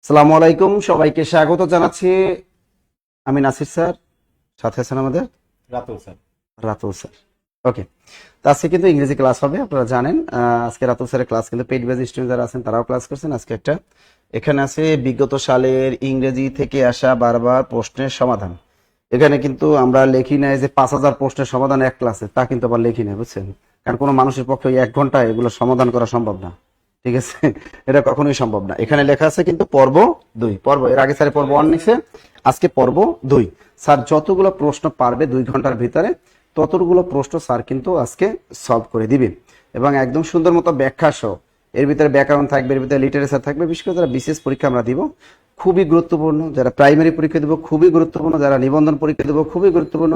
আসসালামু আলাইকুম, সবাইকে স্বাগত জানাচ্ছি। আমি নাসির স্যার, সাথে আছেন আমাদের রাতুল স্যার। রাতুল স্যার। ওকে, তো আজকে কিন্তু ইংরেজি ক্লাস হবে, আপনারা জানেন। আজকে রাতুল স্যারের ক্লাস কিন্তু পেইড বেজ স্টুডেন্ট যারা আছেন তারাও ক্লাস করছেন। আজকে একটা এখানে আছে বিগত সালের ইংরেজি থেকে আসা বারবার প্রশ্নের সমাধান। এখানে কিন্তু আমরা লিখি নাই যে 5,000 প্রশ্নের সমাধান এক ক্লাসে, তা কিন্তু আবার লিখি নাই, বুঝছেন? কারণ কোনো মানুষের পক্ষে ওই 1 ঘন্টায় এগুলো সমাধান করা সম্ভব না, ঠিক আছে? এটা কখনোই সম্ভব না। এখানে লেখা আছে কিন্তু পর্ব 2 পর্ব, এর আগে স্যার পর্ব 1 নিছে, আজকে পর্ব 2। স্যার যতগুলো প্রশ্ন পারবে 2 ঘন্টার ভিতরে ততগুলো প্রশ্ন স্যার কিন্তু আজকে সলভ করে দিবে, এবং একদম সুন্দর মতো ব্যাখ্যা সহ। এর ভিতরে ব্যাকরণ থাকবে, এর ভিতরে লিটারেচার থাকবে। বিশেষ করে যারা বিশেষ পরীক্ষা আমরা দিব খুবই গুরুত্বপূর্ণ, যারা প্রাইমারি পরীক্ষা দিব খুবই গুরুত্বপূর্ণ, যারা নিবন্ধন পরীক্ষা দিব খুবই গুরুত্বপূর্ণ,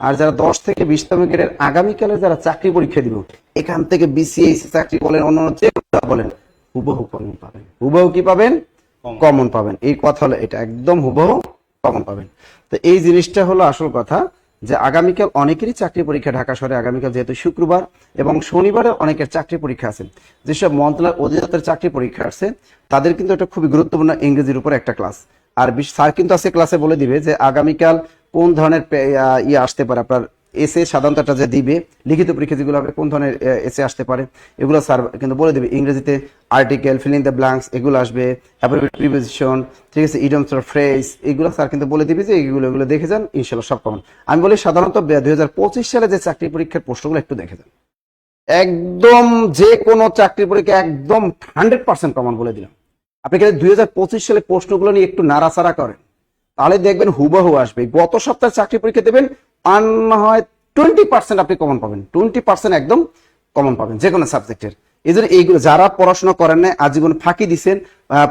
আর যারা 10 থেকে 20তম গ্রেডের আগামীকালে যারা চাকরি পরীক্ষা দিব, এখান থেকে বিসিএস চাকরি বলেন, অন্য যে বলেন, হুবহু কমন পাবেন। হুবহু কি পাবেন? কমন পাবেন। এই কথা হলো এটা, একদম হুবহু কমন পাবেন। তো এই জিনিসটা হলো আসল কথা, যে আগামীকাল অনেকেরই চাকরি পরীক্ষা ঢাকা শহরে, আগামীকাল যেহেতু শুক্রবার এবং শনিবারে অনেকের চাকরি পরীক্ষা আছে। যেসব মন্ত্রণালয় অধিদপ্তরের চাকরি পরীক্ষা আছে তাদের কিন্তু এটা খুবই গুরুত্বপূর্ণ ইংরেজির উপর একটা ক্লাস। আর স্যার কিন্তু আজকে ক্লাসে বলে দিবে যে আগামীকাল কোন ধরনের ইয়ে আসতে পারে, আপনার এসে সাধারণত একটা যে দিবে লিখিত পরীক্ষা যেগুলো হবে, কোন ধরনের এসে আসতে পারে এগুলো স্যার কিন্তু বলে দিবে। ইংরেজিতে article, fill in the blanks এগুলো আসবে, প্রিপোজিশন, ঠিক আছে, ইডিয়মস অর ফ্রেজ, এগুলো স্যার কিন্তু বলে দিবে যে এগুলো দেখে যান, ইনশাআল্লাহ সব কমন। আমি বলি সাধারণত 2025 সালে যে চাকরি পরীক্ষার প্রশ্নগুলো একটু দেখে যান, একদম যে কোনো চাকরি পরীক্ষা একদম 100% কমন বলে দিলাম। আপনি কিন্তু 2025 সালে প্রশ্নগুলো নিয়ে একটু নাড়াচাড়া করেন, তাহলে দেখবেন হুবহু আসবে। গত সপ্তাহে চাকরি পরীক্ষা দেবেন, আর না হয় 20% আপনি কমন পাবেন, 20% একদম কমন পাবেন যে কোনো সাবজেক্টের। এই জন্য এইগুলো যারা পড়াশোনা করেন না, আজীবন ফাঁকি দিচ্ছেন,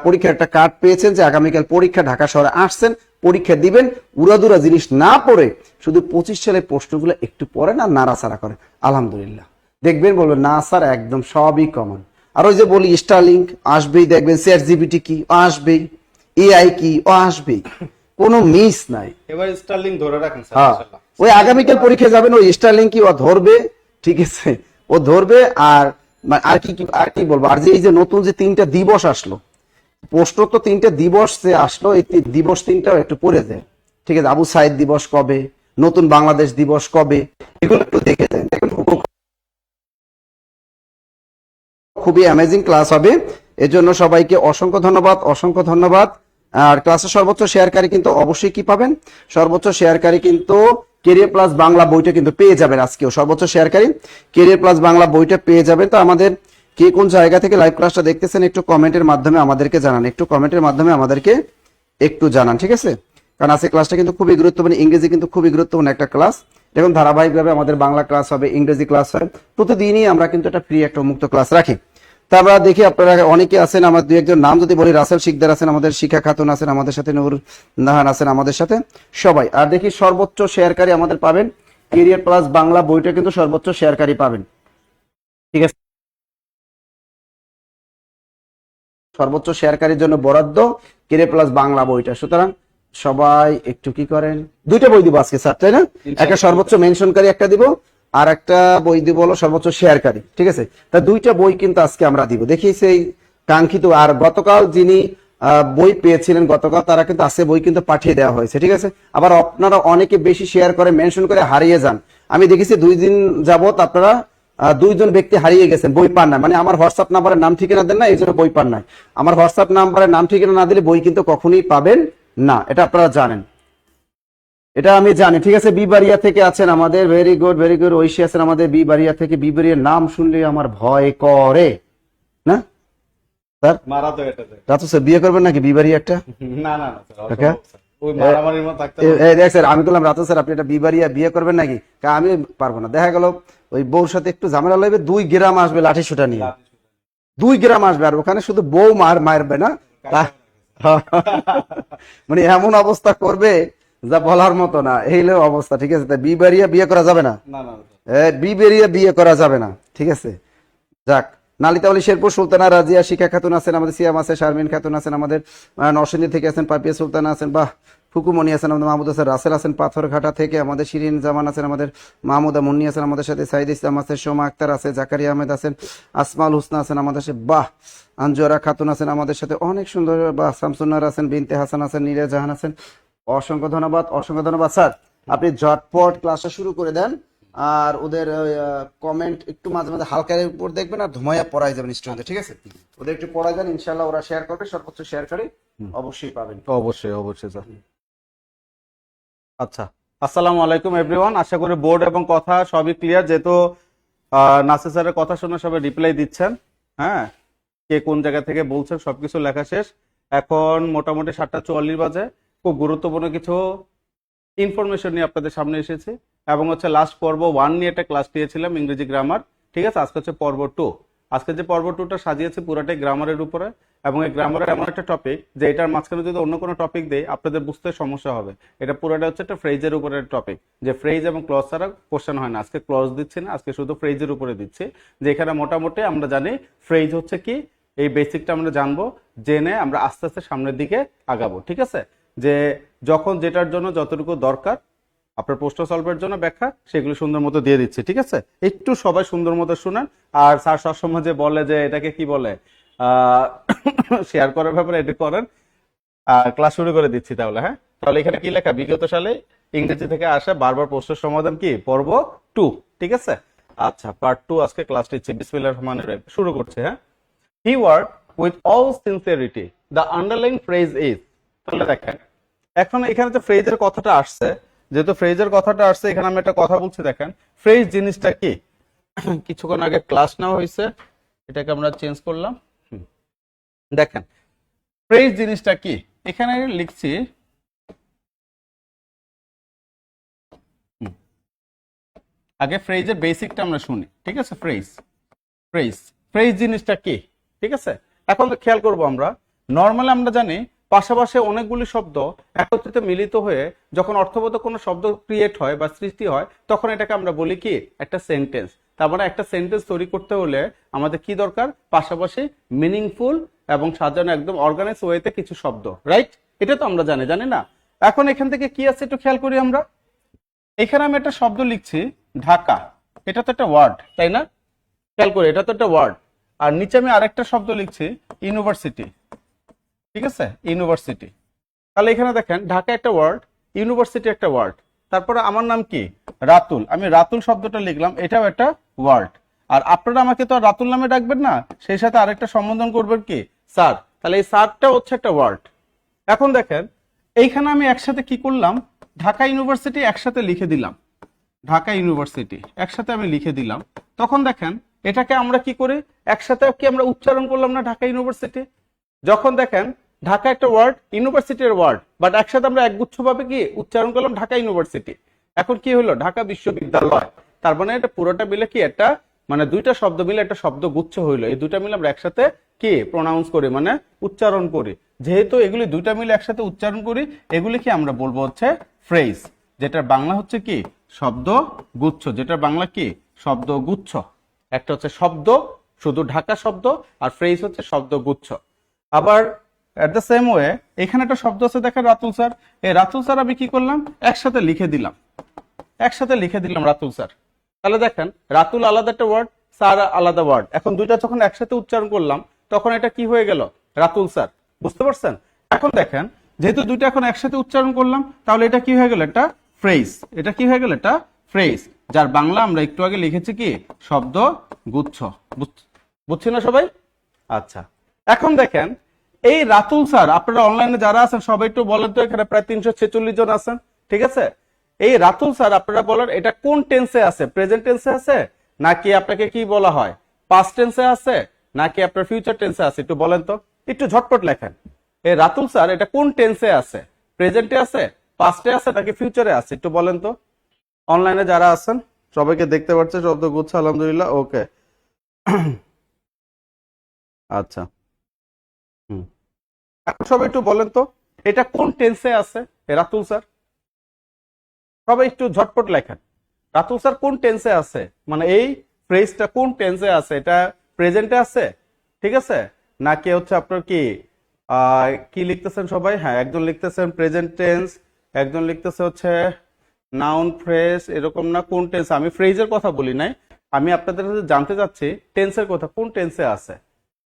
পরীক্ষার একটা কার্ড পেয়েছেন যে আগামীকাল পরীক্ষা, ঢাকা শহরে আসছেন, পরীক্ষা দিবেন, উড়াদুরা জিনিস না পড়ে শুধু 25 সালের প্রশ্নগুলো একটু পড়েন আর নাড়াচাড়া করেন, আলহামদুলিল্লাহ দেখবেন, বলবেন না স্যার একদম সবই কমন। আর ওই যে বলি স্টারলিংক আসবেই, দেখবেন চ্যাট জিপিটি কি আসবেই, এআই কি আসবেই, কোনো মিস নাই। এবার স্টারলিং ধরে রাখেন স্যার হ্যাঁ, ইনশাআল্লাহ। ওই আগামীকাল পরীক্ষা যাবেন, ওই স্টারলিংক কি ও ধরবে, ঠিক আছে, ও ধরবে। আর আর কি বলবো, আর যে এই যে নতুন যে 3টা দিবস আসলো, প্রশ্ন তো 3টা দিবস যে আসলো, এই দিবস 3টাও একটু পড়ে যায়, ঠিক আছে। আবু সাইদ দিবস কবে, নতুন বাংলাদেশ দিবস কবে, এগুলো একটু দেখে যায়, দেখুন খুবই অ্যামেজিং ক্লাস হবে। এজন্য সবাইকে অসংখ্য ধন্যবাদ, অসংখ্য ধন্যবাদ। আর ক্লাসের সর্বোচ্চ শেয়ারকারী কিন্তু অবশ্যই কি পাবেন, সর্বোচ্চ শেয়ারকারী কিন্তু কেরিয়ার প্লাস বাংলা বইটা কিন্তু পেয়ে যাবেন। আজকেও সর্বোচ্চ শেয়ারকারী কেরিয়ার প্লাস বাংলা বইটা পেয়ে যাবেন। তো আমাদের কে কোন জায়গা থেকে লাইভ ক্লাসটা দেখতেছেন একটু কমেন্টের মাধ্যমে আমাদেরকে জানান, একটু কমেন্টের মাধ্যমে আমাদেরকে একটু জানান, ঠিক আছে? কারণ আজকে ক্লাসটা কিন্তু খুবই গুরুত্বপূর্ণ, ইংরেজি কিন্তু খুবই গুরুত্বপূর্ণ একটা ক্লাস। দেখুন ধারাবাহিকভাবে আমাদের বাংলা ক্লাস হবে, ইংরেজি ক্লাস হয়, প্রতিদিনই আমরা কিন্তু একটা ফ্রি একটা মুক্ত ক্লাস রাখি। তা আমরা দেখি আপনারা অনেকে আছেন, আমার দু একজন নাম যদি বলি, রাসেল শিকদার আছেন আমাদের, শিখা খাতুন আছেন আমাদের সাথে, নূর নাহান আছেন আমাদের সাথে, সবাই। আর দেখি সর্বোচ্চ শেয়ারকারী আমাদের পাবেন কেরিয়ার প্লাস বাংলা বইটা কিন্তু সর্বোচ্চ শেয়ারকারী পাবেন, ঠিক আছে। সর্বোচ্চ শেয়ারকারীর জন্য বরাদ্দ কেরিয়ার প্লাস বাংলা বইটা। সুতরাং সবাই একটু কি করেন, 2টা বই দিব আজকে স্যার, তাই না? একটা সর্বোচ্চ মেনশনকারী একটা দিব, আর একটা বই দিব হলো সর্বোচ্চ শেয়ারকারী, ঠিক আছে। তা 2টা বই কিন্তু আজকে আমরা দিব, দেখি সেই কাঙ্ক্ষিত। আর গতকাল যিনি বই পেয়েছিলেন গতকাল, তারা কিন্তু আছে বই কিন্তু পাঠিয়ে দেওয়া হয়েছে, ঠিক আছে। আবার আপনারা অনেকে বেশি শেয়ার করে মেনশন করে হারিয়ে যান। আমি দেখেছি 2 দিন যাবত আপনারা 2জন ব্যক্তি হারিয়ে গেছেন, বই পান না। মানে আমার হোয়াটসঅ্যাপ নাম্বারে নাম ঠিকানা দেন না, এই জন্য বই পান নাই। আমার হোয়াটসঅ্যাপ নাম্বারে নাম ঠিকানা না দিলে বই কিন্তু কখনোই পাবেন না, এটা আপনারা জানেন, এটা আমি জানি, ঠিক আছে। বিবারিয়া থেকে আছেন আমাদের, very good very good. Oishi আছেন আমাদের বিবারিয়া থেকে। বিবারিয়ার নাম শুনলে আমার ভয় করে না স্যার। মারা তো এটা দেখ। রাতু স্যার বিয়ে করবেন নাকি বিবারিয়া একটা? না না না স্যার, ওকে। অসম্ভব স্যার। ওই মারামারির মতো থাকতে দেখ স্যার, আমি বললাম রাতু স্যার আপনি একটা বিবারিয়া বিয়ে করবেন নাকি? আমি পারবো না। দেখা গেল ওই বউর সাথে একটু ঝামেলা লাগবে, 2 গ্রাম আসবে লাঠি সুটা নিয়ে, 2 গ্রাম আসবে, আর ওখানে শুধু বউ মারবে না, মানে এমন অবস্থা করবে যা বলার মতো না, এই হলো অবস্থা, ঠিক আছে। তাই বিবারিয়া বিয়ে করা যাবে না, না না বিবারিয়া বিয়ে করা যাবে না, ঠিক আছে। যাক, নালিতাওয়ালি, শেরপুর, সুলতানা রাজিয়া, শিখা খাতুন আছেন আমাদের, সিয়াম আছে, শারমিন খাতুন আছেন আমাদের, নরসিংদী থেকে আছেন, পাপিয়া সুলতানা আছেন, বাহ, ফুকুমনি আছেন, আমাদের মাহমুদ হাসান রাসেল আছেন পাথরঘাটা থেকে, আমাদের শিরিন জামান আছেন, আমাদের মাহমুদা মুন্নি আছেন আমাদের সাথে, সাইদ ইসলাম আছে, সোমা আক্তার আছে, জাকারিয়া আহমেদ আছেন, আসমাল হুসনা আছেন আমাদের সাথে, বাহ আঞ্জুরা খাতুন আছেন আমাদের সাথে, অনেক সুন্দর, বাহ শামসুন্নার আছেন, বিনতে হাসান আছেন, নীরা জাহান আছেন। অসংখ্য ধন্যবাদ, অসংখ্য ধন্যবাদ স্যার। আপনি ঝটপট ক্লাসটা শুরু করে দেন, আর ওদের কমেন্ট একটু মাঝে মাঝে হালকার উপর দেখবেন, আর ধুমাইয়া পড়াই যাবেন স্টুডেন্টদের, ঠিক আছে? ওদের একটু পড়াই যান, ইনশাল্লাহ ওরা শেয়ার করবে, সর্বোচ্চ শেয়ার করে অবশ্যই পাবেন। অবশ্যই অবশ্যই স্যার। আচ্ছা, আসসালামু আলাইকুম এভরিওয়ান। আশা করি বোর্ড এবং কথা সবই ক্লিয়ার, যেহেতু নাসির স্যারের কথা শুনে সবাই রিপ্লাই দিচ্ছেন। হ্যাঁ, কে কোন জায়গা থেকে বলছেন সবকিছু লেখা শেষ। এখন মোটামুটি 7:44 বাজে। খুব গুরুত্বপূর্ণ কিছু ইনফরমেশন নিয়ে আপনাদের সামনে এসেছি, এবং হচ্ছে লাস্ট পর্ব 1 নিয়ে একটা ক্লাস দিয়েছিলাম, ইংরেজি গ্রামার। ঠিক আছে, আজকে হচ্ছে পর্ব 2। আজকে যে পর্ব 2টা সাজিয়েছি পুরাটাই গ্রামারের উপরে, এবং এই গ্রামারের এমন একটা টপিক যে এটার মাঝখানে যদি অন্য কোনো টপিক দেই আপনাদের বুঝতে সমস্যা হবে। এটা পুরোটা হচ্ছে একটা ফ্রেজের উপরে টপিক, যে ফ্রেজ এবং ক্লজ ছাড়া কোশ্চেন হয় না। আজকে ক্লজ দিচ্ছি না, আজকে শুধু ফ্রেজের উপরে দিচ্ছি, যে এখানে মোটামুটি আমরা জানি ফ্রেজ হচ্ছে কি, এই বেসিকটা আমরা জানবো, জেনে আমরা আস্তে আস্তে সামনের দিকে আগাবো। ঠিক আছে, যে যখন যেটার জন্য যতটুকু দরকার আপনার প্রশ্ন সলভের জন্য ব্যাখ্যা, সেগুলো সুন্দর মতো দিয়ে দিচ্ছি। ঠিক আছে, একটু সবাই সুন্দর মতো শুনেন। আর স্যার সবসময় যে বলে যে এটাকে কি বলে শেয়ার করার ব্যাপারে, এটা করেন। ক্লাস শুরু করে দিচ্ছি তাহলে। হ্যাঁ, তাহলে এখানে কি লেখা, বিগত সালে ইংরেজি থেকে আসা বারবার প্রশ্নের সমাধান কি, পর্ব 2। ঠিক আছে, আচ্ছা পার্ট 2 আজকে ক্লাস নিচ্ছি। বিসমিল্লাহির রহমানির রহিম, শুরু করছে। হ্যাঁ, হি work with all sincerity, the underline phrase is. তাহলে দেখেন, এখন এখানে যে ফ্রেজের কথাটা আসছে, যেহেতু ফ্রেজের কথাটা আসছে, এখানে আমি একটা কথা বলছি। দেখেন ফ্রেজ জিনিসটা কি, কিছুক্ষণ আগে ক্লাস নেওয়া হয়েছে, এটাকে আমরা চেঞ্জ করলাম। দেখেন ফ্রেজ জিনিসটা কি, এখানে লিখছি আগে ফ্রেজের বেসিকটা আমরা শুনি। ঠিক আছে, ফ্রেজ ফ্রেজ ফ্রেজ জিনিসটা কি, ঠিক আছে? এখন তো খেয়াল করব, আমরা নর্মালি আমরা জানি পাশাপাশি অনেকগুলি শব্দ একত্রিত মিলিত হয়ে যখন অর্থবোধ কোনো শব্দ ক্রিয়েট হয় বা সৃষ্টি হয়, তখন এটাকে আমরা বলি কি, একটা সেন্টেন্স। তার মানে একটা সেন্টেন্স তৈরি করতে হলে আমাদের কি দরকার, পাশাপাশি মিনিংফুল এবং সাজানো একদম অর্গানাইজ ওয়েতে কিছু শব্দ, রাইট? এটা তো আমরা জানি না? এখন এখান থেকে কি আছে একটু খেয়াল করি আমরা। এখানে আমি একটা শব্দ লিখছি ঢাকা, এটা তো একটা ওয়ার্ড, তাই না? খেয়াল করি, এটা তো একটা ওয়ার্ড। আর নিচে আমি আরেকটা শব্দ লিখছি ইউনিভার্সিটি। ঠিক আছে, ইউনিভার্সিটি। তাহলে এখানে দেখেন ঢাকা একটা ওয়ার্ড, ইউনিভার্সিটি একটা ওয়ার্ড, তারপরে আমার নাম কি, রাতুল। আমি রাতুল শব্দটা লিখলাম, এটাও একটা ওয়ার্ড। আর আপনারা আমাকে তো আর রাতুল নামে ডাকবেন না, সেই সাথে আরেকটা সম্বোধন করবেন কি, স্যার। তাহলে এই স্যারটা হচ্ছে একটা ওয়ার্ড। এখন দেখেন এইখানে আমি একসাথে কি করলাম, ঢাকা ইউনিভার্সিটি একসাথে লিখে দিলাম, ঢাকা ইউনিভার্সিটি একসাথে আমি লিখে দিলাম। তখন দেখেন এটাকে আমরা কি করি, একসাথে কি আমরা উচ্চারণ করলাম না, ঢাকা ইউনিভার্সিটি। যখন দেখেন ঢাকা একটা ওয়ার্ড, ইউনিভার্সিটির ওয়ার্ড, বাট একসাথে আমরা একগুচ্ছ ভাবে কি উচ্চারণ করলাম, ঢাকা ইউনিভার্সিটি। এখন কি হলো, ঢাকা বিশ্ববিদ্যালয়। তার মানে এটা পুরোটা মিলে কি একটা, মানে দুইটা শব্দ মিলে একটা শব্দ গুচ্ছ হইলো। এই দুইটা মিলে আমরা একসাথে কি প্রোনাউন্স করি, মানে উচ্চারণ করি। যেহেতু এগুলি দুইটা মিলে একসাথে উচ্চারণ করি, এগুলি কি আমরা বলবো হচ্ছে ফ্রেজ, যেটার বাংলা হচ্ছে কি শব্দ গুচ্ছ, যেটার বাংলা কি শব্দ গুচ্ছ। একটা হচ্ছে শব্দ শুধু ঢাকা শব্দ, আর ফ্রেজ হচ্ছে শব্দ গুচ্ছ। আবার এট দ্য সেম ওয়ে এখানে একটা শব্দ আছে দেখেন রাতুল স্যার। এই রাতুল স্যার আমি কি করলাম, একসাথে লিখে দিলাম, একসাথে লিখে দিলাম রাতুল স্যার। তাহলে দেখেন রাতুল আলাদা একটা ওয়ার্ড, স্যার আলাদা ওয়ার্ড, এখন দুইটা যখন একসাথে উচ্চারণ করলাম তখন এটা কি হয়ে গেল, রাতুল স্যার। বুঝতে পারছেন? এখন দেখেন যেহেতু দুইটা এখন একসাথে উচ্চারণ করলাম, তাহলে এটা কি হয়ে গেল, একটা ফ্রেজ। এটা কি হয়ে গেল, একটা ফ্রেজ, যার বাংলা আমরা একটু আগে লিখেছি কি শব্দ গুচ্ছ। বুঝছি না সবাই? আচ্ছা, এখন দেখেন এই রাতুল স্যার, আপনারা অনলাইনে যারা আছেন সবাই একটু বলেন তো, এখানে প্রায় 346 জন আছেন, ঠিক আছে? এই রাতুল স্যার আপনারা বলেন এটা কোন টেন্সে আছে, প্রেজেন্ট টেন্সে আছে, নাকি আপনাকে কি বলা হয় পাস্ট টেন্সে আছে, নাকি আপনার ফিউচার টেন্সে আছে, একটু বলেন তো, একটু ঝটপট লেখেন। এই রাতুল স্যার এটা কোন টেন্সে আছে, প্রেজেন্টে আছে, পাস্টে আছে, নাকি ফিউচারে আছে, একটু বলেন তো। অনলাইনে যারা আছেন সবাইকে দেখতে পাচ্ছে শব্দ গুচ্ছ, আলহামদুলিল্লাহ, ওকে। আচ্ছা, এখন সবাই একটু বলেন তো এটা কোন টেন্সে আছে, রাতুল স্যার। সবাই একটু ঝটপট লেখেন, রাতুল স্যার কোন টেন্সে আছে, মানে এই ফ্রেজটা কোন টেন্সে আছে, এটা প্রেজেন্টে আছে, ঠিক আছে, নাকি হচ্ছে আপনার কি কি লিখতেছেন সবাই, হ্যাঁ একজন লিখতেছেন প্রেজেন্ট টেন্স, একজন লিখতেছে হচ্ছে নাউন ফ্রেজ, এরকম না, কোন টেন্স, আমি ফ্রেজের কথা বলি নাই, আমি আপনাদের কাছে জানতে চাচ্ছি টেন্সের কথা কোন টেন্সে আছে,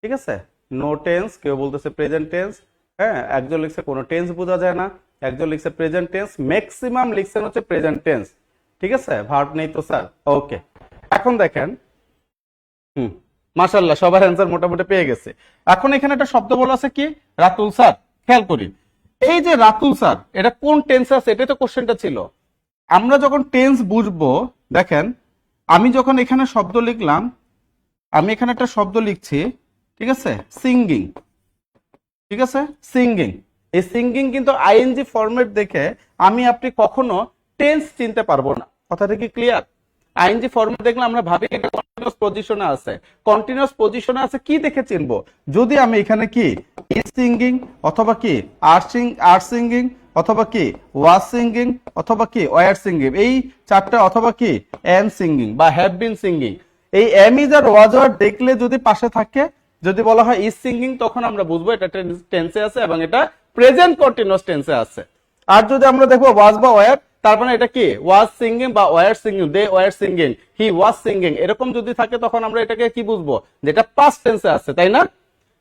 ঠিক আছে। নো টেন্স, কেউ বলতেছে প্রেজেন্ট টেন্স, হ্যাঁ, একজন লিখছে কোনো টেন্স বোঝা যায় না, একজন লিখছে প্রেজেন্ট টেন্স, ম্যাক্সিমাম লিখছেন হচ্ছে প্রেজেন্ট টেন্স, ঠিক আছে, ভার্ব নেই তো স্যার। ওকে, এখন দেখেন, মাশাআল্লাহ সবার অ্যান্সার মোটামুটি পেয়ে গেছে। এখন এখানে একটা শব্দ বলা আছে কি, রাতুল স্যার, খেয়াল করি, এই যে রাতুল স্যার এটা কোন টেন্স আছে, এটাই তো কোশ্চেনটা ছিল। আমরা যখন টেন্স বুঝবো, দেখেন আমি যখন এখানে শব্দ লিখলাম, আমি এখানে একটা শব্দ লিখছি, ঠিক আছে, সিঙ্গিং, ঠিক আছে, সিঙ্গিং, এই সিঙ্গিং কিন্তু আইএনজি ফরম্যাট দেখে আমি আপনি কখনো টেন্স চিনতে পারবো না, কথাটা কি ক্লিয়ার? আইএনজি ফরম্যাট দেখলে আমরা ভাবি এটা কন্টিনিউয়াস পজিশনে আছে, কন্টিনিউয়াস পজিশনে আছে কি দেখে চিনবো, যদি আমি এখানে কি ইজ সিঙ্গিং অথবা কি আর সিঙ্গিং অথবা কি ওয়াজ সিঙ্গিং অথবা কি ওয়ার সিঙ্গিং, এই চারটা, অথবা কি এম সিঙ্গিং বা হ্যাভ বিন সিঙ্গিং, এই এম ইজ আর ওয়াজ আর দেখলে যদি পাশে থাকে, যদি বলা হয় ইজ সিঙ্গিং, তখন আমরা বুঝবো এটা টেন্সে আছে এবং এটা প্রেজেন্ট কন্টিনিউয়াস টেন্সে আছে। আর যদি আমরা দেখবো ওয়াজ বা ওয়ার, তার মানে এটা কি ওয়াজ সিঙ্গিং বা were singing, they were singing, he was singing, এরকম যদি থাকে তখন আমরা এটাকে কি বুঝবো, যেটা পাস্ট টেন্সে আছে, তাই না?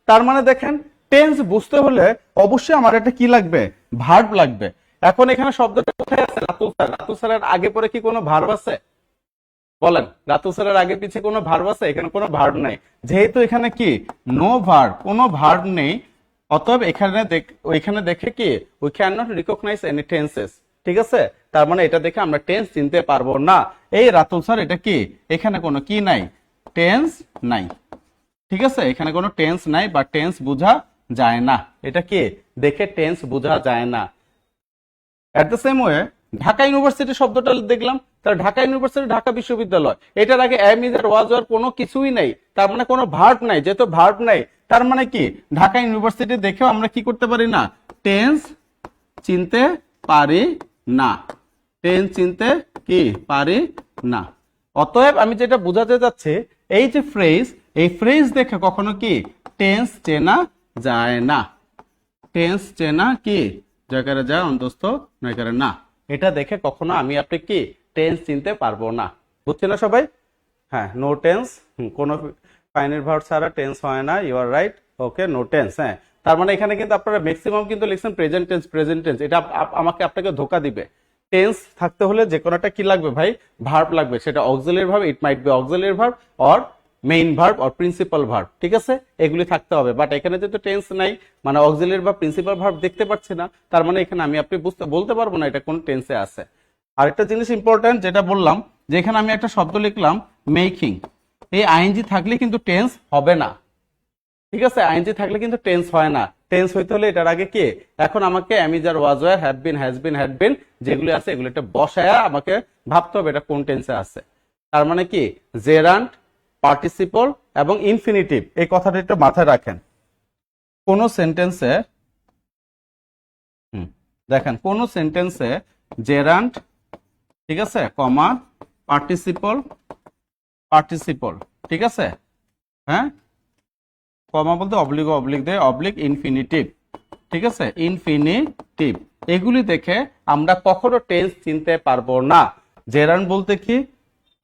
তার মানে দেখেন টেন্স বুঝতে হলে অবশ্যই আমার এটা কি লাগবে, ভার্ব লাগবে। এখন এখানে শব্দটা কোথায় আছে, রাতুল স্যার, রাতুল স্যারের আগে পরে কি কোনো ভার্ব আছে? বলেন, রাতুল স্যারের আগে পিছিয়ে কোনো ভার্ব আছে? এখানে কোনো ভার্ব নাই, যেহেতু এখানে কি নো ভার্ব, কোনো ভার্ব নেই, অতএব ওইখানে দেখে কি we can not recognise any tenses, ঠিক আছে। তার মানে এটা দেখে আমরা টেন্স চিনতে পারবো না। এই রাতুল স্যার এটা কি, এখানে কোনো কি নাই, টেন্স নাই, ঠিক আছে, এখানে কোনো টেন্স নাই বা টেন্স বোঝা যায় না, এটা কি দেখে টেন্স বোঝা যায় না। At the same way Dhaka university শব্দটা দেখলাম, তার ঢাকা ইউনিভার্সিটি ঢাকা বিশ্ববিদ্যালয়, এটার আগে এম ইজ আর ওয়াজ আর কোনো কিছুই নাই, তার মানে কোনো ভার্ব নাই, যেহেতু ভার্ব নাই তার মানে কি ঢাকা ইউনিভার্সিটি দেখেও আমরা কি করতে পারি না, টেন্স চিনতে পারি না, টেন্স চিনতে কি পারি না। অতএব আমি যেটা বোঝাতে যাচ্ছি, এই যে ফ্রেজ, এই ফ্রেজ দেখে কখনো কি টেন্স চেনা যায় না, টেন্স চেনা কি জয়কারে যায় অন্তস্থ নয়কারে না, এটা দেখে কখনো আমি আপনি কি টেন্স চিনতে পারবো না, বুঝছি না সবাই? হ্যাঁ, নো টেন্স, কোনো ফাইনাল ভার্ব ছাড়া টেন্স হয় না, you are right, okay, no tense. হ্যাঁ, তার মানে এখানে কিন্তু আপনারা ম্যাক্সিমাম কিন্তু লিখছেন প্রেজেন্ট টেন্স, প্রেজেন্ট টেন্স, এটা আমাকে আপনাকে ধোকা দিবে। টেন্স থাকতে হলে যে কোনোটা কি লাগবে ভাই, ভার্ব লাগবে, সেটা auxiliary verb, it might be auxiliary verb or main verb or principal verb, ঠিক আছে, এগুলি থাকতে হবে। বাট এখানে যেহেতু টেন্স নাই, মানে অক্সিলারি বা প্রিন্সিপাল ভার্ব দেখতে পাচ্ছি না, তার মানে এখানে আমি আপনি বলতে পারবো না এটা কোন টেন্সে আছে। আরেকটা জিনিস ইম্পর্টেন্ট যেটা বললাম, যে এখানে আমি একটা শব্দ লিখলাম মেকিং, এই আইএনজি থাকলে কিন্তু টেন্স হবে না, ঠিক আছে, আইএনজি থাকলে কিন্তু টেন্স হয় না, টেন্স হইতে হলে এটার আগে কি, এখন আমাকে am is are was were have been has been had been যেগুলো আছে এগুলো একটা বসায়া আমাকে ভাবতে হবে এটা কোন টেন্সে আছে। তার মানে কি জেরান্ট, পার্টিসিপল এবং ইনফিনিটিভ, এই কথাটা একটু মাথায় রাখেন। কোন সেন্টেন্সে দেখেন, কোন সেন্টেন্সে জেরান্ট, ঠিক আছে, কমা পার্টিসিপল, পার্টিসিপল, ঠিক আছে, হ্যাঁ, কমা বলতে অবলিক দেয়, অবলিক ইনফিনিটিভ, ঠিক আছে, ইনফিনিটিভ, এগুলি দেখে আমরা কখনো টেন্স চিনতে পারবো না। জেরান্ট বলতে কি,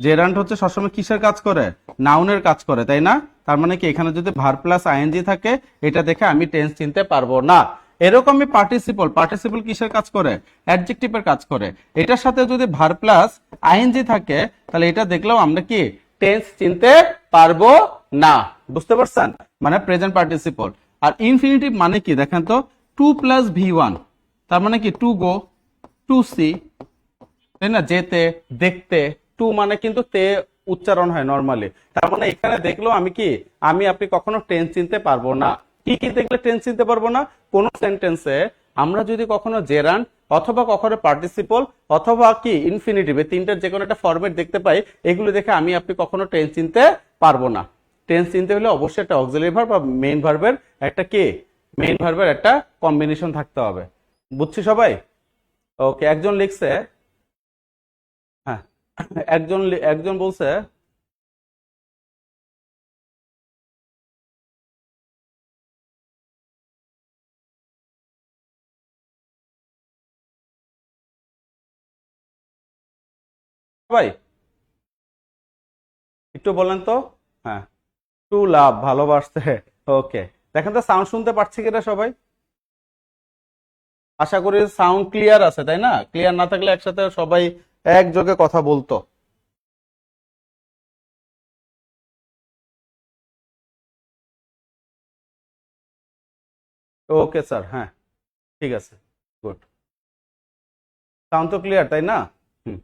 জেরান্ট হচ্ছে সবসময় কিসের কাজ করে, নাউনের কাজ করে, তাই না? তার মানে কি এখানে যদি ভার্ব প্লাস আইএনজি থাকে, এটা দেখে আমি টেন্স চিনতে পারবো না। এরকমই পার্টিসিপল, পার্টিসিপল কিসের কাজ করে, অ্যাডজেক্টিভের কাজ করে, এটার সাথে যদি ভার্ব প্লাস আইএনজি থাকে, তাহলে এটা দেখলেও আমরা কি টেন্স চিনতে পারবো না, বুঝতে পারছেন, মানে প্রেজেন্ট পার্টিসিপল। আর ইনফিনিটিভ মানে কি দেখেন তো, টু প্লাস V1, তার মানে কি টু গো, টু সি, তাই না, যেতে, দেখতে, টু মানে কিন্তু তে উচ্চারণ হয় নরমালি, তার মানে এখানে দেখলেও আমি আপনি কখনো টেন্স চিনতে পারবো না। কি কি দেখলে টেন্স চিনতে পারবো না, কোন সেন্টেন্সে আমরা যদি কখনো জেরান্ট অথবা কখনো পার্টিসিপল অথবা কি ইনফিনিটিভ, এই তিনটার যে কোনো একটা ফরম্যাট দেখতে পাই, এগুলো দেখে আমি আপনি কখনো টেন্স চিনতে পারবো না। টেন্স চিনতে হলে অবশ্যই একটা অক্সিলারি ভার্ব বা মেইন ভার্বের একটা কি, মেইন ভার্বের একটা কম্বিনেশন থাকতে হবে, বুঝছি সবাই? ওকে, একজন লিখছে, হ্যাঁ, একজন বলছে সবাই একটু বলেন তো। হ্যাঁ, টু লাভ, ভালোবাসতে। ওকে, দেখেন তো সাউন্ড শুনতে পাচ্ছি কিনা সবাই। আশা করি সাউন্ড ক্লিয়ার আছে, তাই না? ক্লিয়ার না থাকলে একসাথে সবাই একযোগে কথা বলতো। ওকে স্যার, হ্যাঁ ঠিক আছে, গুড। সাউন্ড তো ক্লিয়ার, তাই না? হুম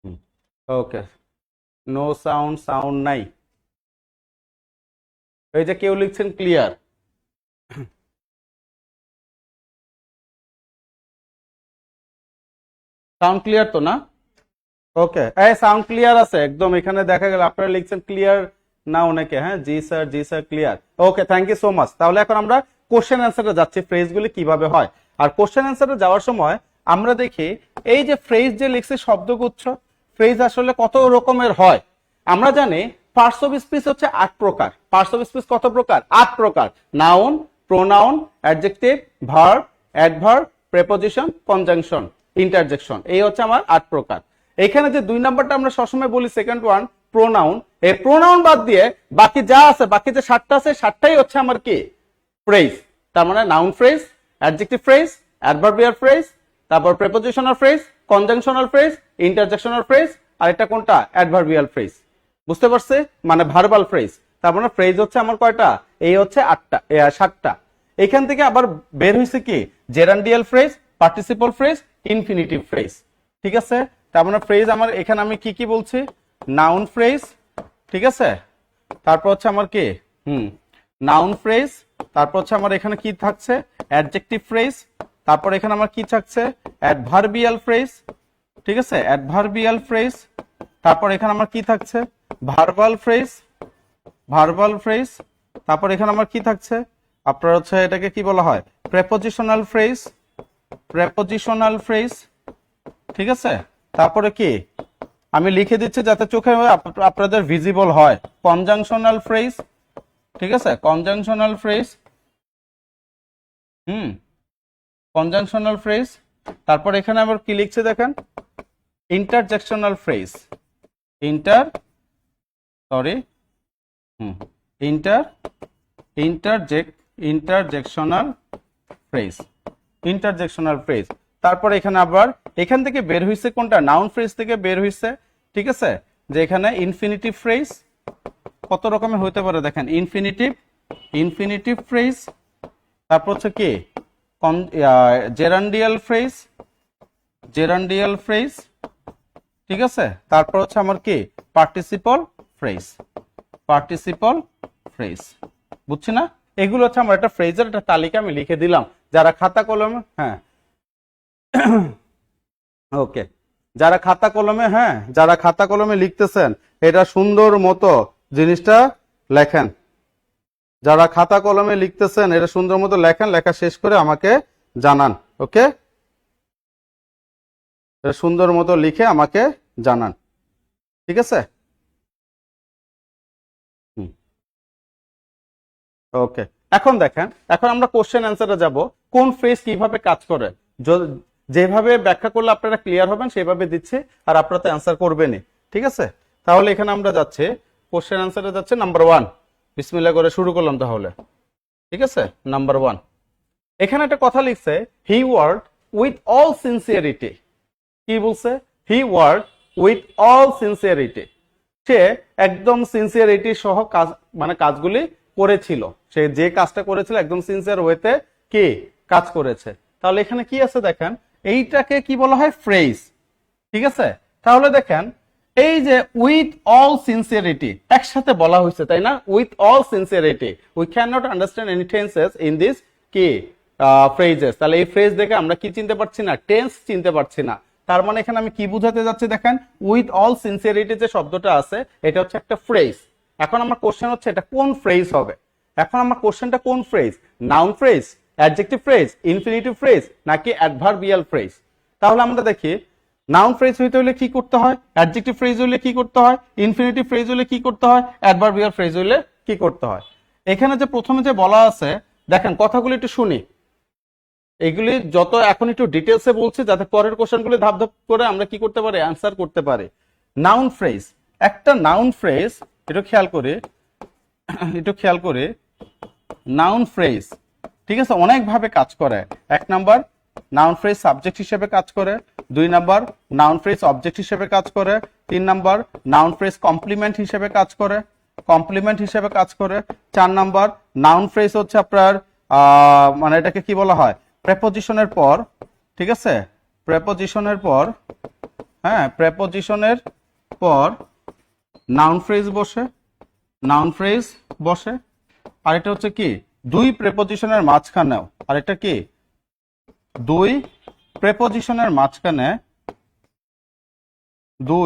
হুম। ওকে, নো সাউন্ড, সাউন্ড নাই। এই যে কেউ লিখছেন ক্লিয়ার। সাউন্ড ক্লিয়ার তো না? ওকে, এই সাউন্ড ক্লিয়ার আছে একদম, এখানে দেখা গেল আপনারা লিখছেন ক্লিয়ার না অনেকে। হ্যাঁ, জি sir clear. Okay, thank you so much. তাহলে এখন আমরা কোশ্চেন অ্যান্সারে যাচ্ছি, ফ্রেজগুলি কিভাবে হয়। আর কোশ্চেন অ্যান্সারে যাওয়ার সময় আমরা দেখি এই যে ফ্রেজ যে লিখছে শব্দগুচ্ছ, ফ্রেজ আসলে কত রকমের হয়। আমরা জানি পার্টস অফ স্পিচ হচ্ছে 8 প্রকার। পার্টস অফ স্পিচ কত প্রকার? 8 প্রকার। Noun, pronoun, adjective, verb, adverb, preposition, conjunction, interjection, এই হচ্ছে আমার 8 প্রকার। এখানে যে 2 নাম্বারটা আমরা সবসময় বলি, সেকেন্ড ওয়ান প্রোনাউন, এই প্রোনাউন বাদ দিয়ে বাকি যা আছে, বাকি যে 7টা আছে 7টাই হচ্ছে আমার কি? ফ্রেজ। তার মানে noun phrase, adjective phrase, adverbial phrase, তারপর prepositional phrase, conjunctional phrase, interjectional phrase, আর এটা কোনটা? Adverbial phrase. বুঝতে পারছে? মানে ভার্বাল ফ্রেজ। তার মানে ফ্রেজ হচ্ছে আমার কয়টা? এই হচ্ছে 7টা। এখান থেকে আবার বের হয়েছে কি? Gerundial phrase, participle phrase, infinitive phrase. ঠিক আছে? তার মানে ফ্রেজ আমার এখানে আমি কি কি বলছি? নাউন ফ্রেজ, ঠিক আছে, তারপর হচ্ছে আমার কি নাউন ফ্রেজ, তারপর হচ্ছে আমার এখানে কি থাকছে? অ্যাডজেক্টিভ ফ্রেজ, তারপর এখানে আমার কি থাকছে? অ্যাডভার্বিয়াল ফ্রেজ, ঠিক আছে, অ্যাডভার্বিয়াল ফ্রেজ, তারপর এখানে আমার কি থাকছে? ভার্বাল ফ্রেজ, ভার্বাল ফ্রেজ, তারপর এখানে আমার কি থাকছে? আপনার হচ্ছে এটাকে কি বলা হয়? প্রেপোজিশনাল ফ্রেজ, প্রেপোজিশনাল ফ্রেজ, ঠিক আছে, তারপরে কি আমি লিখে দিচ্ছি যাতে চোখে আপনাদের ভিজিবল হয়, কনজাংশনাল ফ্রেজ, ঠিক আছে, কনজাংশনাল ফ্রেজ, কনজাংশনাল ফ্রেজ, তারপর এখানে আবার কি লিখছে দেখেন? Interjectional phrase, inter sorry inter interjectional phrase, interjectional phrase. তারপর এখানে আবার এখান থেকে বের হইছে কোনটা? নাউন ফ্রেজ থেকে বের হইছে, ঠিক আছে, যে এখানে ইনফিনিটিভ ফ্রেজ কত রকমের হইতে পারে দেখেন, ইনফিনিটিভ ফ্রেজ, তারপর হচ্ছে কি জেরান্ডিয়াল ফ্রেজ, জেরান্ডিয়াল ফ্রেজ, ঠিক আছে, তারপর হচ্ছে আমার কি পার্টিসিপল ফ্রেজ, পার্টিসিপল ফ্রেজ। বুঝছি না? এগুলো হচ্ছে আমার একটা ফ্রেজের একটা তালিকা আমি লিখে দিলাম। যারা খাতা কলমে, হ্যাঁ ওকে, যারা খাতা কলমে, হ্যাঁ যারা খাতা কলমে লিখতেছেন এটা সুন্দর মতো জিনিসটা লেখেন। যারা খাতা কলমে লিখতেছেন এটা সুন্দর মতো লেখেন, লেখা শেষ করে আমাকে জানান। ওকে, সুন্দর মতো লিখে আমাকে জানান, ঠিক আছে? ওকে, এখন দেখেন, এখন আমরা কোশ্চেন অ্যান্সারে যাব। কোন ফ্রেজ কিভাবে কাজ করে, যেভাবে ব্যাখ্যা করলে আপনারা ক্লিয়ার হবেন সেভাবে দিচ্ছে, আর আপনারা তো অ্যান্সার করবেনই, ঠিক আছে? তাহলে এখানে আমরা যাচ্ছি কোশ্চেন অ্যান্সারে যাচ্ছে নাম্বার 1। বিসমিল্লাহ করে শুরু করলাম তাহলে, ঠিক আছে? নাম্বার 1, এখানে একটা কথা লিখছে, he work with all sincerity. কি বলছে? He work with all sincerity. সে একদম সিনসিয়ারিটি সহ কাজ, মানে কাজগুলি করেছিল। সে যে কাজটা করেছিল একদম সিনসিয়ার ওয়েতে কি কাজ করেছে। তাহলে এখানে কি আছে দেখেন, এইটাকে কি বলা হয়? ফ্রেজ, ঠিক আছে? তাহলে দেখেন এই যে উইথ অল সিনসিয়ারিটি একসাথে বলা হয়েছে, তাই না? With all sincerity, we can not understand any tenses in this কি ফ্রেজেস। তাহলে এই ফ্রেজ দেখে আমরা কি চিনতে পারছি না? টেন্স চিনতে পারছি না। তার মানে এখানে আমি কি বুঝাতে যাচ্ছি দেখেন, উইথ অল সিনসিয়ারিটি যে শব্দটা আছে এটা হচ্ছে একটা ফ্রেজ। এখন আমার কোশ্চেন হচ্ছে এটা কোন ফ্রেজ হবে? এখন আমার কোশ্চেনটা কোন phrase? Noun phrase, adjective phrase, infinitive phrase, নাকি অ্যাডভার্বিয়াল ফ্রেজ? তাহলে আমরা দেখি নাউন ফ্রেজ হইতে হলে কি করতে হয়, অ্যাডজেক্টিভ ফ্রেজ হইলে কি করতে হয়, ইনফিনিটিভ ফ্রেজ হইলে কি করতে হয়, অ্যাডভার্বিয়াল ফ্রেজ হইলে কি করতে হয়। এখানে যে প্রথমে যে বলা আছে দেখেন, কথাগুলো একটু শুনি। এগুলি যত এখন একটু ডিটেলসে বলছি যাতে পরের কোশ্চেনগুলি ধাপ ধাপ করে আমরা কি করতে পারি, অ্যান্সার করতে পারি। নাউন ফ্রেজ, একটা নাউন ফ্রেজ একটু খেয়াল করে নাউন ফ্রেজ, ঠিক আছে, অনেক ভাবে কাজ করে। 1 নাম্বার নাউন ফ্রেজ সাবজেক্ট হিসেবে কাজ করে, 2 নাম্বার নাউন ফ্রেজ অবজেক্ট হিসেবে কাজ করে, 3 নাম্বার নাউন ফ্রেজ কমপ্লিমেন্ট হিসেবে কাজ করে, 4 নাম্বার নাউন ফ্রেজ হচ্ছে আপনার মানে এটাকে কি বলা হয়, প্রেপোজিশনের পর, ঠিক আছে, প্রেপোজিশনের পর, হ্যাঁ, প্রেপোজিশনের পর নাউন ফ্রেজ বসে, আর এটা হচ্ছে কি 2 প্রেপোজিশনের মাঝখানেও, আর এটা কি 2 প্রেপোজিশনের মাঝখানে, 2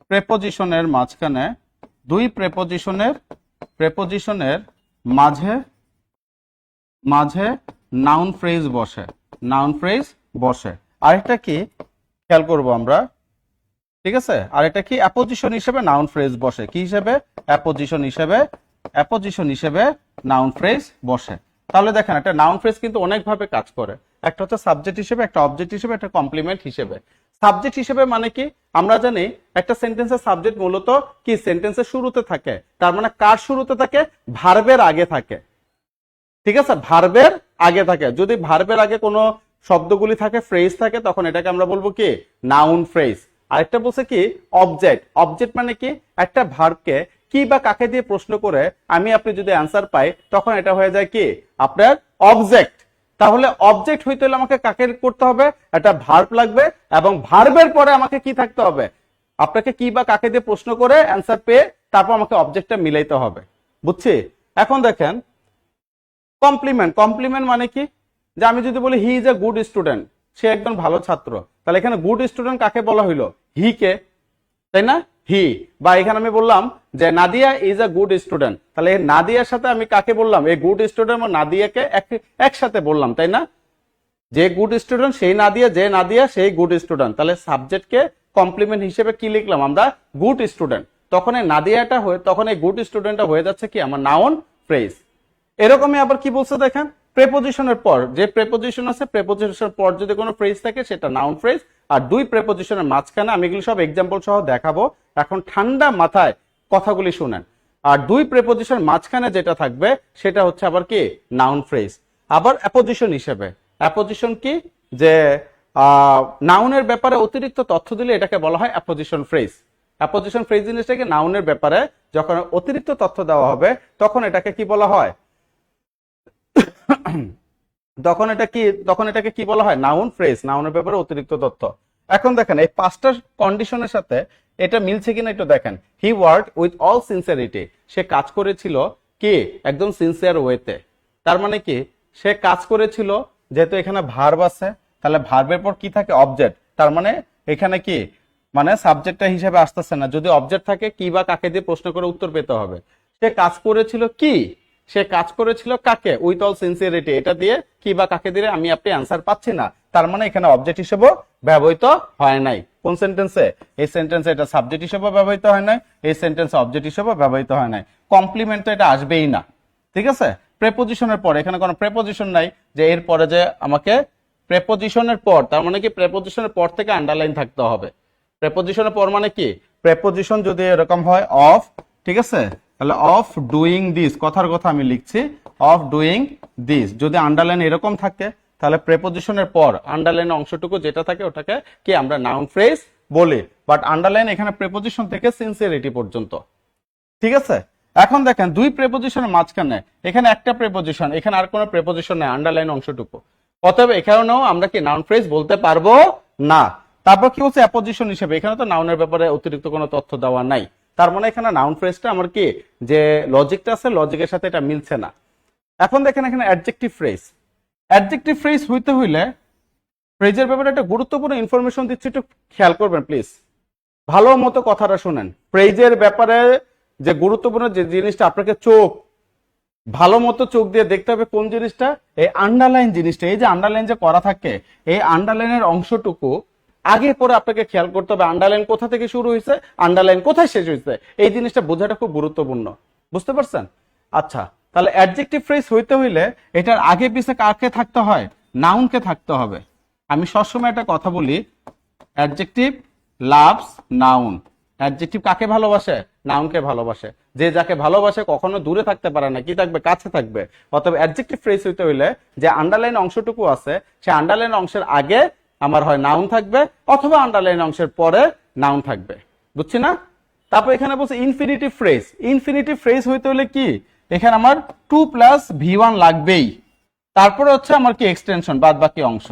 প্রেপোজিশনের মাঝখানে, 2 প্রেপোজিশনের মাঝে নাউন ফ্রেজ বসে। আরেকটা কি খেয়াল করব আমরা, ঠিক আছে, আর এটা কি অ্যাপোজিশন হিসেবে নাউন ফ্রেজ বসে, কি হিসেবে, অ্যাপোজিশন হিসেবে নাউন ফ্রেজ বসে। তাহলে দেখেন একটা নাউন ফ্রেজ কিন্তু অনেক ভাবে কাজ করে, একটা হচ্ছে সাবজেক্ট হিসেবে, একটা অবজেক্ট হিসেবে, একটা কমপ্লিমেন্ট হিসেবে। সাবজেক্ট হিসেবে মানে কি, আমরা জানি একটা সেন্টেন্সের সাবজেক্ট মূলত কি সেন্টেন্সের শুরুতে থাকে, তার মানে কার শুরুতে থাকে, ভার্বের আগে থাকে, ঠিক আছে, ভার্বের আগে থাকে। যদি ভার্বের আগে কোনো শব্দগুলি থাকে, ফ্রেজ থাকে, তখন এটাকে আমরা বলবো কি নাউন ফ্রেজ। আরেকটা বলছে কি অবজেক্ট মানে কি একটা ভার্বকে কি বা কাকে দিয়ে প্রশ্ন করে আমি আপনি যদি অ্যান্সার পাই তখন এটা হয়ে যায় কি আপনার অবজেক্ট। তাহলে অবজেক্ট হইতে হলে আমাকে কাকে করতে হবে, একটা ভার্ব লাগবে, এবং ভার্বের পরে আমাকে কি থাকতে হবে, আপনাকে কি বা কাকে দিয়ে প্রশ্ন করে অ্যান্সার পেয়ে তারপর আমাকে অবজেক্টটা মিলাইতে হবে, বুঝছি। এখন দেখেন কমপ্লিমেন্ট মানে কি, যে আমি যদি বলি he is a good student, সে একজন ভালো ছাত্র, তাহলে এখানে গুড স্টুডেন্ট কাকে বলা হইলো, হি কে, তাই না, হি। বা এখানে আমি বললাম যে Nadia is a good student, তাহলে নাদিয়ার সাথে আমি কাকে বললাম, এই গুড স্টুডেন্ট এবং নাদিয়াকে একসাথে বললাম, তাই না, যে গুড স্টুডেন্ট সেই নাদিয়া, যে নাদিয়া সেই গুড স্টুডেন্ট। তাহলে সাবজেক্টকে কমপ্লিমেন্ট হিসেবে কি লিখলাম আমরা, গুড স্টুডেন্ট। তখন এই নাদিয়াটা হয়ে, তখন এই গুড স্টুডেন্টটা হয়ে যাচ্ছে কি আমার নাউন ফ্রেজ। এরকমই আবার কি বলছে দেখেন, প্রেপোজিশনের পর যে প্রেপোজিশন আছে, প্রেপোজিশনের পর যদি কোনো ফ্রেজ থাকে সেটা নাউন ফ্রেজ, আর 2 প্রেপোজিশনের মাঝখানে, আমি এগুলো সব এক্সাম্পল সহ দেখাবো, এখন ঠান্ডা মাথায় কথাগুলি শুনেন। আর 2 প্রেপোজিশনের মাঝখানে যেটা থাকবে সেটা হচ্ছে আবার কি নাউন ফ্রেজ। আবার অ্যাপোজিশন কি, যে নাউনের ব্যাপারে অতিরিক্ত তথ্য দিলে এটাকে বলা হয় অ্যাপোজিশন ফ্রেজ। অ্যাপোজিশন ফ্রেজ জিনিসটাকে নাউনের ব্যাপারে যখন অতিরিক্ত তথ্য দেওয়া হবে তখন এটাকে কি বলা হয়, তখন এটাকে কি বলা হয়, নাউন ফ্রেজ, নাউনের ব্যাপারে অতিরিক্ত তথ্য। এখন দেখেন এই 5টা কন্ডিশনের সাথে এটা মিলছে কিনা একটু দেখেন। He worked with all sincerity, সে কাজ করেছিল কি একদম সিনসিয়ার ওয়েতে। তার মানে কি সে কাজ করেছিল, যেহেতু এখানে ভার্ব আছে তাহলে ভার্বের পর কি থাকে, অবজেক্ট। তার মানে এখানে কি মানে সাবজেক্টটা হিসেবে আসতেছে না, যদি অবজেক্ট থাকে কি বা কাকে দিয়ে প্রশ্ন করে উত্তর পেতে হবে। সে কাজ করেছিল কি, সে কাজ করেছিল কাকে, উইথ অল সিনসিয়ারিটি, এটা দিয়ে কি বা কাকে দিয়ে আমি আপনি অ্যান্সার পাচ্ছি না, তার মানে এখানে অবজেক্ট হিসেবে ব্যবহৃত হয় নাই। কোন সেন্টেন্সে, এই সেন্টেন্সে এটা সাবজেক্ট হিসেবে ব্যবহৃত হয় নাই, এই সেন্টেন্সে অবজেক্ট হিসেবে ব্যবহৃত হয় নাই। কমপ্লিমেন্ট তো এটা আসবেই না, ঠিক আছে। প্রেপোজিশনের পর, এখানে কোনো প্রেপোজিশন নাই যে এর পরে যে আমাকে প্রেপোজিশনের পর, তার মানে কি প্রেপোজিশনের পর থেকে আন্ডারলাইন থাকতে হবে। প্রেপোজিশনের পর মানে কি, প্রেপোজিশন যদি এরকম হয় অফ, ঠিক আছে, তাহলে অফ ডুইং দিস, কথার কথা আমি লিখছি অফ ডুইং দিস, যদি আন্ডারলাইন এরকম থাকে তাহলে প্রেপোজিশনের পর আন্ডারলাইন অংশটুকু যেটা থাকে ওটাকে কি আমরা নাউন ফ্রেজ বলি। বাট আন্ডারলাইন এখানে প্রেপোজিশন থেকে সিনসিয়ারিটি পর্যন্ত, ঠিক আছে। এখন দেখেন 2 প্রেপোজিশনের মাঝখানে এখানে একটা প্রেপোজিশন, এখানে আর কোনো প্রেপোজিশন নেই, আন্ডারলাইন অংশটুকু, অতএব এখানেও আমরা কি নাউন ফ্রেজ বলতে পারবো না। তারপর কি বলছে, অ্যাপোজিশন হিসেবে, এখানে তো নাউনের ব্যাপারে অতিরিক্ত কোনো তথ্য দেওয়া নাই, তার মানে এখানে নাউন ফ্রেজটা আমার কি যে লজিকটা আছে লজিকের সাথে এটা মিলছে না। এখন দেখেন এখানে অ্যাডজেক্টিভ ফ্রেজ হইতে হইলে ফ্রেজের ব্যাপারে একটা গুরুত্বপূর্ণ ইনফরমেশন দিচ্ছি, একটু খেয়াল করবেন প্লিজ, ভালো মতো কথাটা শুনেন। ফ্রেজের ব্যাপারে যে গুরুত্বপূর্ণ যে জিনিসটা আপনাকে ভালো মতো চোখ দিয়ে দেখতে হবে, কোন জিনিসটা, এই আন্ডারলাইন জিনিসটা। এই যে আন্ডারলাইন যে করা থাকে, এই আন্ডারলাইনের অংশটুকু আগে পরে আপনাকে খেয়াল করতে হবে, আন্ডারলাইন কোথা থেকে শুরু হয়েছে, আন্ডারলাইন কোথায় শেষ হয়েছে, এই জিনিসটা বোঝাটা খুব গুরুত্বপূর্ণ, বুঝতে পারছেন। আচ্ছা, তাহলে অ্যাডজেক্টিভ ফ্রেজ হইতে হইলে এটার আগে পিছে কাকে থাকতে হয়? নাউনকে থাকতে হবে। আমি সবসময় একটা কথা বলি, অ্যাডজেক্টিভ লাভস নাউন। অ্যাডজেক্টিভ কাকে ভালোবাসে? নাউনকে ভালোবাসে। যে যাকে ভালোবাসে কখনো দূরে থাকতে পারে না, কি থাকবে? কাছে থাকবে। অতএব অ্যাডজেক্টিভ ফ্রেজ হইতে হইলে যে আন্ডারলাইন অংশটুকু আছে, সে আন্ডারলাইন অংশের আগে আমার হয় নাউন থাকবে, অথবা আন্ডারলাইন অংশের পরে নাউন থাকবে। বুঝছি না? তারপর এখানে বলছে ইনফিনিটিভ ফ্রেজ। ইনফিনিটিভ ফ্রেজ হইতে হলে কি, এখানে আমার 2 + V1 লাগবেই। তারপরে হচ্ছে আমার কি এক্সটেনশন, বাদ বাকি অংশ।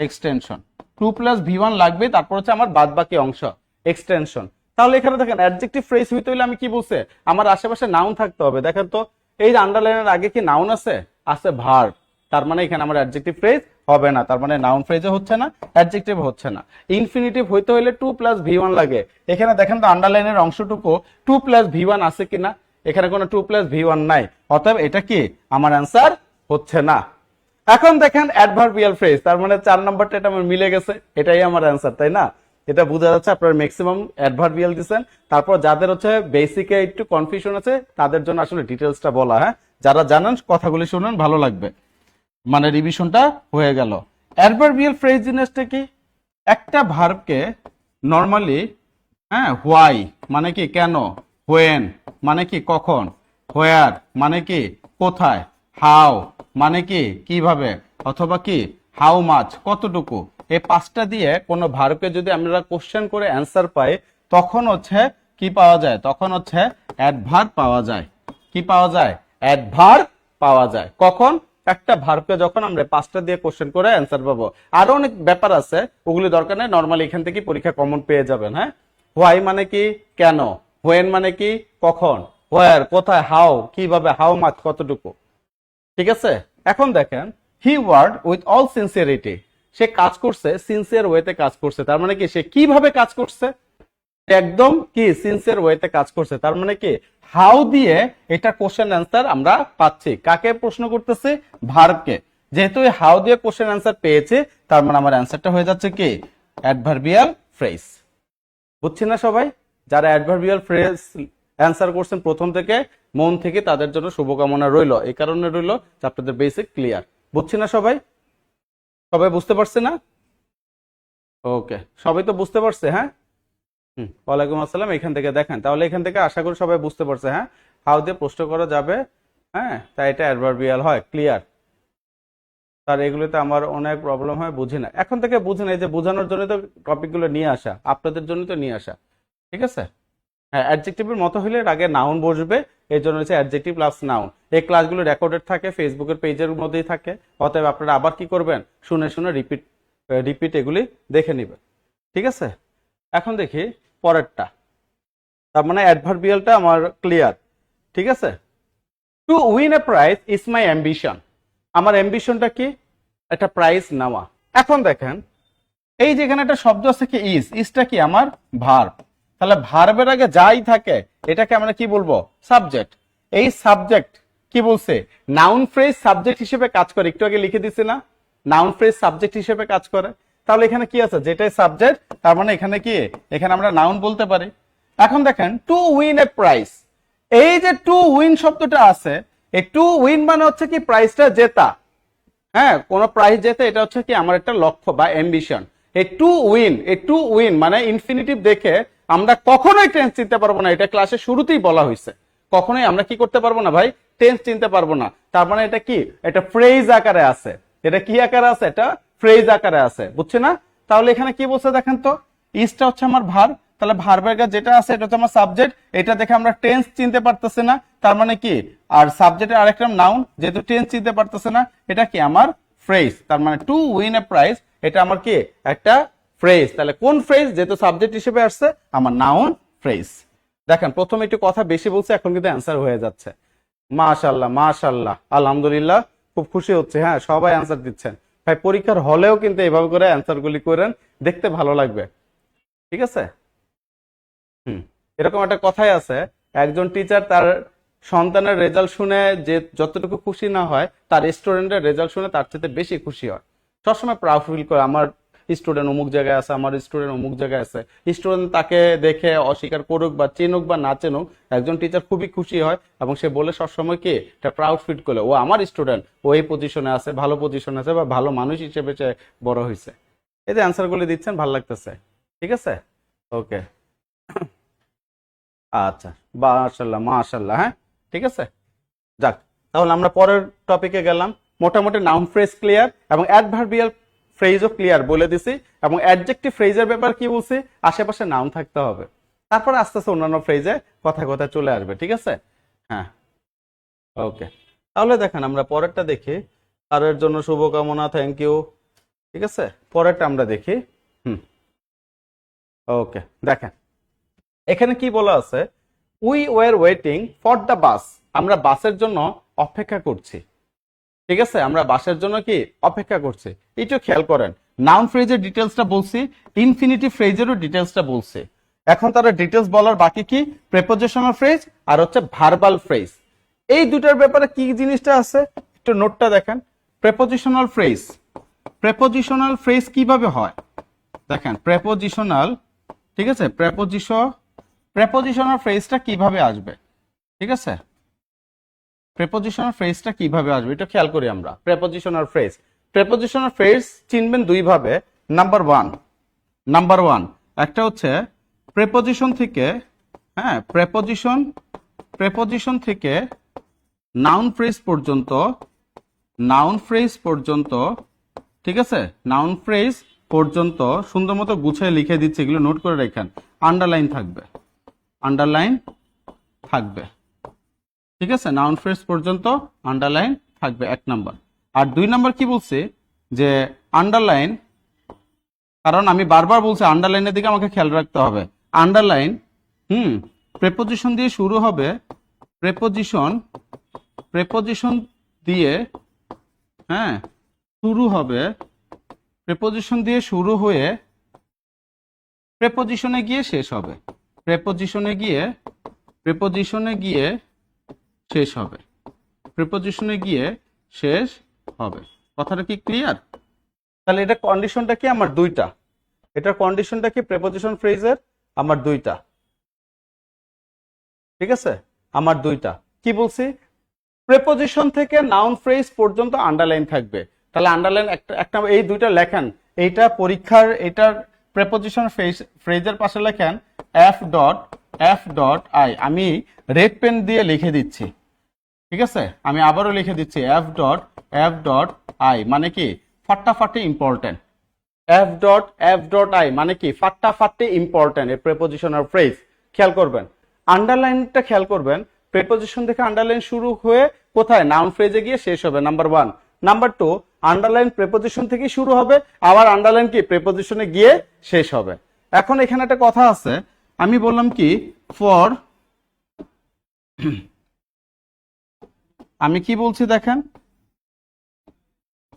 এক্সটেনশন 2 + V1 লাগবে, তারপর হচ্ছে আমার বাদ বাকি অংশ এক্সটেনশন। তাহলে এখানে দেখেন অ্যাডজেক্টিভ ফ্রেজ হইতে হলে আমি কি বলছে, আমার আশেপাশে নাউন থাকতে হবে। দেখেন তো এই আন্ডারলাইনের আগে কি নাউন আছে? আছে ভার্ব। তার মানে এখানে আমার অ্যাডজেক্টিভ ফ্রেজ হবে না, তার মানে নাউন ফ্রেজও হচ্ছে না, অ্যাডজেক্টিভ হচ্ছে না। ইনফিনিটিভ হইতে হলে 2 + V1 লাগে। এখানে দেখেন তো আন্ডারলাইনের অংশটুকু 2 + V1 আছে কিনা? এখানে কোনো 2 + V1 নাই, অতএব এটা কি আমার অ্যান্সার হচ্ছে না। এখন দেখেন অ্যাডভার্বিয়াল ফ্রেজ, তার মানে 4 নাম্বারটা এটা আমার মিলে গেছে, এটাই আমার অ্যান্সার, তাই না? এটা বোঝা যাচ্ছে আপনারা ম্যাক্সিমাম অ্যাডভার্বিয়াল দিচ্ছেন। তারপর যাদের হচ্ছে বেসিকে একটু কনফিউশন আছে তাদের জন্য আসলে ডিটেলসটা বলা, হ্যাঁ, যারা জানেন কথাগুলি শুনেন, ভালো লাগবে, মানে রিভিশনটা হয়ে গেল। অ্যাডভার্বিয়াল ফ্রেজ জিনিসটা কি? একটা ভার্বকে নরমালি, হ্যাঁ, হোয়াই মানে কি কেন, হোয়েন মানে কি কখন, হোয়ার মানে কি কোথায়, হাউ মানে কি কিভাবে, অথবা কি হাউ মাচ কতটুকু, এই 5টা দিয়ে কোনো ভার্বকে যদি আমরা কোশ্চেন করে অ্যান্সার পাই, তখন হচ্ছে কি পাওয়া যায়? তখন হচ্ছে অ্যাডভার্ব পাওয়া যায়। কি পাওয়া যায়? অ্যাডভার্ব পাওয়া যায়। কখন? একটা ভার্বকে যখন আমরা 5টা দিয়ে কোশ্চেন করে অ্যান্সার পাবো। আরো অনেক ব্যাপার আছে, ওগুলি দরকার নেই, নর্মালি এখান থেকে পরীক্ষা কমন পেয়ে যাবেন। হ্যাঁ, হোয়াই মানে কি কেন, হোয়েন মানে কি কখন, হোয়ার কোথায়, হাউ কিভাবে, হাউ মাচ কতটুকু। ঠিক আছে? এখন দেখেন হি ওয়ার্ড উইথ অল সিনসিয়ারিটি, সে কাজ করছে সিনসিয়ার ওয়েতে কাজ করছে। তার মানে কি সে কিভাবে কাজ করছে? একদম কি সিনসিয়ার ওয়েতে কাজ করছে। তার মানে কি হাউ দিয়ে এটা কোশ্চেন অ্যান্সার আমরা পাচ্ছি। কাকে প্রশ্ন করতেছি? ভার্বকে। যেহেতু হাউ দিয়ে কোশ্চেন অ্যান্সার পেয়েছে, তার মানে আমার অ্যান্সারটা হয়ে যাচ্ছে কি অ্যাডভার্বিয়াল ফ্রেজ। বুঝছি না সবাই? যারা অ্যাডভার্বিয়াল ফ্রেজ অ্যান্সার করছেন প্রথম থেকে, মন থেকে তাদের জন্য শুভকামনা রইল। এই কারণে রইল যে আপনাদের বেসিক ক্লিয়ার। বুঝছি না সবাই? সবাই বুঝতে পারছে না? ওকে, সবাই তো বুঝতে পারছে? হ্যাঁ, ওয়ালাইকুম আসসালাম। এখান থেকে দেখেন, তাহলে এখান থেকে আশা করি সবাই বুঝতে পারছে। হ্যাঁ, হাউ দিয়ে প্রশ্ন করা যাবে, হ্যাঁ, তাই এটা অ্যাডভার্বিয়াল হয়। ক্লিয়ার? তার এগুলোতে আমার অনেক প্রবলেম হয়, বুঝি না। এখন থেকে বুঝে না, এই যে বোঝানোর জন্য তো টপিকগুলো নিয়ে আসা, আপনাদের জন্য তো নিয়ে আসা। ঠিক আছে? হ্যাঁ, অ্যাডজেক্টিভের মতো হলে এর আগে নাউন বসবে, এই জন্য হচ্ছে অ্যাডজেক্টিভ প্লাস নাউন। এই ক্লাসগুলো রেকর্ডেড থাকে, ফেসবুকের পেজের মধ্যেই থাকে। অতএব আপনারা আবার কি করবেন, শুনে শুনে রিপিট এগুলি দেখে নেবেন। ঠিক আছে? এখন দেখি পরেরটা। তার মানে অ্যাডভার্বিয়ালটা আমার ক্লিয়ার। ঠিক আছে? To win a prize is my ambition. আমার অ্যাম্বিশনটা কি? একটা প্রাইজ নেওয়া। এখন দেখেন এই যেখানে একটা শব্দ আছে কি ইজটা কি আমার ভার্ব। তাহলে ভার্বের আগে যাই থাকে এটাকে আমরা কি বলবো? সাবজেক্ট। এই সাবজেক্ট কি বলছে? নাউন ফ্রেজ সাবজেক্ট হিসেবে কাজ করে। একটু আগে লিখে দিছি না, নাউন ফ্রেজ সাবজেক্ট হিসেবে কাজ করে। তাহলে এখানে কি আছে? যেটাই সাবজেক্ট, তার মানে এখানে কি, এখানে আমরা নাউন বলতে পারি। এখন দেখেন টু উইন এ প্রাইজ, এই যে টু উইন শব্দটা আছে, এই টু উইন মানে হচ্ছে কি প্রাইজটা জেতা। হ্যাঁ, কোন প্রাইজ জেতে, এটা হচ্ছে কি আমার একটা লক্ষ্য বা অ্যাম্বিশন। এই টু উইন মানে ইনফিনিটিভ দেখে আমরা কখনোই টেন্স চিনতে পারবো না। এটা ক্লাসের শুরুতেই বলা হয়েছে, কখনোই আমরা কি করতে পারবো না ভাই? টেন্স চিনতে পারবো না। তার মানে এটা কি? এটা ফ্রেজ আকারে আছে। এটা কি আকারে আছে? এটা ফ্রেজ আকারে আছে। বুঝছে না? তাহলে এখানে কি বলছে দেখেন তো, ইজটা হচ্ছে আমার ভার্ব। তাহলে ভার্বের যেটা আছে এটা হচ্ছে আমার সাবজেক্ট। এটা দেখে আমরা টেন্স চিনতে পারতেছি না, তার মানে কি, আর সাবজেক্টের আরেকটা নাউন, যেহেতু টেন্স চিনতে পারতেছে না, এটা কি আমার ফ্রেজ। তার মানে টু উইন এ প্রাইজ এটা আমার কি একটা ফ্রেজ। তাহলে কোন ফ্রেজ? যেহেতু সাবজেক্ট হিসেবে আসছে, আমার নাউন ফ্রেজ। দেখেন প্রথমে একটু কথা বেশি বলছে, এখন কিন্তু অ্যান্সার হয়ে যাচ্ছে। মাশাআল্লাহ মাশাআল্লাহ, আলহামদুলিল্লাহ, খুব খুশি হচ্ছে। হ্যাঁ, সবাই অ্যান্সার দিচ্ছেন ভাই। পরীক্ষার হলেও কিন্তু এইভাবে করে অ্যান্সার গুলি করেন, দেখতে ভালো লাগবে। ঠিক আছে? এরকম একটা কথাই আছে, একজন টিচার তার সন্তানের রেজাল্ট শুনে যে যতটুকু খুশি না হয়, তার স্টুডেন্টের রেজাল্ট শুনে তার চেয়ে বেশি খুশি হয়। সবসময় প্রাউড ফিল করে, আমার স্টুডেন্ট অমুক জায়গায় আছে, আমার স্টুডেন্ট অমুক জায়গায় আছে, স্টুডেন্ট তাকে দেখে অস্বীকার করুক বা চিনুক বা না চিনুক, একজন টিচার খুবই খুশি হয় এবং সে বলে সবসময় কি একটা প্রাউড ফিল করে, ও আমার স্টুডেন্ট, ও এই পজিশনে আছে, ভালো পজিশনে আছে বা ভালো মানুষ হিসেবে সে বড় হয়েছে। এই যে অ্যান্সারগুলি দিচ্ছেন, ভালো লাগতেছে, ঠিক আছে, ওকে, আচ্ছা, মাশাআল্লাহ মাশাআল্লাহ, হ্যাঁ ঠিক আছে। যাক, তাহলে আমরা পরের টপিকে গেলাম। মোটামুটি নাউন ফ্রেজ ক্লিয়ার এবং অ্যাডভার্বিয়াল ফ্রেজও ক্লিয়ার বলে দিছি, এবং অ্যাডজেক্টিভ ফ্রেজের ব্যাপার কি বলছি, আশেপাশে নাউন থাকতে হবে, তারপরে আস্তে আস্তে অন্যান্য ফ্রেজে কথা কথা চলে আসবে, ঠিক আছে, হ্যাঁ ওকে। তাহলে দেখেন আমরা পরেরটা দেখি, তাদের জন্য শুভকামনা, থ্যাংক ইউ, ঠিক আছে, পরেরটা আমরা দেখি। ওকে, দেখেন এখানে কি বলা আছে, we were waiting for the bus, আমরা বাসের জন্য অপেক্ষা করছি, ঠিক আছে, আমরা বাসের জন্য কি অপেক্ষা করছি। একটু খেয়াল করেন, নাউন ফ্রেজের ডিটেলসটা বলছি, ইনফিনিটিভ ফ্রেজেরও ডিটেলসটা বলছি। এখন তারা ডিটেলস বলার বাকি কি, প্রেপোজিশনাল ফ্রেজ আর হচ্ছে ভার্বাল ফ্রেজ। এই দুটার ব্যাপারে কি জিনিসটা আছে একটু নোটটা দেখেন। প্রেপোজিশনাল ফ্রেজ, প্রেপোজিশনাল ফ্রেজ কিভাবে হয় দেখেন, প্রেপোজিশনাল, ঠিক আছে, প্রেপোজিশনাল ফ্রেজটা কিভাবে আসবে, ঠিক আছে, প্রেপোজিশনাল ফ্রেজটা কিভাবে আসবে এটা খেয়াল করি আমরা। প্রেপোজিশনাল ফ্রেজ চিনবেন দুই ভাবে। নাম্বার ওয়ান একটা হচ্ছে প্রেপোজিশন থেকে, হ্যাঁ, প্রেপোজিশন থেকে নাউন ফ্রেজ পর্যন্ত, ঠিক আছে, নাউন ফ্রেজ পর্যন্ত সুন্দর মতো গুছিয়ে লিখে দিচ্ছে, এগুলো নোট করে রাখেন, আন্ডারলাইন থাকবে, ঠিক আছে, নাউন ফ্রেজ পর্যন্ত আন্ডারলাইন থাকবে, এক নাম্বার। আর দুই নাম্বার কি বলছে, যে আন্ডারলাইন, কারণ আমি বারবার বলছি আন্ডারলাইনের দিকে আমাকে খেয়াল রাখতে হবে। আন্ডারলাইন প্রেপোজিশন দিয়ে শুরু হবে, প্রেপোজিশন দিয়ে, হ্যাঁ, শুরু হবে, প্রেপোজিশন দিয়ে শুরু হয়ে প্রেপোজিশনে গিয়ে শেষ হবে, প্রেপোজিশনে গিয়ে শেষ হবে, প্রিপোজিশনে গিয়ে শেষ হবে। কথাটা কি ক্লিয়ার? তাহলে এটা কন্ডিশনটা কি আমার দুইটা, এটার কন্ডিশনটা কি প্রিপোজিশন ফ্রেজের আমার দুইটা, ঠিক আছে, আমার দুইটা। কি বলছি, প্রিপোজিশন থেকে নাউন ফ্রেজ পর্যন্ত আন্ডারলাইন থাকবে। তাহলে আন্ডারলাইন একটা এই দুইটা লেখেন, এইটা পরীক্ষার, এটার প্রিপোজিশন ফ্রেজের পাশে লেখেন এফ ডট আই, আমি রেড পেন দিয়ে লিখে দিচ্ছি, ঠিক আছে, আমি আবারও লিখে দিচ্ছি এফ ডট আই মানে কি ফাটাফাটি ইম্পর্টেন্ট, এফ ডট আই মানে কি ফাটাফাটি ইম্পর্টেন্ট, এর প্রিপোজিশনাল ফ্রেজ। খেয়াল করবেন আন্ডারলাইনটা, খেয়াল করবেন প্রিপোজিশন থেকে আন্ডারলাইন শুরু হয়ে কোথায়, নাউন ফ্রেজে গিয়ে শেষ হবে, number one. Number two, underline preposition থেকে শুরু হবে, আবার আন্ডারলাইন কি প্রিপোজিশনে গিয়ে শেষ হবে। এখন এখানে একটা কথা আছে, আমি বললাম কি ফর, আমি কি বলছি দেখেন,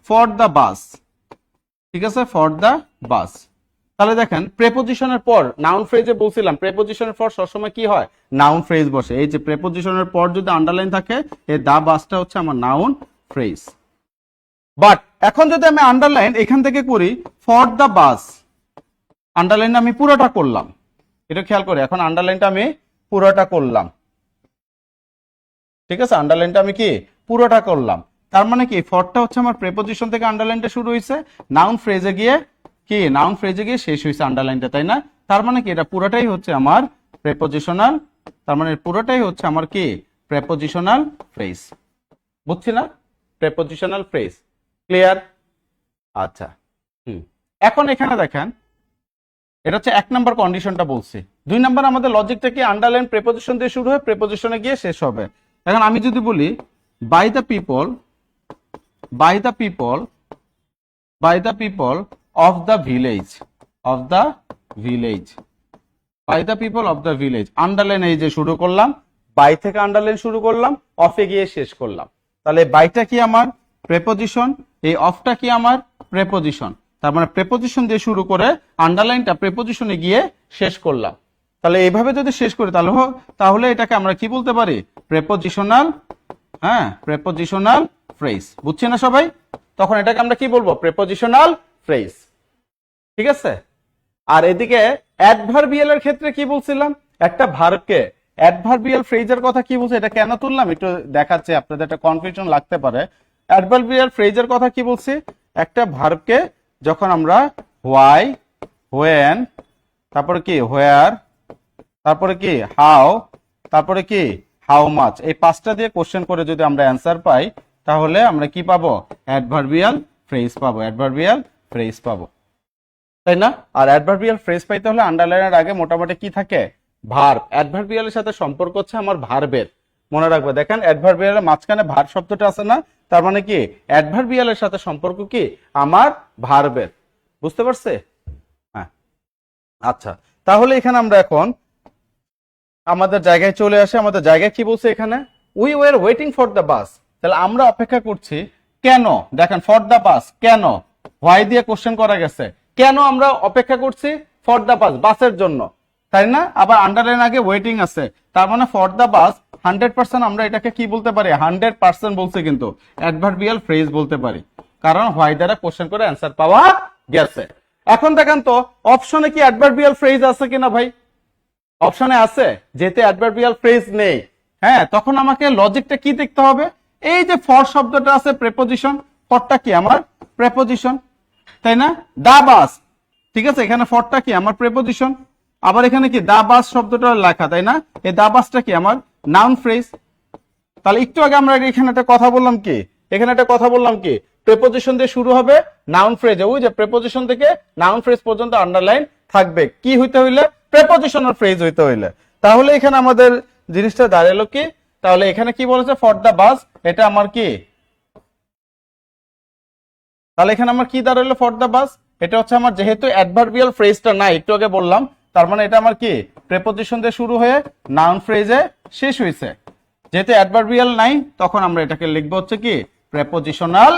ফর দ্য বাস, ঠিক আছে, ফর দ্য বাস। তাহলে দেখেন প্রেপোজিশনের পর নাউন ফ্রেজে বলছিলাম, প্রেপোজিশনের পর সবসময় কি হয়, নাউন ফ্রেজ বসে। এই যে প্রেপোজিশনের পর যদি আন্ডারলাইন থাকে, এই দা বাসটা হচ্ছে আমার নাউন ফ্রেজ। বাট এখন যদি আমি আন্ডারলাইন এখান থেকে করি ফর দ্য বাস, আন্ডারলাইন আমি পুরোটা করলাম, এটা খেয়াল করে, এখন আন্ডারলাইনটা আমি পুরোটা করলাম, ঠিক আছে, আন্ডারলাইনটা আমি কি পুরোটা করলাম। তার মানে কি ফরটা হচ্ছে আমার প্রেপোজিশন থেকে আন্ডারলাইনটা শুরু হয়েছে, নাউন ফ্রেজে গিয়ে কি, নাউন ফ্রেজে গিয়ে শেষ হয়েছে আন্ডারলাইনটা, তাই না? তার মানে কি এটা পুরোটাই হচ্ছে আমার প্রেপোজিশনাল, তার মানে পুরোটাই হচ্ছে আমার কি প্রেপোজিশনাল ফ্রেজ, বুঝছি না, প্রেপোজিশনাল ফ্রেজ, ক্লিয়ার? আচ্ছা, এখন এখানে দেখেন এটা হচ্ছে এক নাম্বার কন্ডিশনটা বলছি। দুই নাম্বার আমাদের লজিকটা কি, আন্ডারলাইন প্রেপোজিশন দিয়ে শুরু হয়ে প্রেপোজিশনে গিয়ে শেষ হবে। এখন আমি যদি বলি by the people of the village, by the people of the village, underline এই যে শুরু করলাম, বাই থেকে আন্ডারলাইন শুরু করলাম, অফে গিয়ে শেষ করলাম। তাহলে বাইটা কি আমার প্রেপোজিশন, এই অফটা কি আমার প্রেপোজিশন, তার মানে প্রেপোজিশন দিয়ে শুরু করে আন্ডারলাইনটা প্রেপোজিশনে গিয়ে শেষ করলাম। তাহলে এইভাবে যদি শেষ করি তাহলে এটাকে আমরা কি বলতে পারি, প্রেপোজিশনাল, হ্যাঁ, প্রেপোজিশনাল ফ্রেজ, বুঝছি না সবাই? তখন এটাকে আমরা কি বলবো, প্রেপোজিশনাল ফ্রেজ। ঠিক আছে। আর এদিকে অ্যাডভার্বিয়াল এর ক্ষেত্রে কি বলছিলাম, একটা ভার্বকে অ্যাডভার্বিয়াল ফ্রেজের কথা কি বলছে, এটা কেন তুললাম একটু দেখাচ্ছি, আপনাদের একটা কনফিউশন লাগতে পারে। অ্যাডভার্বিয়াল ফ্রেজের কথা কি বলছি, একটা ভার্বকে যখন আমরা হোয়াই, হোয়েন, তারপরে কি হোয়ার, তারপরে কি হাউ, তারপরে কি হাউ মাচ, এই পাঁচটা দিয়ে কোশ্চেন করে যদি আমরা অ্যান্সার পাই, তাহলে আমরা কি পাবো, অ্যাডভার্বিয়াল ফ্রেজ পাবো, অ্যাডভার্বিয়াল ফ্রেজ পাবো, তাই না? আর অ্যাডভার্বিয়াল ফ্রেজ পাইতে হলে আন্ডারলাইনের আগে মোটামুটি কি থাকে, ভার্ব। অ্যাডভার্বিয়ালের সাথে সম্পর্ক হচ্ছে আমার ভার্বের, মনে রাখবে। দেখেন অ্যাডভার্বিয়ালের মাঝখানে ভার্ব শব্দটা আছে না, তার মানে কি অ্যাডভার্বিয়ালের সাথে সম্পর্ক কি আমার ভার্বের, বুঝতে পারছে? হ্যাঁ, আচ্ছা, তাহলে এখানে আমরা এখন আমাদের জায়গায় চলে আসে। আমাদের জায়গায় কি বলছে এখানে, we were waiting for the bus, তাহলে আমরা অপেক্ষা করছি কেন, দেখেন ফর দ্য বাস কেন, হোয়াই দিয়ে কোশ্চেন করা গেছে, কেন আমরা অপেক্ষা করছি, ফর দ্য বাস, বাসের জন্য, তাই না? আবার আন্ডারলাইন আগে ওয়েটিং আছে, তার মানে ফর দ্য বাস 100% আমরা এটাকে কি বলতে পারি, 100% বলছে, কিন্তু অ্যাডভার্বিয়াল ফ্রেজ বলতে পারি, কারণ হোয়াই দ্বারা কোশ্চেন করে অ্যান্সার পাওয়া গেছে। এখন দেখেন তো অপশনে কি অ্যাডভার্বিয়াল ফ্রেজ আছে কিনা ভাই, অপশনে আছে, যেতে অ্যাডভার্বিয়াল ফ্রেজ নেই, হ্যাঁ, তখন আমাকে লজিকটা কি দেখতে হবে, এই যে ফর শব্দটা আছে প্রেপোজিশন, ফরটা কি আমার প্রেপোজিশন, তাই না? দা বাস, ঠিক আছে, এখানে ফরটা কি আমার প্রেপোজিশন, আবার এখানে কি দা বাস শব্দটা লেখা, তাই না? এই দা বাসটা কি আমার নাউন ফ্রেজ। তাহলে একটু আগে আমরা এখানে একটা কথা বললাম কি, এখানে একটা কথা বললাম কি, প্রেপোজিশন দিয়ে শুরু হবে নাউন ফ্রেজ, ওই যে প্রেপোজিশন থেকে নাউন ফ্রেজ পর্যন্ত আন্ডারলাইন থাকবে, কি হইতে হইলে, প্রেপোজিশনাল ফ্রেজ হইতে হইলে। তাহলে এখানে আমাদের জিনিসটা দাঁড়ালো কি, তাহলে এখানে কি বলেছে, ফর দা বাস, এটা আমার কি, তাহলে এখানে আমার কি দাঁড়ালো, ফর দা বাস, এটা হচ্ছে আমার, যেহেতু অ্যাডভার্বিয়াল ফ্রেজটা নাই, একটু আগে বললাম, তার মানে এটা আমার কি প্রেপোজিশন দিয়ে শুরু হয়ে নাউন ফ্রেজে শেষ হয়েছে। যেহেতু অ্যাডভার্বিয়াল নাই, তখন আমরা এটাকে লিখবো হচ্ছে কি প্রেপোজিশনাল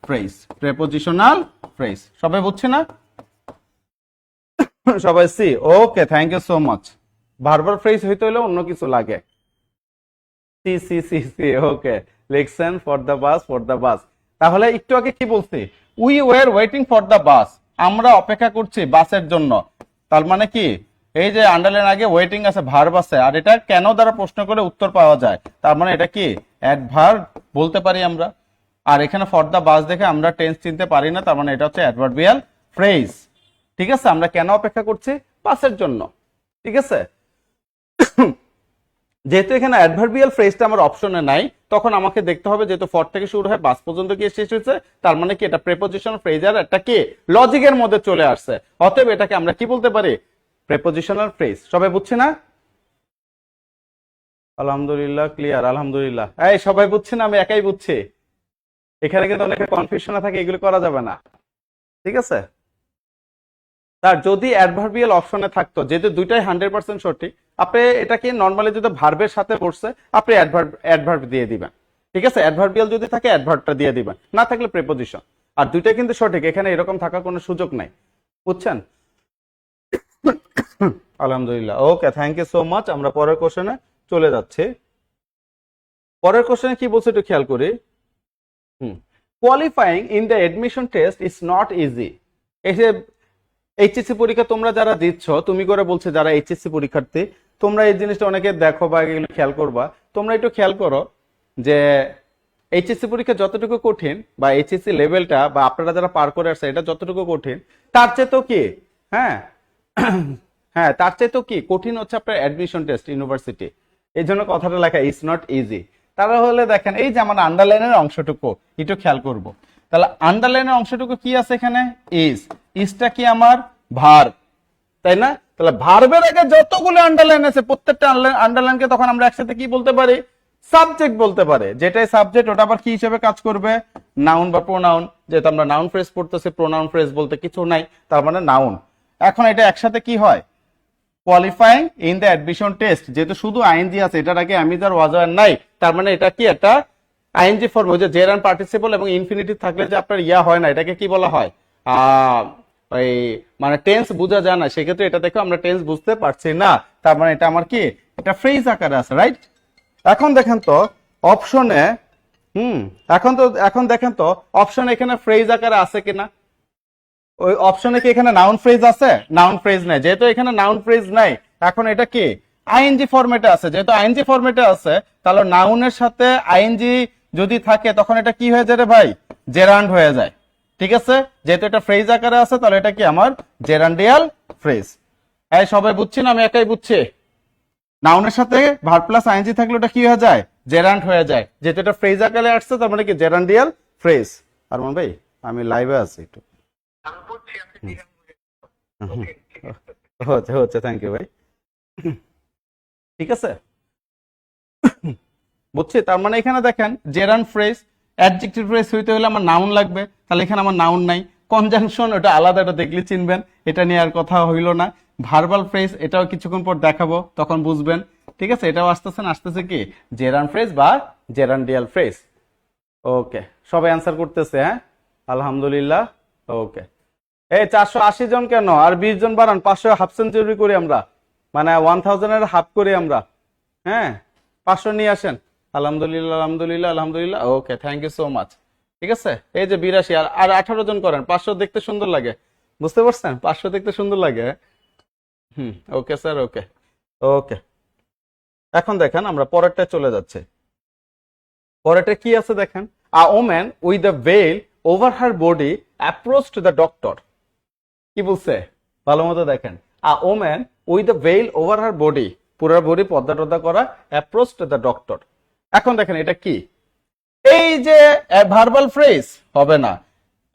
ফ্রেজ, প্রেপোজিশনাল ফ্রেজ। সবাই বুঝছে না? সবাই see, okay, thank you so much. Verbal phrase হইতে হলে অন্য কিছু লাগে, see C C see, okay, লিখছেন for the bus, for the bus. তাহলে একটু আগে কি বলছি, we were waiting for the bus, আমরা অপেক্ষা করছি বাসের জন্য, তার মানে কি, এই যে আন্ডারলাইন আগে ওয়েটিং আছে, ভার্ব আছে, আর এটা কেন দ্বারা প্রশ্ন করে উত্তর পাওয়া যায়, তার মানে এটা কি অ্যাডভার্ব বলতে পারি আমরা। আর এখানে ফর দ্য বাস দেখে আমরা টেন্স চিনতে পারি না, তার মানে এটা হচ্ছে অ্যাডভার্বিয়াল ফ্রেজ। ঠিক আছে, আমরা কেন অপেক্ষা করছি, বাসের জন্য। ঠিক আছে, যেহেতু এখানে অ্যাডভার্বিয়াল ফ্রেজটা আমার অপশনে নাই, তখন আমাকে দেখতে হবে, যেহেতু ফর থেকে শুরু হয় বাস পর্যন্ত গিয়ে শেষ হয়েছে, তার মানে কি এটা প্রেপোজিশনাল ফ্রেজের একটা কি লজিকের মধ্যে চলে আসছে, অতএব এটাকে আমরা কি বলতে পারি, প্রেপোজিশনাল ফ্রেজ। সবাই বুঝছে না? আলহামদুলিল্লাহ, ক্লিয়ার, আলহামদুলিল্লাহ। এই সবাই বুঝছে না, আমি একাই বুঝছি? এখানে কিন্তু অনেকে কনফিউশন থাকে, এগুলো করা যাবে না, ঠিক আছে? তার যদি অ্যাডভার্বিয়াল অপশনে থাকতো, যেহেতু দুইটাই 100% সঠিক, আপনি এটাকে নর্মালি যদি ভার্বের সাথে বসছে, আপনি অ্যাডভার্ব দিয়ে দিবেন, ঠিক আছে? অ্যাডভার্বিয়াল যদি থাকে অ্যাডভার্বটা দিয়ে দিবেন, না থাকলে প্রেপোজিশন। আর দুইটাই কিন্তু সঠিক, এখানে এরকম থাকার কোনো সুযোগ নাই, বুঝছেন? আলহামদুলিল্লাহ, ওকে, থ্যাংক ইউ সো মাচ। আমরা পরের কোশ্চেনে চলে যাচ্ছি। পরের কোশ্চেনে কি বলছে একটু খেয়াল করি। Qualifying in the admission test is not easy. এই যে এইচএসসি পরীক্ষা তোমরা যারা দিচ্ছ, তুমি করে বলছে যারা এইচএসসি পরীক্ষার্থী, তোমরা এই জিনিসটা অনেকে দেখো বা এগুলো খেয়াল করবা, তোমরা একটু খেয়াল করো যে এইচএসসি পরীক্ষা যতটুকু কঠিন, বা এইচএসসি লেভেলটা বা আপনারা যারা পার করে আসছে এটা যতটুকু কঠিন, তার চেয়ে তো কি, হ্যাঁ হ্যাঁ, তার চেয়ে তো কি কঠিন হচ্ছে আপনার অ্যাডমিশন টেস্ট ইউনিভার্সিটি। এই জন্য কথাটা লেখা ইজ নট ইজি। তাহলে দেখেন এই যে আমার আন্ডারলাইনের অংশটুকু একটু খেয়াল করব। তাহলে আন্ডারলাইনের অংশটুকু কি আছে এখানে, ইজটা কি আমার ভার্ব, তাই না? তাহলে ভার্বের আগে যতগুলো আন্ডারলাইন আছে প্রত্যেকটা আন্ডারলাইনকে তখন আমরা একসাথে কি বলতে পারি, সাবজেক্ট বলতে পারে। যেটাই সাবজেক্ট ওটা আবার কি হিসেবে কাজ করবে, নাউন বা প্রোনাউন। যেহেতু আমরা নাউন ফ্রেজ পড়তেছি, প্রোনাউন ফ্রেজ বলতে কিছু নাই, তার মানে নাউন। এখন এটা একসাথে কি হয়, qualifying in the admission test, যেহেতু শুধু আইএনজি আছে, এটার আগে আমি আর ওয়াজ আর নাই, তার মানে এটা কি একটা আইএনজি ফর্ম, যে জের অ্যান্ড পার্টিসিপল এবং ইনফিনিটিভ থাকলে যে আপনার ইয়া হয় না, এটাকে কি বলা হয়, ওই মানে টেন্স বোঝা যায় না, সেক্ষেত্রে এটা দেখো আমরা টেন্স বুঝতে পারছি না, তার মানে এটা আমার কি, এটা ফ্রেজ আকারে আছে, রাইট? এখন দেখেন তো অপশনে, এখন দেখেন তো অপশন এখানে ফ্রেজ আকারে আছে কিনা। ওই অপশনে কি এখানে নাউন ফ্রেজ আছে? নাউন ফ্রেজ নাই। যেহেতু এখানে নাউন ফ্রেজ নাই, এখন এটা কি আইএনজি ফরম্যাটে আছে। যেহেতু আইএনজি ফরম্যাটে আছে, তাহলে নাউনের সাথে আইএনজি যদি থাকে তখন এটা কি হয়ে যায় রে ভাই? জেরান্ড হয়ে যায়। ঠিক আছে, যেহেতু এটা ফ্রেজ আকারে আছে, তাহলে এটা কি আমার জেরান্ডিয়াল ফ্রেজ। এই সবাই বুঝছি না আমি একাই বুঝছি? নাউনের সাথে ভার্ব প্লাস আইএনজি থাকলে ওটা কি হয়ে যায়? জেরান্ড হয়ে যায়। যেহেতু এটা ফ্রেজ আকারে আসছে, তার মানে কি জেরান্ডিয়াল ফ্রেজ। আর ভাই আমি লাইভে আছি একটু। হচ্ছে হচ্ছে, থ্যাংক ইউ ভাই। ঠিক আছে, বুঝছি। তার মানে এখানে দেখেন জেরান্ড ফ্রেজ, অ্যাডজেক্টিভ ফ্রেজ হইতে হলে আমার নাউন লাগবে, তাহলে এখানে আমার নাউন নাই। কনজাংশন ওটা আলাদা, এটা দেখলে চিনবেন, এটা নিয়ে আর কথা হইল না। ভার্বাল ফ্রেজ এটাও কিছুক্ষণ পর দেখাবো, তখন বুঝবেন। ঠিক আছে, এটাও আসতেছে কি জেরান্ড ফ্রেজ বা জেরান্ডিয়াল ফ্রেজ। ওকে, সবাই অ্যান্সার করতেছে? হ্যাঁ, আলহামদুলিল্লাহ। ওকে, এই 480 জন কেন? আর 20 জন বাড়ান, 500 হাফ সেঞ্চুরি করি আমরা, মানে 1000 এর হাফ করি আমরা। হ্যাঁ, 500 নিয়ে আসেন। আলহামদুলিল্লাহ আলহামদুলিল্লাহ আলহামদুলিল্লাহ। ওকে, থ্যাংক ইউ সো মাচ। ঠিক আছে, এই যে 82, আর 18 জন করেন। 500 দেখতে সুন্দর লাগে, বুঝতে পারছেন? 500 দেখতে সুন্দর লাগে। ওকে স্যার, ওকে ওকে। এখন দেখেন আমরা পরেরটা চলে যাচ্ছে। পরেরটা কি আছে দেখেন, a woman with the veil over her body approached the doctor. কি বলছে ভালো মতো দেখেন, a woman with the veil over her body, পুরো বডি পর্দা টর্দা করা, অ্যাপ্রোচড দ্য ডক্টর। এখন দেখেন এটা কি? এই যে ভার্বাল ফ্রেজ হবে না,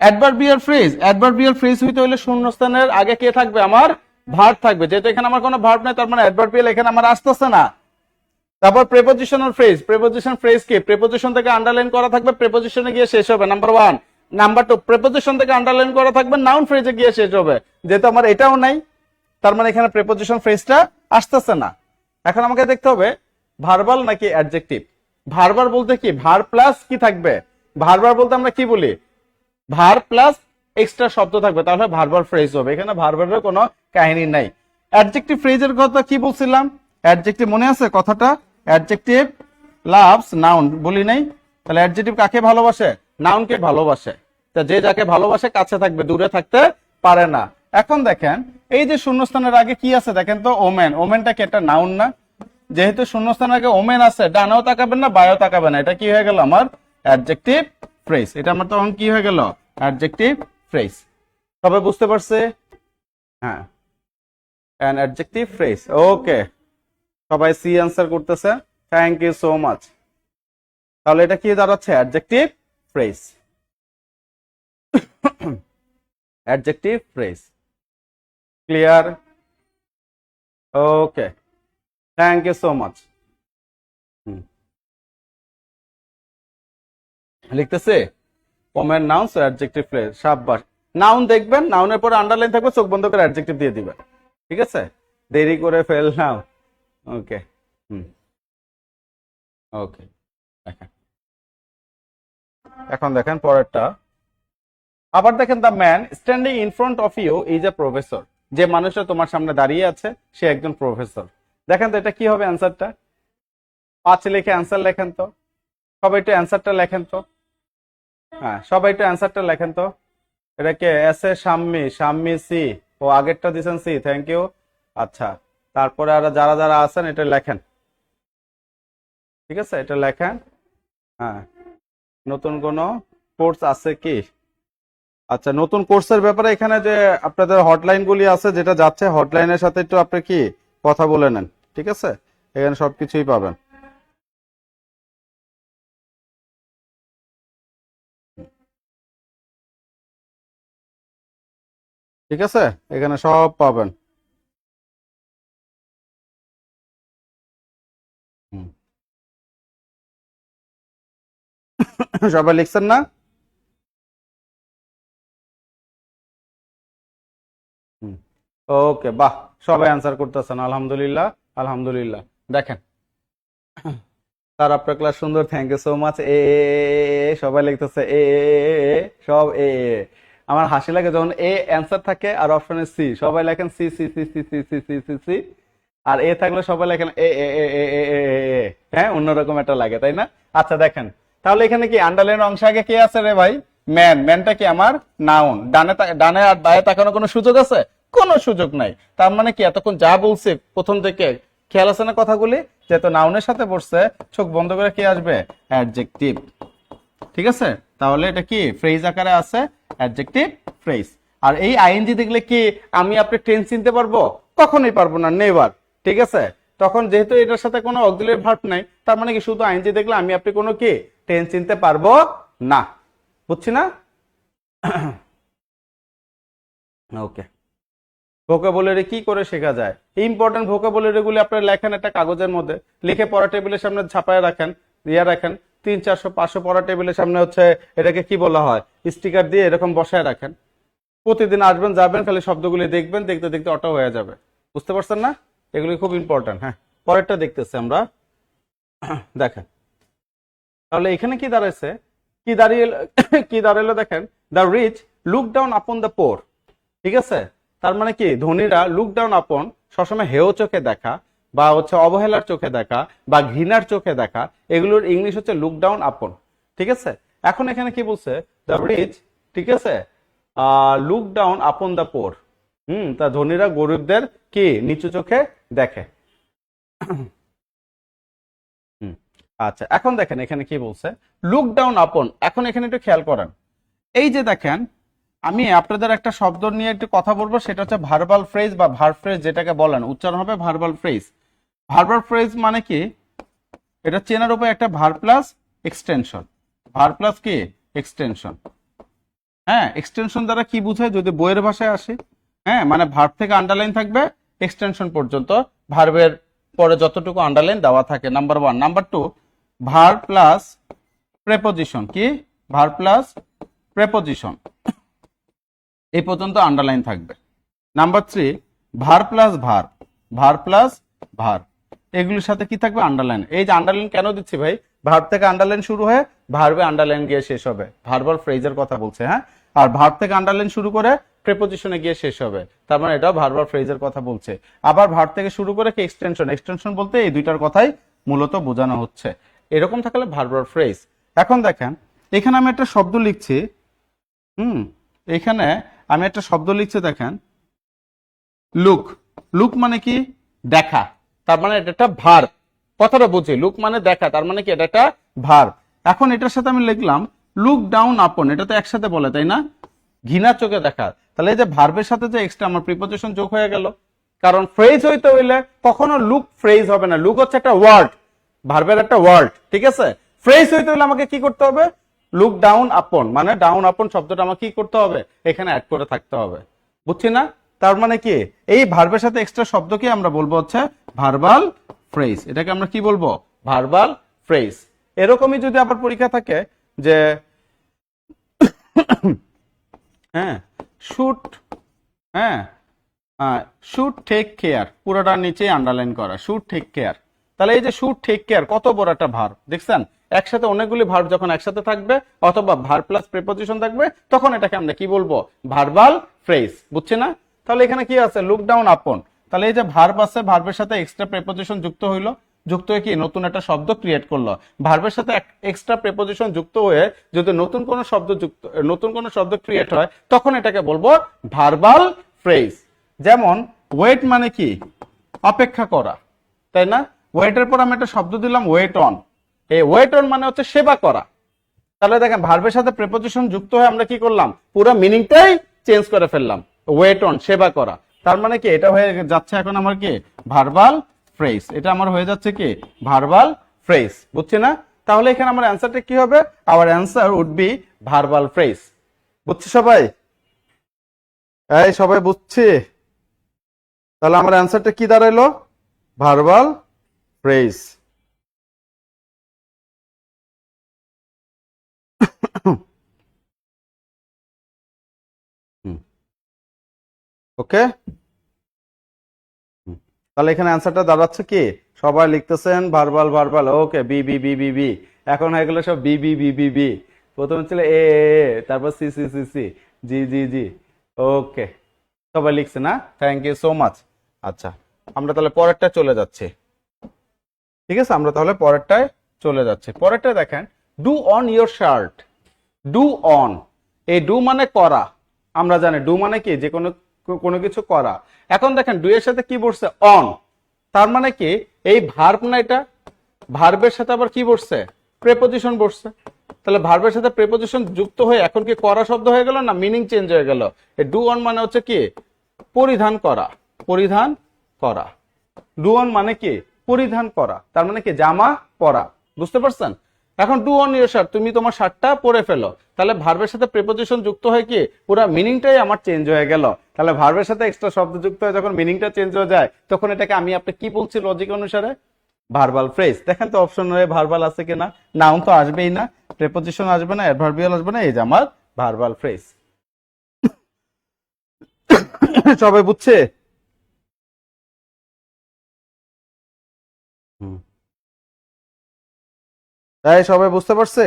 অ্যাডভার্বিয়াল ফ্রেজ। অ্যাডভার্বিয়াল ফ্রেজ হইতে হলে শূন্যস্থানের আগে কে থাকবে? আমার ভার্ব থাকবে। যেহেতু এখানে আমার কোনো ভার্ব নাই, তার মানে অ্যাডভার্বিয়াল এখানে আমার আসতেছে না। তারপর প্রেপোজিশনাল ফ্রেজ। প্রেপোজিশন ফ্রেজ কি? প্রেপোজিশন থেকে আন্ডারলাইন করা থাকবে, প্রেপোজিশনে গিয়ে শেষ হবে, নাম্বার 1। নাম্বার 2, প্রেপোজিশন থেকে আন্ডারলাইন করা থাকবে, নাউন ফ্রেজে গিয়ে শেষ হবে। যেহেতু আমার এটাও নাই, তার মানে এখানে প্রেপোজিশন ফ্রেজটা আসতেছে না। এখন আমাকে দেখতে হবে ভার্বাল নাকি অ্যাডজেক্টিভ। ভার্বাল বলতে কি? ভার্ব প্লাস কি থাকবে? ভার্বাল বলতে আমরা কি বলি? ভার্ব প্লাস এক্সট্রা শব্দ থাকবে, তাহলে ভার্বাল ফ্রেজ হবে। এখানে ভার্বালের কোনো কাহিনী নাই। অ্যাডজেক্টিভ ফ্রেজের কথা কি বলছিলাম? অ্যাডজেক্টিভ মনে আছে কথাটা? অ্যাডজেক্টিভ লাভস নাউন বলি নাই? তাহলে অ্যাডজেক্টিভ কাকে ভালোবাসে? নাউনকে ভালোবাসে। তা যে যাকে ভালোবাসে কাছে থাকবে, দূরে থাকতে পারে না। এখন দেখেন এই যে শূন্যস্থানের আগে কি আছে দেখেন তো, ওমেন। ওমেনটা কি একটা নাউন না? যেহেতু শূন্যস্থানের আগে ওমেন আছে, ডানেও তাকাবেন না বায়েও তাকাবেন না, এটা কি হয়ে গেল? আমার অ্যাডজেক্টিভ ফ্রেজ। এটা আমার তখন কি হয়ে গেল? Adjective phrase. সবাই বুঝতে পারছে? হ্যাঁ, অ্যান অ্যাডজেক্টিভ ফ্রেজ। ওকে, সবাই সি অ্যান্সার করতেছে, থ্যাংক ইউ সো মাচ। তাহলে এটা কি দাঁড়াচ্ছে? Adjective phrase. Adjective phrase. Clear? Okay, thank you so much. লিখতেছে ওমেন নাউন্স অ্যাডজেক্টিভ ফ্রেজ। সাব্বাস। নাউন দেখবেন, নাউনের পরে আন্ডারলাইন থাকবে, চোখ বন্ধ করে অ্যাডজেক্টিভ দিয়ে দিবেন। ঠিক আছে, দেরি করে ফেললাম। ওকে, ওকে। এখন দেখেন পরেরটা। আবার দেখেন, the man standing in front of you is a professor. যে মানুষটা তোমার সামনে দাঁড়িয়ে আছে সে একজন প্রফেসর। দেখেন তো এটা কি হবে অ্যান্সারটা? 5 লিখে অ্যান্সার লেখেন তো সবাই, একটু অ্যান্সারটা লেখেন তো। হ্যাঁ, সবাই একটু অ্যান্সারটা লেখেন তো। এটা কে? S A Shammi, Shammi C. ও আগেরটা দিছেন সি, থ্যাংক ইউ। আচ্ছা, তারপরে আর যারা যারা আছেন এটা লেখেন। ঠিক আছে, এটা লেখেন। হ্যাঁ, নতুন কোন কোর্স আছে কি? আচ্ছা, নতুন কোর্সের ব্যাপারে এখানে যে আপনাদের হটলাইন গুলি আছে, যেটা যাচ্ছে হটলাইনের সাথে একটু আপনি কি কথা বলে নেন। ঠিক আছে, এখানে সবকিছুই পাবেন। ঠিক আছে, এখানে সব পাবেন। সবাই লিখছেন না? ওকে, বাহ, সবাই অ্যান্সার করতেছেন, আলহামদুলিল্লাহ আলহামদুলিল্লাহ। দেখেন স্যার আপনার ক্লাস সুন্দর, থ্যাংক ইউ সো মাচ। সবাই লিখতেছে সব আমার হাসি লাগে যখন অ্যান্সার থাকে আর অপশনে সি, সবাই লেখেন C C C C C C C C C, আর থাকলে সবাই লেখেন হ্যাঁ, অন্যরকম একটা লাগে, তাই না? আচ্ছা দেখেন, তাহলে এখানে কি আন্ডারলাইন অংশ আগে কে আছে রে ভাই? ম্যান, ম্যানটা কি আমার নাউন, ডানে আর বায়ে তাকানোর কোনো সুযোগ আছে? কোনো সুযোগ নাই। তার মানে কি এতক্ষণ যা বলছি প্রথম থেকে খেয়াল আছে না কথাগুলি, যেহেতু নাউনের সাথে পড়ছে চোখ বন্ধ করে কি আসবে? অ্যাডজেক্টিভ। ঠিক আছে, তাহলে এটা কি ফ্রেজ আকারে আছে, অ্যাডজেক্টিভ ফ্রেজ। আর এই আইএনজি দেখলে কি আমি আপনি টেন্স চিনতে পারবো? কখনোই পারবো না, নেভার। ঠিক আছে, তখন যেহেতু এটার সাথে কোনো অক্সিলারি ভার্ব নাই, তার মানে কি শুধু আইএনজি দেখলে আমি আপনি কোনো কি টেন্স চিনতে পারবো না। বুঝছি না? ওকে, ভোকাবুলারি কি করে শেখা যায়? ইম্পর্টেন্ট ভোকাবুলারি গুলি আপনারা লেখেন একটা কাগজের মধ্যে, লিখে পড়া টেবিলের সামনে ছাপায় রাখেন, দিয়ে রাখেন। 300-400-500 পড়া টেবিলের সামনে হচ্ছে এটাকে কি বলা হয়, স্টিকার দিয়ে এরকম বসায় রাখেন। প্রতিদিন আসবেন যাবেন, খালি শব্দগুলি দেখবেন, দেখতে দেখতে অটো হয়ে যাবে। বুঝতে পারছেন না? এগুলি খুব ইম্পর্টেন্ট। হ্যাঁ, পরেরটা দেখতেছি আমরা। দেখেন তাহলে এখানে কি দাঁড়াইছে, কি দাঁড়াইলো দেখেন, the rich look down upon the poor. ঠিক আছে, তার মানে কি ধনীরা লুক ডাউন আপন সবসময় হেয় চোখে দেখা, বা হচ্ছে অবহেলার চোখে দেখা, বা ঘৃণার চোখে দেখা, এগুলোর ইংলিশ হচ্ছে লুক ডাউন আপন। ঠিক আছে, এখন এখানে কি বলছে, দ্য রিচ, ঠিক আছে, লুক ডাউন আপন দ্য পোর। তা ধনীরা গরিবদের কি নিচু চোখে দেখে। আচ্ছা, এখন দেখেন এখানে কি বলছে, লুক ডাউন আপন। এখন এখানে একটু খেয়াল করেন, এই যে দেখেন আমি আপনাদের একটা শব্দ নিয়ে একটু কথা বলবো, সেটা হচ্ছে ভার্বাল ফ্রেজ বা ভার্ব ফ্রেজ, যেটাকে বলেন উচ্চারণ হবে ভার্বাল ফ্রেজ। ভার্বাল ফ্রেজ মানে কি, এটা চেনার উপায় একটা verb plus extension. Verb plus কি এক্সটেনশন। হ্যাঁ, এক্সটেনশন দ্বারা কি বোঝায় যদি বইয়ের ভাষায় আসে, হ্যাঁ মানে ভার্ব থেকে আন্ডারলাইন থাকবে এক্সটেনশন পর্যন্ত, ভার্বের পরে যতটুকু আন্ডারলাইন দেওয়া থাকে, number 1। Number 2, verb plus preposition. কি, ভার্ব প্লাস প্রেপোজিশন, এই পর্যন্ত আন্ডারলাইন থাকবে। Number 3, verb plus verb, verb plus verb, এগুলোর সাথে কি থাকবে? আন্ডারলাইন। এই যে আন্ডারলাইন কেন দিচ্ছি ভাই, ভার্ব থেকে আন্ডারলাইন শুরু হয়ে ভার্বে আন্ডারলাইন গিয়ে শেষ হবে, ভার্বাল ফ্রেজের কথা বলছে। হ্যাঁ, আর ভার্ব থেকে আন্ডারলাইন শুরু করে প্রেপোজিশনে গিয়ে শেষ হবে, তার মানে এটাও ভার্বাল ফ্রেজের কথা বলছে। আবার ভার্ব থেকে শুরু করে কি এক্সটেনশন, এক্সটেনশন বলতে এই দুইটার কথাই মূলত বোঝানো হচ্ছে। এরকম থাকলে ভার্বাল ফ্রেজ। এখন দেখেন এখানে আমি একটা শব্দ লিখছি, এখানে আমি একটা শব্দ লিখছি, দেখেন লুক। লুক মানে কি দেখা, তার মানে এটা একটা ভার্ব। কথাটা বুঝি, লুক মানে দেখা, তার মানে কি এটা একটা ভার্ব। এখন এটার সাথে আমি লিখলাম লুক ডাউন আপন, এটা তো একসাথে বলে তাই না, ঘৃণার চোখে দেখা। তাহলে এই যে ভার্বের সাথে যে এক্সট্রা আমার প্রিপোজিশন যোগ হয়ে গেল, কারণ ফ্রেজ হইতে হইলে কখনো লুক ফ্রেজ হবে না। লুক হচ্ছে একটা ওয়ার্ড, ভার্বের একটা ওয়ার্ড। ঠিক আছে, ফ্রেজ হইতে হলে আমাকে কি করতে হবে, লুক ডাউন আপন, মানে ডাউন আপন শব্দটা আমাকে কি করতে হবে, এখানে অ্যাড করে থাকতে হবে। বুঝছি না? তার মানে কি এই ভার্বের সাথে এক্সট্রা শব্দকে আমরা বলবো হচ্ছে ভার্বাল ফ্রেজ। এটাকে আমরা কি বলবো, ভার্বাল ফ্রেজ। এরকমই যদি আবার পরীক্ষা থাকে যে হ্যাঁ শুড, হ্যাঁ শুড টেক কেয়ার, পুরোটার নিচে আন্ডারলাইন করা, শুড টেক কেয়ার। তাহলে এই যে শুড টেক কেয়ার কত বড় একটা ভার্ব, দেখছেন? একসাথে অনেকগুলি ভার্ব যখন একসাথে থাকবে অথবা ভার্ব প্লাস প্রিপোজিশন থাকবে, তখন এটাকে আমরা কি বলবো, ভার্বাল ফ্রেজ। বুঝছি না? তাহলে এখানে কি আছে, লুক ডাউন আপন। তাহলে এই যে ভার্ব আছে, ভার্বের সাথে এক্সট্রা প্রিপোজিশন যুক্ত হইলো, যুক্ত হয়ে কি নতুন একটা শব্দ ক্রিয়েট করলো। ভার্বের সাথে এক্সট্রা প্রিপোজিশন যুক্ত হয়ে যদি নতুন কোনো শব্দ ক্রিয়েট হয়, তখন এটাকে বলবো ভার্বাল ফ্রেজ। যেমন ওয়েট মানে কি, অপেক্ষা করা, তাই না? ওয়েটের পর আমি একটা শব্দ দিলাম ওয়েট অন, এই ওয়েট অন মানে হচ্ছে সেবা করা। তাহলে দেখেন ভার্বের সাথে প্রিপোজিশন যুক্ত হয়ে আমরা কি করলাম, পুরো মিনিংটাই চেঞ্জ করে ফেললাম, ওয়েট অন সেবা করা। তার মানে কি এটা হয়ে যাচ্ছে এখন আমার কি ভার্বাল ফ্রেজ, এটা আমার হয়ে যাচ্ছে কি ভার্বাল ফ্রেজ। বুঝছি না? তাহলে এখানে আমার অ্যান্সারটা কি হবে, our answer would be verbal phrase. বুঝছি সবাই? এই সবাই বুঝছি? তাহলে আমার অ্যান্সারটা কি দাঁড়াইলো, ভার্বাল ফ্রেজ। ওকে, তাহলে এখানে অ্যান্সারটা দাঁড়াচ্ছে কি, সবাই লিখতেছেন verbal verbal. Okay, B B B B B, এখন হয়ে গেল সব B B B B B. প্রথমে ছিল এ, তারপর সি সি সি সি, জি জি জি। ওকে, সবাই লিখছে না? Thank you so much. আচ্ছা, আমরা তাহলে পরেরটা চলে যাচ্ছি। ঠিক আছে, আমরা তাহলে পরেরটায় চলে যাচ্ছি। পরেরটা দেখেন, do on your shirt. Do on, এই ডু মানে করা, আমরা জানি ডু মানে কি, যে কোনো কোনো কিছু করা। এখন দেখেন ডু এর সাথে কি বসছে, অন, তার মানে কি এই ভার্ব না, এটা ভার্বের সাথে আবার কি বসছে, প্রেপোজিশন বসছে। তাহলে ভার্বের সাথে প্রেপোজিশন যুক্ত হয়ে এখন কি করা শব্দ হয়ে গেল না, মিনিং চেঞ্জ হয়ে গেল। এই ডু অন মানে হচ্ছে কি, পরিধান করা, পরিধান করা। ডু অন মানে কি, পরিধান করা, তার মানে কি জামা পরা, বুঝতে পারছেন? এখন ডু অন ইওর শার্ট, তুমি তোমার শার্টটা পরে ফেলো, তাহলে ভার্বের সাথে প্রিপোজিশন যুক্ত হয়ে কি পুরো মিনিংটাই আমার চেঞ্জ হয়ে গেল। তাহলে ভার্বের সাথে এক্সট্রা শব্দ যুক্ত হয়ে যখন মিনিংটা চেঞ্জ হয়ে যায়, তখন এটাকে আমি আপনি কি বলছি লজিক অনুসারে, ভার্বাল ফ্রেজ। দেখেন তো অপশনে ভার্বাল আছে কিনা, নাউন তো আসবেই না, প্রিপোজিশন আসবে না, অ্যাডভার্বিয়াল আসবে না, এই যে আমার ভার্বাল ফ্রেজ। সবাই বুঝছে? হুম, তাই সবাই বুঝতে পারছে?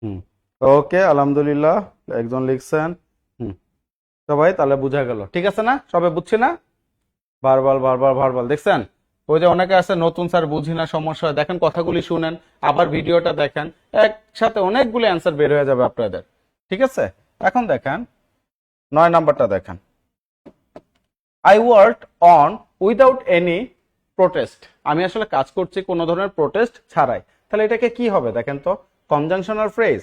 হুম, ওকে, আলহামদুলিল্লাহ, একজন লিখছেন। হুম, সবাই তাহলে বুঝা গেল, ঠিক আছে না? সবাই বুঝছে না? ভার্বাল ভার্বাল ভার্বাল, দেখছেন? ওই যে অনেকে আছে নতুন স্যার বুঝি না, সমস্যা হয়, দেখেন কথাগুলি শুনেন, আবার ভিডিওটা দেখেন, একসাথে অনেকগুলো অ্যান্সার বের হয়ে যাবে আপনাদের, ঠিক আছে? এখন দেখেন 9 নাম্বারটা দেখেন, I work on without any protest. আমি আসলে কাজ করছি কোনো ধরনের প্রোটেস্ট ছাড়াই। তাহলে এটাকে কি হবে দেখেন তো, কনজাংশনাল ফ্রেজ,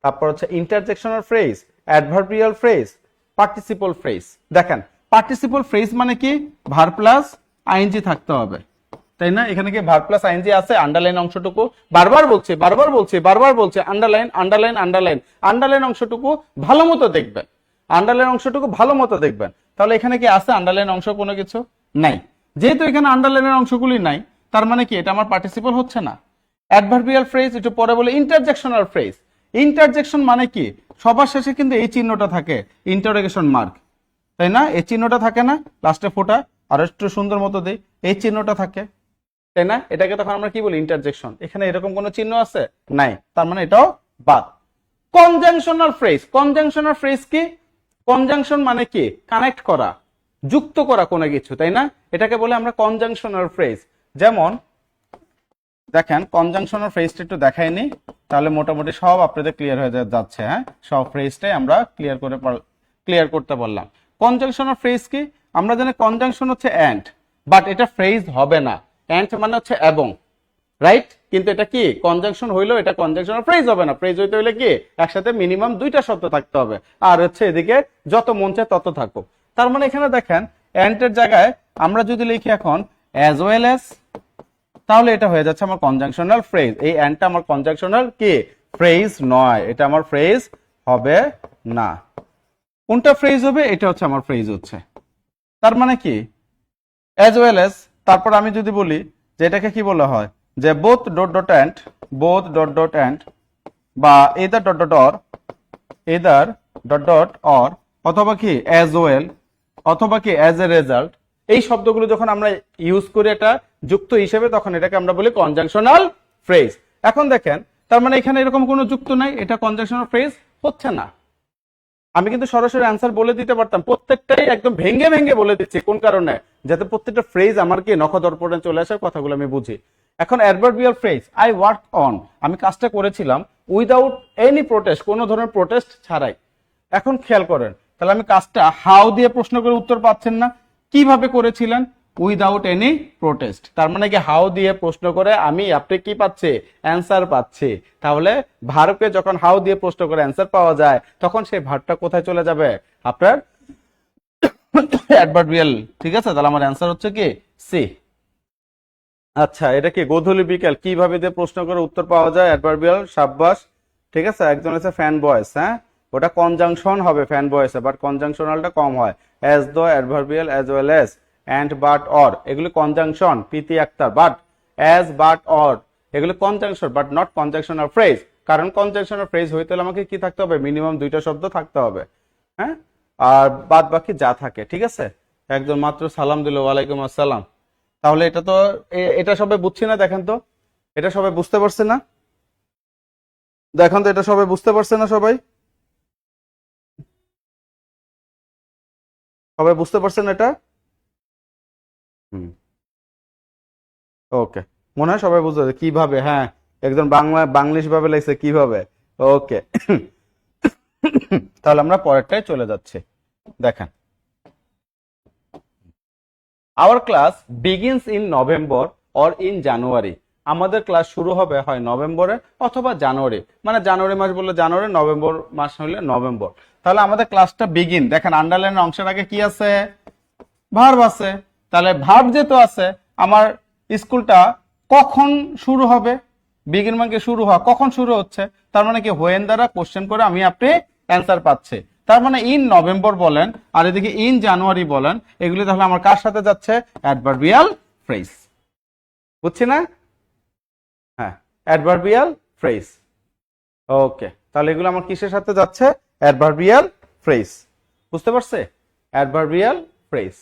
তারপর হচ্ছে interjectional phrase, adverbial phrase, participle phrase. দেখেন পার্টিসিপল ফ্রেজ মানে কি, ভার্ব প্লাস আইএনজি থাকতে হবে, তাই না? এখানে কি ভার্ব প্লাস আইএনজি আছে, আন্ডারলাইন অংশটুকু বারবার বলছি, বারবার বলছি, বারবার বলছি, আন্ডারলাইন আন্ডারলাইন আন্ডারলাইন, আন্ডারলাইন অংশটুকু ভালো মতো দেখবেন, আন্ডারলাইন অংশটুকু ভালো মতো দেখবেন। তাহলে এখানে কি আছে আন্ডারলাইন অংশ, কোনো কিছু নাই। যেহেতু এখানে আন্ডারলাইনের অংশগুলি নাই, তার মানে কি এটা আমার পার্টিসিপল হচ্ছে না। অ্যাডভার্বিয়াল ফ্রেজ একটু পরে বলে, ইন্টারজেকশনাল ফ্রেজ। ইন্টারজেকশন মানে কি, সবার শেষে কিন্তু এই চিহ্নটা থাকে, ইন্টারোগেশন মার্ক, তাই না? এই চিহ্নটা থাকে না লাস্টে ফোটা, আর একটু সুন্দর মতো দেই, এই চিহ্নটা থাকে, তাই না? এটাকে তখন আমরা কি বলি, ইন্টারজেকশন। এখানে এরকম কোনো চিহ্ন আছে নাই, তার মানে এটাও বাদ। কনজাংশনাল ফ্রেজ, কনজাংশনাল ফ্রেজ কি, কনজাংশন মানে কি কানেক্ট করা, যুক্ত করা কোনো কিছু, তাই না? এটাকে বলে আমরা কনজাংশনাল ফ্রেজ। যেমন দেখেন কনজাংশনাল ফ্রেজটা একটু দেখাইনি, তাহলে মোটামুটি সব আপনাদের ক্লিয়ার হয়ে যাচ্ছে। হ্যাঁ, সব ফ্রেজটাই আমরা ক্লিয়ার করতে পারলাম। কনজাংশনাল ফ্রেজ কি, আমরা জানি কনজাংশন হচ্ছে অ্যান্ড, বাট এটা ফ্রেজ হবে না। অ্যান্ড মানে হচ্ছে এবং, রাইট? কিন্তু এটা কি কনজাংশন হইলো, এটা কনজাংশনাল ফ্রেজ হবে না। ফ্রেজ হইতে হইলে কি একসাথে মিনিমাম দুইটা শব্দ থাকতে হবে, আর হচ্ছে এদিকে যত মন চায় তত থাকুক। তার মানে এখানে দেখেন অ্যান্ড এর জায়গায় আমরা যদি লিখি এখন অ্যাজ ওয়েল অ্যাজ, তাহলে এটা হয়ে যাচ্ছে আমার কনজাংশনাল ফ্রেজ। এই অ্যান্ডটা আমার কনজাংশনাল কি ফ্রেজ নয়, এটা আমার ফ্রেজ হবে না। কোনটা ফ্রেজ হবে, এটা হচ্ছে আমার ফ্রেজ হচ্ছে। তার মানে কি অ্যাজ ওয়েল অ্যাজ, তারপর আমি যদি বলি যে এটাকে কি বলা হয়, যে both dot dot and, both dot dot অ্যান্ড, বা either dot dot or, either dot dot or, অথবা কি অ্যাজ ওয়েল, অথবা কি অ্যাজ এ রেজাল্ট, এই শব্দগুলো যখন আমরা ইউজ করি একটা যুক্ত হিসেবে, তখন এটাকে আমরা বলি কনজাংশনাল ফ্রেজ। এখন দেখেন তার মানে এখানে এরকম কোনো যুক্ত নাই, এটা কনজাংশনাল ফ্রেজ হচ্ছে না। আমি কিন্তু সরাসরি অ্যান্সার বলে দিতে পারতাম, প্রত্যেকটাই একদম ভেঙে ভেঙে বলে দিচ্ছি, কোন কারণে, যাতে প্রত্যেকটা ফ্রেজ আমার কি নখদর্পণে চলে আসার কথাগুলো আমি বুঝি। এখন adverbial phrase, I work on, আমি কাজটা করেছিলাম উইদাউট এনি প্রোটেস্ট, কোনো ধরনের প্রোটেস্ট ছাড়াই। এখন খেয়াল করেন, তাহলে আমি কাজটা হাউ দিয়ে প্রশ্ন করে উত্তর পাচ্ছেন না, কিভাবে করেছিলেন, উইদাউট এনি প্রোটেস্ট। তার মানে কি হাউ দিয়ে প্রশ্ন করে আমি আপনি কি পাচ্ছি, অ্যান্সার পাচ্ছি। তাহলে ভার্বকে যখন হাউ দিয়ে প্রশ্ন করে অ্যান্সার পাওয়া যায়, তখন সেই ভার্বটা কোথায় চলে যাবে, আপনার অ্যাডভার্বিয়াল। ঠিক আছে, তাহলে আমার অ্যান্সার হচ্ছে কি সি। আচ্ছা, এটা কি গোধূলি বিকেল কিভাবে দিয়ে প্রশ্ন করে উত্তর পাওয়া যায়, অ্যাডভার্বিয়াল, সাব্বাস। ঠিক আছে, একজন আছে ফ্যান বয়েস, হ্যাঁ ওটা কনজাংশন হবে ফ্যান বয়েসে, বাট কনজাংশনালটা কম হয়। As the, adverbial, as well as, and, but, or, এগুলি conjunction. Priti Akhtar, but, as, but, or, এগুলি conjunction but not conjunctional phrase. কারণ কনজাংশনাল ফ্রেজ হইতে হলে আমাকে কি থাকতে হবে, মিনিমাম দুইটা শব্দ থাকতে হবে। হ্যাঁ, আর বাদ বাকি যা থাকে। ঠিক আছে, একজন মাত্র সালাম দিল, ওয়ালাইকুম আসসালাম। তাহলে এটা তো এটা সবাই বুঝছি না, দেখেন তো এটা সবাই বুঝতে পারছে না, দেখেন তো এটা সবাই বুঝতে পারছে না, সবাই সবাই বুঝতে পারছেন এটা? হুম, ওকে, মনে হয় সবাই বুঝতে পারছে কিভাবে। হ্যাঁ, একজন বাংলিশ ভাবে লিখছে কিভাবে, ওকে। তাহলে আমরা পরেরটায় চলে যাচ্ছি, দেখেন our class begins in November or in January. আমাদের ক্লাস শুরু হবে হয় নভেম্বরে অথবা জানুয়ারি, মানে জানুয়ারি মাস বললে জানুয়ারি, নভেম্বর মাস হলে নভেম্বর। তাহলে আমাদের ক্লাসটা বিগিন, দেখেন আন্ডারলাইনের অংশের আগে কি আছে, ভার্ব আছে। তাহলে ভার্ব যেহেতু আছে, আমার স্কুলটা কখন শুরু হবে, বিগিন মানে শুরু হওয়া, কখন শুরু হচ্ছে, তার মানে কি হোয়েন দ্বারা কোশ্চেন করে আমি আপনি অ্যান্সার পাচ্ছে। তার মানে ইন নভেম্বর বলেন আর এদিকে ইন জানুয়ারি বলেন, এগুলি তাহলে আমার কার সাথে যাচ্ছে, অ্যাডভার্বিয়াল ফ্রেজ। বুঝছি না? হ্যাঁ, অ্যাডভার্বিয়াল ফ্রেজ। ওকে, তাহলে এগুলো আমার কিসের সাথে যাচ্ছে, অ্যাডভার্বিয়াল ফ্রেজ। বুঝতে পারছে? Adverbial phrase.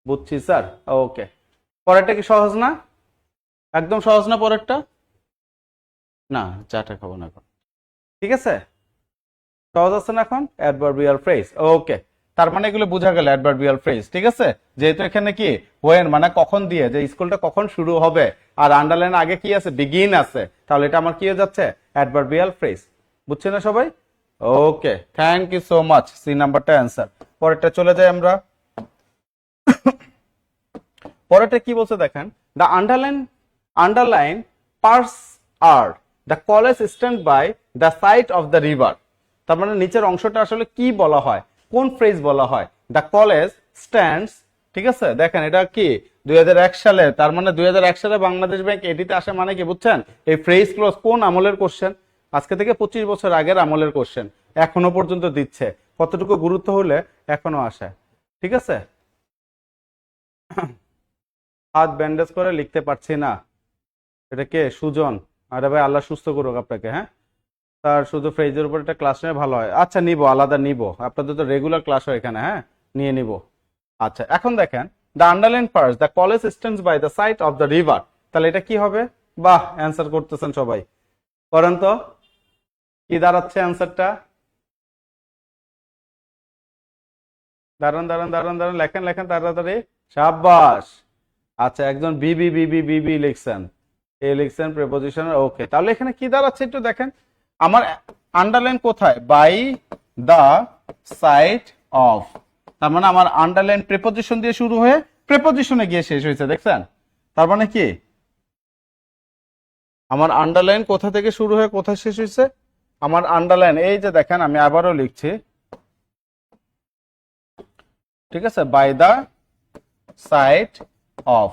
বুঝছি স্যার, ওকে। পরেরটা কি সহজ না? একদম সহজ না পরেরটা? না, চাটা খাবো না এখন, ঠিক আছে? সহজ আছে না এখন? অ্যাডভার্বিয়াল ফ্রেজ, ওকে। তার মানে এগুলো বোঝা গেল অ্যাডভার্বিয়াল ফ্রেজ, ঠিক আছে? যেহেতু এখানে কি হোয়েন মানে কখন দিয়ে, যে স্কুলটা কখন শুরু হবে, আর আন্ডারলাইন আগে কি আছে, বিগিন আছে, তাহলে এটা আমার কি হয়ে যাচ্ছে, অ্যাডভার্বিয়াল ফ্রেজ। বুঝছেন না সবাই? Okay, thank you so much. C নাম্বারটা অ্যান্সার। পরেরটা চলে যাই আমরা। পরেরটা কি বলছে দেখেন, দ্য আন্ডারলাইন পার্টস আর the college stand by the side of the river. তার মানে নিচের অংশটা আসলে কি বলা হয়, কোন ফ্রেজ বলা হয়, দ্য কলেজ স্ট্যান্ডস। ঠিক আছে, দেখেন এটা কি 2001 সালে, তার মানে 2001 সালে বাংলাদেশ ব্যাংক এটিতে আসে, মানে কি বুঝছেন? এই ফ্রেজ ক্লোজ কোন আমলের কোশ্চেন, আজকে থেকে 25 বছর আগের আমলের কোশ্চেন, এখনো পর্যন্ত দিচ্ছে, কতটুকু গুরুত্ব হলে এখনো আসে। ঠিক আছে, হাত ব্যান্ডেজ করে লিখতে পারছি না, এটা কে, সুজন? আরে ভাই আল্লাহ সুস্থ করুক আপনাকে। হ্যাঁ, তার শুধু ফ্রেজের উপর একটা ক্লাস নেওয়া ভালো হয়। আচ্ছা নিব, আলাদা নিব, আপনাদের তো রেগুলার ক্লাস হয় এখানে, হ্যাঁ নিয়ে নিব। আচ্ছা এখন দেখেন, the underline first the college stands by the side of the river. তাহলে এটা কি হবে? বাহ, অ্যান্সার করতেছেন সবাই, করেন তো। কি দাঁড়াচ্ছে অ্যান্সারটা? দাঁড়ান দাঁড়ান দাঁড়ান দাঁড়ান, লেখেন লেখেন তাড়াতাড়ি, সাবাস। আচ্ছা, একজন বিবি বিবি বিবি লিখছেন, এ লিখছেন প্রিপোজিশন, ওকে। তাহলে এখানে কি দাঁড়াচ্ছে একটু দেখেন, আমার আন্ডারলাইন কোথায়, বাই দা সাইড অফ। তার মানে আমার আন্ডারলাইন প্রিপোজিশন দিয়ে শুরু হয়ে প্রিপোজিশনে গিয়ে শেষ হয়েছে, দেখছেন? তার মানে কি আমার আন্ডারলাইন কোথা থেকে শুরু হয়ে কোথায় শেষ হয়েছে, আমার আন্ডারলাইন এই যে দেখেন, আমি আবারও লিখছি, ঠিক আছে, বাই দা সাইড অফ।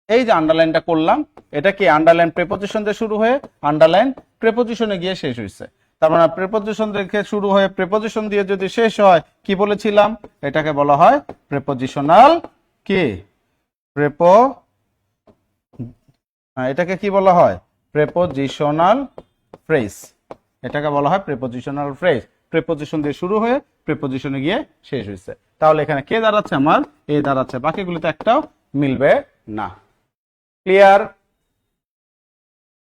এই যে আন্ডারলাইনটা করলাম, এটা কি আন্ডারলাইন প্রিপোজিশন দিয়ে শুরু হয়ে আন্ডারলাইন প্রিপোজিশনে গিয়ে শেষ হয়েছে। তার মানে প্রিপোজিশন থেকে শুরু হয়ে প্রিপোজিশন দিয়ে যদি শেষ হয়, কি বলেছিলাম, এটাকে বলা হয় প্রিপোজিশনাল কি, এটাকে কি বলা হয়, প্রিপোজিশনাল ফ্রেজ। এটাকে বলা হয় প্রিপোজিশনাল ফ্রেজ, প্রিপোজিশন দিয়ে শুরু হয়ে প্রিপোজিশনে গিয়ে শেষ হয়েছে। তাহলে এখানে কে দাঁড়াচ্ছে, আমার এ দাঁড়াচ্ছে, বাকিগুলিতে একটাও মিলবে না। ক্লিয়ার?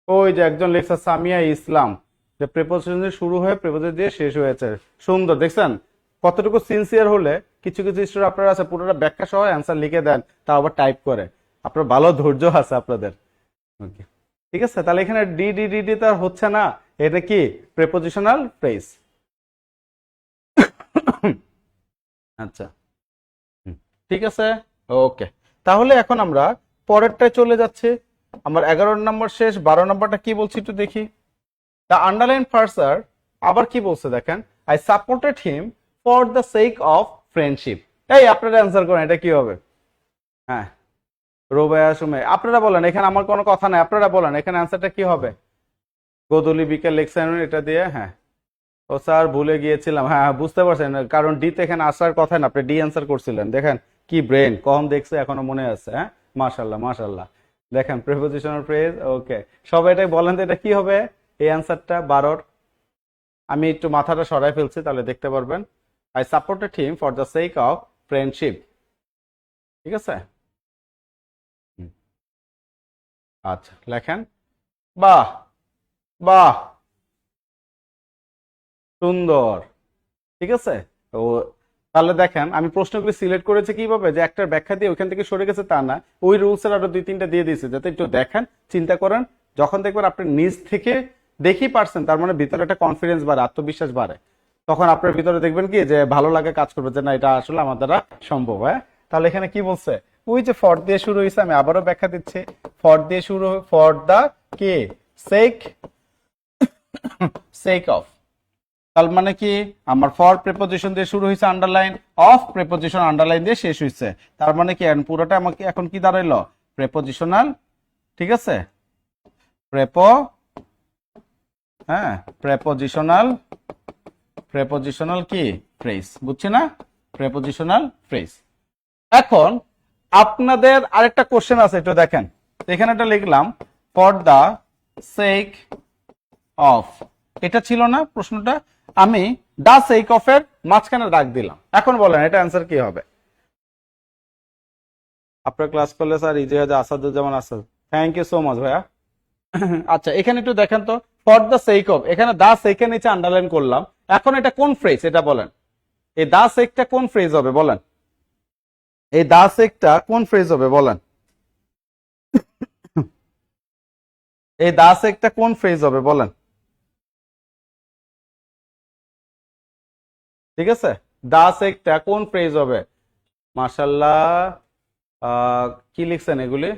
ওই যে একজন লেখছে সামিয়া ইসলাম, যে প্রিপোজিশন দিয়ে শুরু হয়ে প্রিপোজিশন দিয়ে শেষ হয়েছে, সুন্দর। দেখছেন কতটুকু সিনসিয়ার হলে কিছু কিছু স্টুডেন্ট আপনারা আছে পুরোটা ব্যাখ্যা সহ অ্যান্সার লিখে দেন, তা আবার টাইপ করে, আপনার ভালো ধৈর্য আছে আপনাদের। ওকে, ঠিক আছে। তাহলে এখানে ডি ডি ডি ডি তো আর হচ্ছে না, এটা কি প্রিপোজিশনাল ফ্রেজ। আচ্ছা, ঠিক আছে, ওকে। তাহলে এখন আমরা পরেরটায় চলে যাচ্ছি, আমার 11 নম্বর শেষ, 12 নম্বরটা কি বলছি একটু দেখি। দ্য আন্ডারলাইন ফার্সার আবার কি বলছে দেখেন, I supported him for the sake of friendship. এই আপনারা অ্যান্সার করেন, এটা কি হবে? হ্যাঁ, রোবায়া সুমে, আপনারা বলেন, এখানে আমার কোনো কথা নাই, আপনারা বলেন এখানে অ্যান্সারটা কি হবে। গোধূলি বিকেল লিখছেন এটা দিয়ে, হ্যাঁ। ও স্যার ভুলে গিয়েছিলাম, হ্যাঁ বুঝতে পারছেন, কারণ ডি তে এখানে আসার কথা না, আপনি ডি অ্যান্সার করছিলেন। দেখেন কি ব্রেন, কম দেখছে এখনো মনে আছে। হ্যাঁ, মাশাল্লাহ মাশাল্লাহ। দেখেন প্রিপোজিশনাল ফ্রেজ, ওকে। সবাই এটাই বলেন তো, এটা কি হবে এই অ্যান্সারটা 12-র? আমি একটু মাথাটা সরাই ফেলছি, তাহলে দেখতে পারবেন। I supported him for the sake of friendship. ঠিক আছে, আচ্ছা লেখেন। বাহ বাহ, সুন্দর, ঠিক আছে। তো তাহলে দেখেন আমি প্রশ্নগুলি সিলেক্ট করেছি কিভাবে, যে একটার ব্যাখ্যা দিয়ে ওইখান থেকে সরে গেছে তা না, ওই রুলস এর আরো 2-3টা দিয়ে দিয়েছে, যাতে একটু দেখেন, চিন্তা করেন। যখন দেখবেন আপনি নিজ থেকে দেখি পারছেন, তার মানে ভিতরে একটা কনফিডেন্স বাড়ে, আত্মবিশ্বাস বাড়ে, তখন আপনার ভিতরে দেখবেন কি যে ভালো লাগে কাজ করবে, যে না এটা আসলে আমার দ্বারা সম্ভব। হ্যাঁ, তাহলে এখানে কি বলছে, ওই যে ফর দিয়ে শুরু হয়েছে, আমি আবারও ব্যাখ্যা দিচ্ছি, ফর দিয়ে শুরু, ফর দা কে সেক অফ, তার মানে কি আমার ফর প্রেপোজিশন দিয়ে শুরু হয়েছে আন্ডারলাইন, অফ প্রেপোজিশন আন্ডারলাইন দিয়ে শেষ হয়েছে, তার মানে কি পুরোটা আমাকে এখন কি দাঁড়াইলো, প্রেপোজিশনাল। ঠিক আছে, প্রেপোজিশনাল কি ফ্রেজ, বুঝছি না, প্রেপোজিশনাল ফ্রেজ। এখন আপনাদের আরেকটা কোশ্চেন আছে, একটু দেখেন, এখানে একটা লিখলাম ফর দা সেক অফ, এটা ছিল না প্রশ্নটা, আমি দা সেক অফ এর মাঝখানে দাগ দিলাম। এখন বলেন এটা অ্যান্সার কি হবে? আপনার ক্লাস করলে স্যার ইজি হয়ে যায়, Asaduzzaman Asad, thank you so much ভাইয়া। আচ্ছা এখানে একটু দেখেন তো, ফর দা সেক অফ, এখানে দা সেকের নিচে আন্ডারলাইন করলাম, এখন এটা কোন ফ্রেজ এটা বলেন, এই দা সেকটা কোন ফ্রেজ হবে বলেন, এই দা সেকটা কোন ফ্রেজ হবে বলেন, এই দা সেকটা কোন ফ্রেজ হবে বলেন। ঠিক আছে, দা সেকটা কোন ফ্রেজ হবে? মাশাআল্লাহ, কি লিখছেন এগুলি?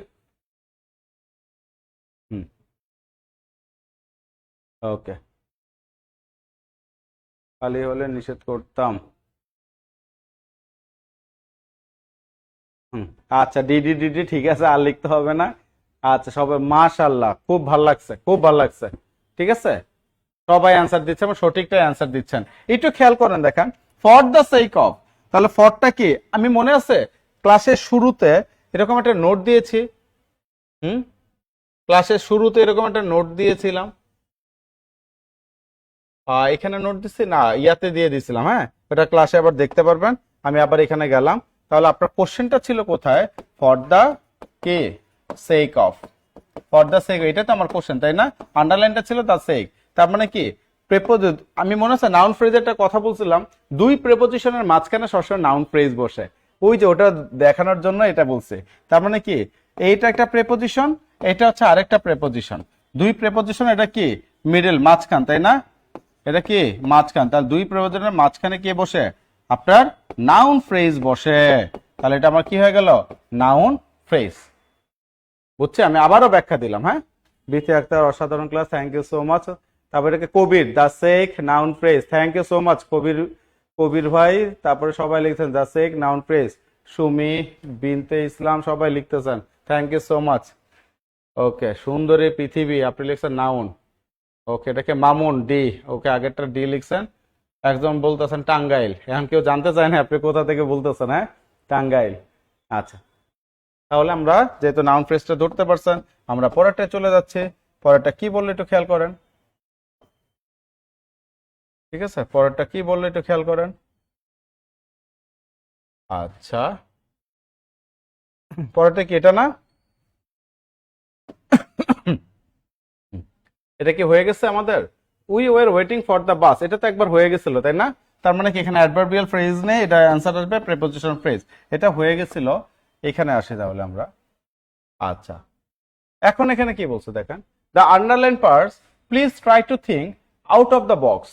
ওকে, খালি হলে নিষেধ করতাম। আচ্ছা ডিডি ডিডি, ঠিক আছে, আর লিখতে হবে না। আচ্ছা সবাই মাশাআল্লাহ, খুব ভালো লাগছে, খুব ভালো লাগছে। ঠিক আছে, সবাই অ্যান্সার দিচ্ছেন, সঠিকটাই অ্যান্সার দিচ্ছেন। একটু খেয়াল করেন, দেখেন ফর দ্য সেক অফ, তাহলে ফরটা কি, আমি মনে আছে ক্লাসের শুরুতে এরকম একটা নোট দিয়েছি, ক্লাসের শুরুতে এরকম একটা নোট দিয়েছিলাম, এখানে নোট দিচ্ছি না, ইয়াতে দিয়ে দিছিলাম। হ্যাঁ, এটা ক্লাসে আবার দেখতে পারবেন, আমি আবার এখানে গেলাম। তাহলে আপনার কোশ্চেনটা ছিল কোথায়, ফর দা কে sake of, for the sake, এটা তো আমার কোশ্চেন তাই না, আন্ডারলাইনটা ছিল দা সেক, তার মানে কি আমি মনে আছে নাউন ফ্রেজের একটা কথা বলছিলাম, দুই প্রেপোজিশনের মাঝখানে সবসময় নাউন ফ্রেজ বসে, ওই যে ওটা দেখানোর জন্য এটা বলছে। তার মানে কি এইটা একটা প্রেপোজিশন, এটা হচ্ছে আরেকটা প্রেপোজিশন, দুই প্রেপোজিশন, এটা কি মিডল মাঝখান তাই না, এটা কি মাঝখান, তাহলে দুই প্রেপোজিশনের মাঝখানে কি বসে, আপনার নাউন ফ্রেজ বসে, তাহলে এটা আমার কি হয়ে গেল, নাউন ফ্রেজ। বুঝছি, আমি আবারও ব্যাখ্যা দিলাম। হ্যাঁ, বিথি আক্তার অসাধারণ class, thank you so much. তারপরে এটাকে Kabir the sake noun phrase, thank you so much Kabir ভাই। তারপরে সবাই লিখছেন the sake noun phrase, Sumi Binte Islam সবাই লিখতেছেন, thank you so much. Okay, সুন্দরী পৃথিবী আপনি লিখছেন নাউন। ওকে, এটাকে মামুন ডি, ওকে আগেরটা ডি লিখছেন। একজন বলতেছেন টাঙ্গাইল, এখন কেউ জানতে চায় না আপনি কোথা থেকে বলতেছেন। হ্যাঁ, টাঙ্গাইল। আচ্ছা, তাহলে আমরা যেহেতু নাউন ফ্রেজটা ধরতে পারছেন, আমরা পরেরটা চলে যাচ্ছে। পরেরটা কি বললে একটু খেয়াল করেন। ঠিক আছে, পরেরটা কি বললে একটু খেয়াল করেন। আচ্ছা, পরেরটা কি এটা না, এটা কি হয়ে গেছে আমাদের, we were waiting for the বাস, এটা তো একবার হয়ে গেছিল তাই না, তার মানে কি এখানে অ্যাডভার্বিয়াল ফ্রেজ নেই, এটা অ্যান্সার আসবে প্রিপোজিশন ফ্রেজ, এটা হয়ে গেছিল, এখানে আসে তাহলে আমরা। আচ্ছা, এখন এখানে কি বলছে দেখেন, the underline parts please try to think out of the box,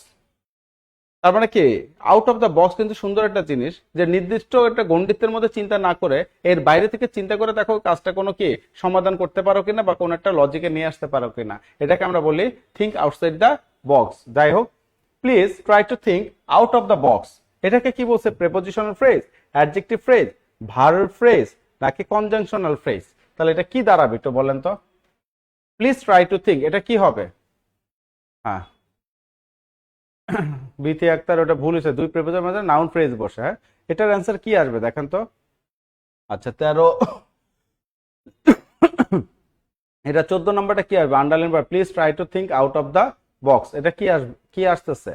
তার মানে কি আউট অফ দ্য বক্স কিন্তু সুন্দর একটা জিনিস, যে নির্দিষ্ট একটা গণ্ডিতের মধ্যে চিন্তা না করে এর বাইরে থেকে চিন্তা করে দেখো কাজটা কোনো কি সমাধান করতে পারো কিনা, বা কোনো একটা লজিকে নিয়ে আসতে পারো কিনা, এটাকে আমরা বলি থিঙ্ক আউটসাইড দ্য বক্স। যাই হোক, please try to think out of the box, এটাকে কি বলছে, prepositional phrase, adjective phrase, verb phrase, নাকি কনজাংশনাল ফ্রেজ? তাহলে এটা কি দাঁড়াবে একটু বলেন তো, প্লিজ ট্রাই টু থিঙ্ক, এটা কি হবে? হ্যাঁ, বিথি আক্তার, ওটা ভুল হয়েছে, দুই প্রেপোজিশনের মাঝে নাউন ফ্রেজ বসে। হ্যাঁ, এটার অ্যান্সার কি আসবে দেখেন তো। আচ্ছা 13, এটা 14 নম্বরটা কি আসবে, আন্ডারলাইন বা please try to think out of the box, এটা কি আসবে, কি আসতেছে?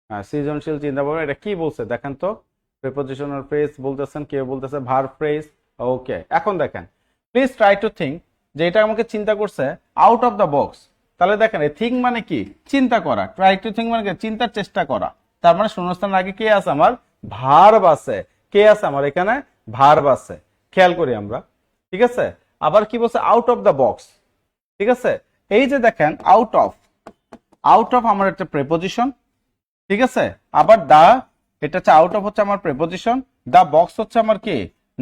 হ্যাঁ, সৃজনশীল চিন্তা ভাবনা, এটা কি বলছে দেখেন তো, প্রিপোজিশনাল ফ্রেজ বলতেছেন, কেউ বলতেছে ভার্ব ফ্রেজ। ওকে, এখন দেখেন প্লিজ ট্রাই টু থিঙ্ক, যে এটা আমাকে চিন্তা করছে আউট অফ দ্য বক্স, তাহলে দেখেন থিঙ্ক মানে কি, চিন্তা করা, ট্রাই টু থিঙ্ক মানে কি, চিন্তার চেষ্টা করা। তার মানে শূন্যস্থান আগে কে আছে আমার, ভার্ব আছে। কে আছে আমার এখানে, ভার্ব আছে। খেয়াল করি আমরা, ঠিক আছে। আবার কি বলছে, আউট অফ দা বক্স, ঠিক আছে। এই যে দেখেন আউট অফ আমার একটা প্রেপোজিশন, ঠিক আছে। আবার দা, এটা হচ্ছে আউট অফ হচ্ছে আমার প্রেপোজিশন, দা বক্স হচ্ছে আমার কি,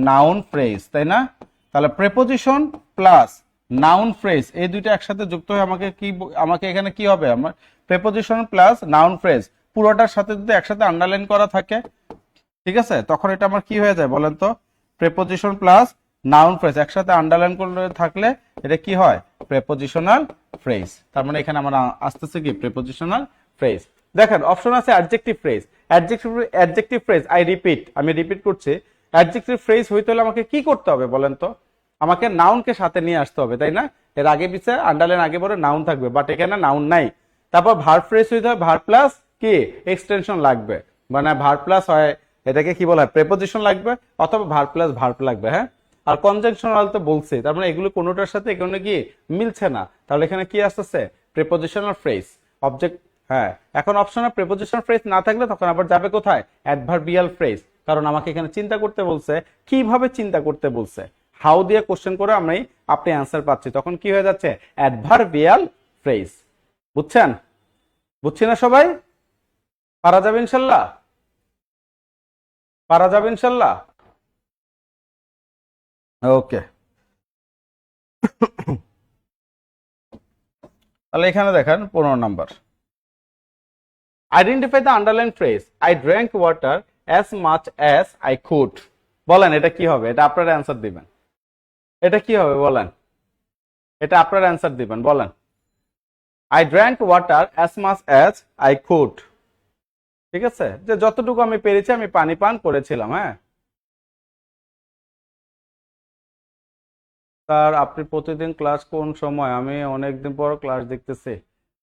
নাউন ফ্রেজ, তাই না? তাহলে প্রেপোজিশন প্লাস নাউন ফ্রেজ এই দুইটা একসাথে যুক্ত হয়ে আমাকে এখানে কি হবে, আমার প্রেপোজিশন প্লাস নাউন ফ্রেজ পুরোটার সাথে যদি একসাথে আন্ডারলাইন করা থাকে, ঠিক আছে, তখন এটা আমার কি হয়ে যায় বলেন তো, প্রেপোজিশন প্লাস নাউন ফ্রেজ একসাথে আন্ডারলাইন করে থাকলে এটা কি হয়, প্রেপোজিশনাল ফ্রেজ। তার মানে এখানে আমরা আসতেছে কি, প্রেপোজিশনাল ফ্রেজ। দেখেন অপশন আছে অ্যাডজেক্টিভ ফ্রেজ। অ্যাডজেক্টিভ ফ্রেজ, আমি রিপিট করছি, অ্যাডজেক্টিভ ফ্রেজ হইতে হলে আমাকে কি করতে হবে বলেন তো, আমাকে নাউনকে সাথে নিয়ে আসতে হবে, তাই না? এর আগে পিছে আন্ডারলাইন আগে পরে নাউন থাকবে, বাট এখানে নাউন নাই। তারপর ভার্ব ফ্রেজ হইতে হবে, ভার্ব প্লাস কি এক্সটেনশন লাগবে, মানে ভার্ব প্লাস হয় এটাকে কি বলা হয়, প্রেপোজিশন লাগবে, অথবা ভার্ব প্লাস ভার্ব লাগবে। হ্যাঁ, আর কনজাংশনাল তো বলছে, তার মানে এগুলো কোনোটার সাথে এখানে কি মিলছে না, তাহলে এখানে কি আসতেছে, প্রেপোজিশনাল ফ্রেজ। অবজেক্ট, হ্যাঁ, এখন অপশনাল প্রেপোজিশনাল ফ্রেজ না থাকলে তখন আবার যাবে কোথায়, অ্যাডভার্বিয়াল ফ্রেজ। কারণ আমাকে এখানে চিন্তা করতে বলছে, কিভাবে চিন্তা করতে বলছে, হাউ দিয়ে কোশ্চেন করে আপনি অ্যান্সার পাচ্ছি, তখন কি হয়ে যাচ্ছে, অ্যাডভার্বিয়াল ফ্রেজ। বুঝছেন? বুঝছি না সবাই? পারা যাবে ইনশাল্লাহ, পারা যাবে ইনশাল্লাহ। ওকে, তাহলে এখানে দেখেন 15 number, identify the underline phrase, I drank water as much as I could. বলেন এটা কি হবে, এটা আপনারা অ্যান্সার দিবেন, এটা কি হবে বলেন, এটা আপনারা অ্যান্সার দিবেন, বলেন। I drank water as much as I could, ঠিক আছে, যে যতটুকু আমি পেরেছি আমি পানি পান করেছিলাম। হ্যাঁ স্যার, আপনি প্রতিদিন ক্লাস কোন সময়? আমি অনেকদিন পর ক্লাস দেখতেছি।